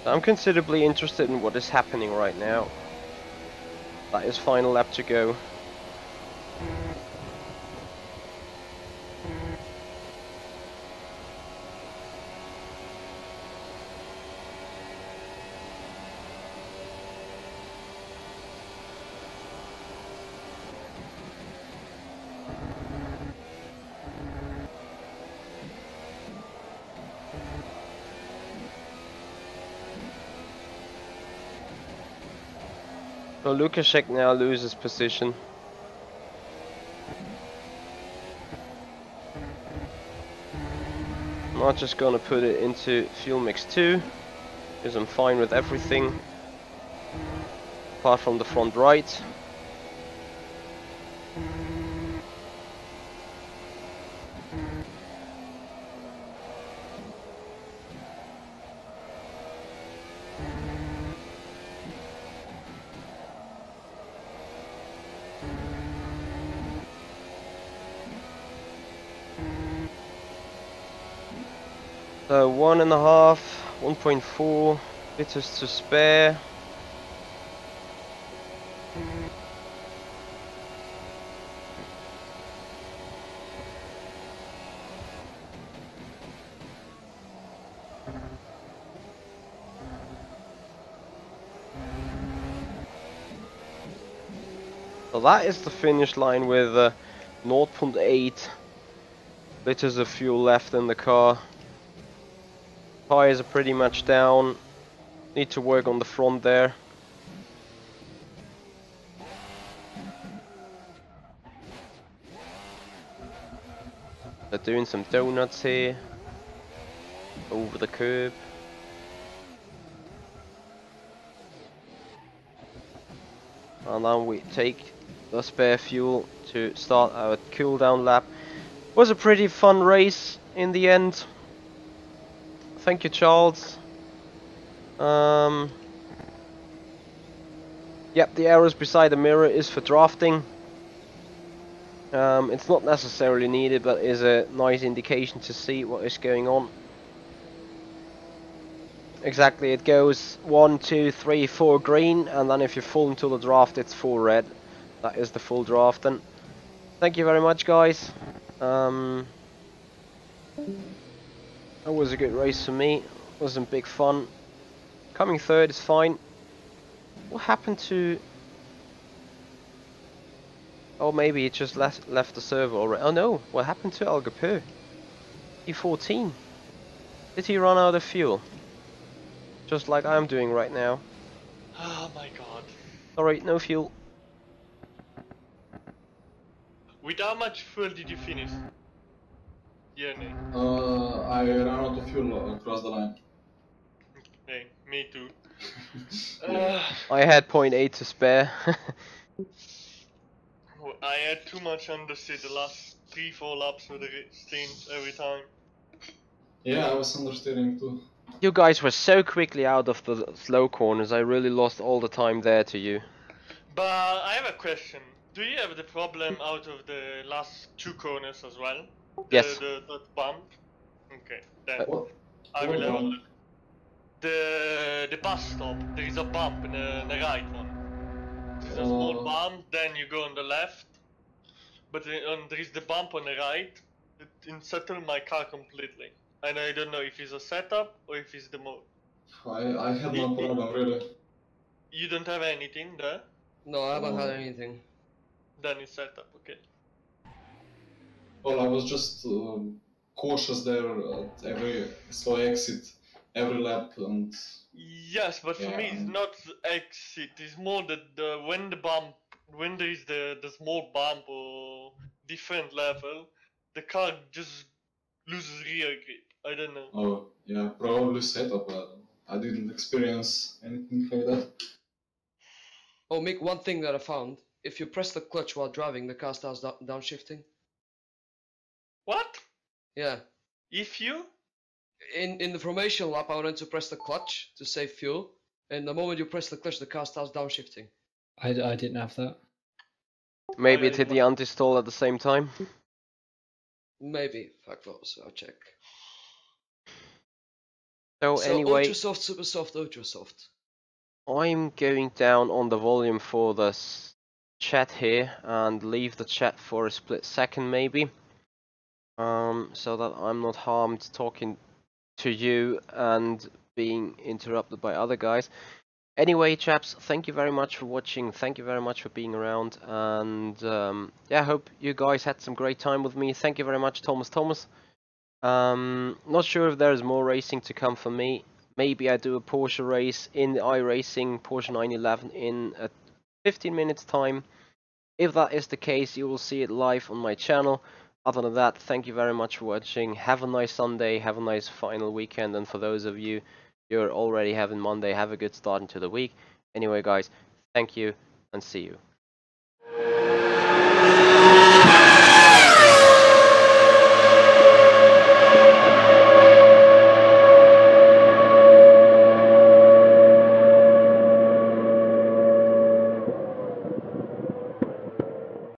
I'm considerably interested in what is happening right now. That is final lap to go. So Lukaszek now loses position. I'm just gonna put it into fuel mix 2, because I'm fine with everything apart from the front right. So 1.5, 1.4 liters to spare. So that is the finish line with 0.8 liters of fuel left in the car. Tires are pretty much down. Need to work on the front there. They're doing some donuts here. Over the curb. And then we take the spare fuel to start our cooldown lap. Was a pretty fun race in the end. Thank you, Charles. Yep, the arrows beside the mirror is for drafting. It's not necessarily needed, but is a nice indication to see what is going on. Exactly, it goes 1, 2, 3, 4 green, and then if you're full into the draft, it's 4 red. That is the full draft. And thank you very much, guys. That was a good race for me. Wasn't big fun. Coming third is fine. What happened to? Oh, maybe it just left the server already. Oh no, what happened to Algapur? E14. Did he run out of fuel? Just like I'm doing right now. Oh my god. Sorry, no fuel. With how much fuel did you finish? Yeah, Nate. I ran out of fuel across the line. Hey, me too. I had 0.8 to spare. I had too much understeer the last 3-4 laps with the stint every time. Yeah, I was understeering too. You guys were so quickly out of the slow corners, I really lost all the time there to you. But I have a question. Do you have the problem out of the last 2 corners as well? Yes. The bump? Okay, then What? I will have a look. The bus stop, there is a bump in the right one. There's a small bump, then you go on the left. But there is the bump on the right. It unsettled my car completely. And I don't know if it's a setup or if it's the mode. I had no problem really. You don't have anything there? No, I haven't had anything. Then it's setup, okay. Well, I was just cautious there at every slow exit, every lap, and yes, but for me it's not exit. It's more that when there is the small bump or different level, the car just loses rear grip. I don't know. oh yeah, probably setup. I didn't experience anything like that. Oh, Mick, one thing that I found. If you press the clutch while driving, the car starts downshifting. What? Yeah. If you? In the formation lap, I wanted to press the clutch to save fuel, and the moment you press the clutch, the car starts downshifting. I didn't have that. Maybe it hit the anti-stall at the same time. Maybe. Fuck those. I'll check. So anyway, ultra soft, super soft, ultra soft. I'm going down on the volume for the chat here and leave the chat for a split second maybe. So that I'm not harmed talking to you and being interrupted by other guys. Anyway, chaps, thank you very much for watching. Thank you very much for being around. And yeah, I hope you guys had some great time with me. Thank you very much, Thomas. Not sure if there's more racing to come for me. Maybe I do a Porsche race in the iRacing Porsche 911 in 15 minutes time. If that is the case, you will see it live on my channel. Other than that, thank you very much for watching. Have a nice Sunday, have a nice final weekend, and for those of you you're already having Monday, have a good start into the week. Anyway guys, thank you and see you.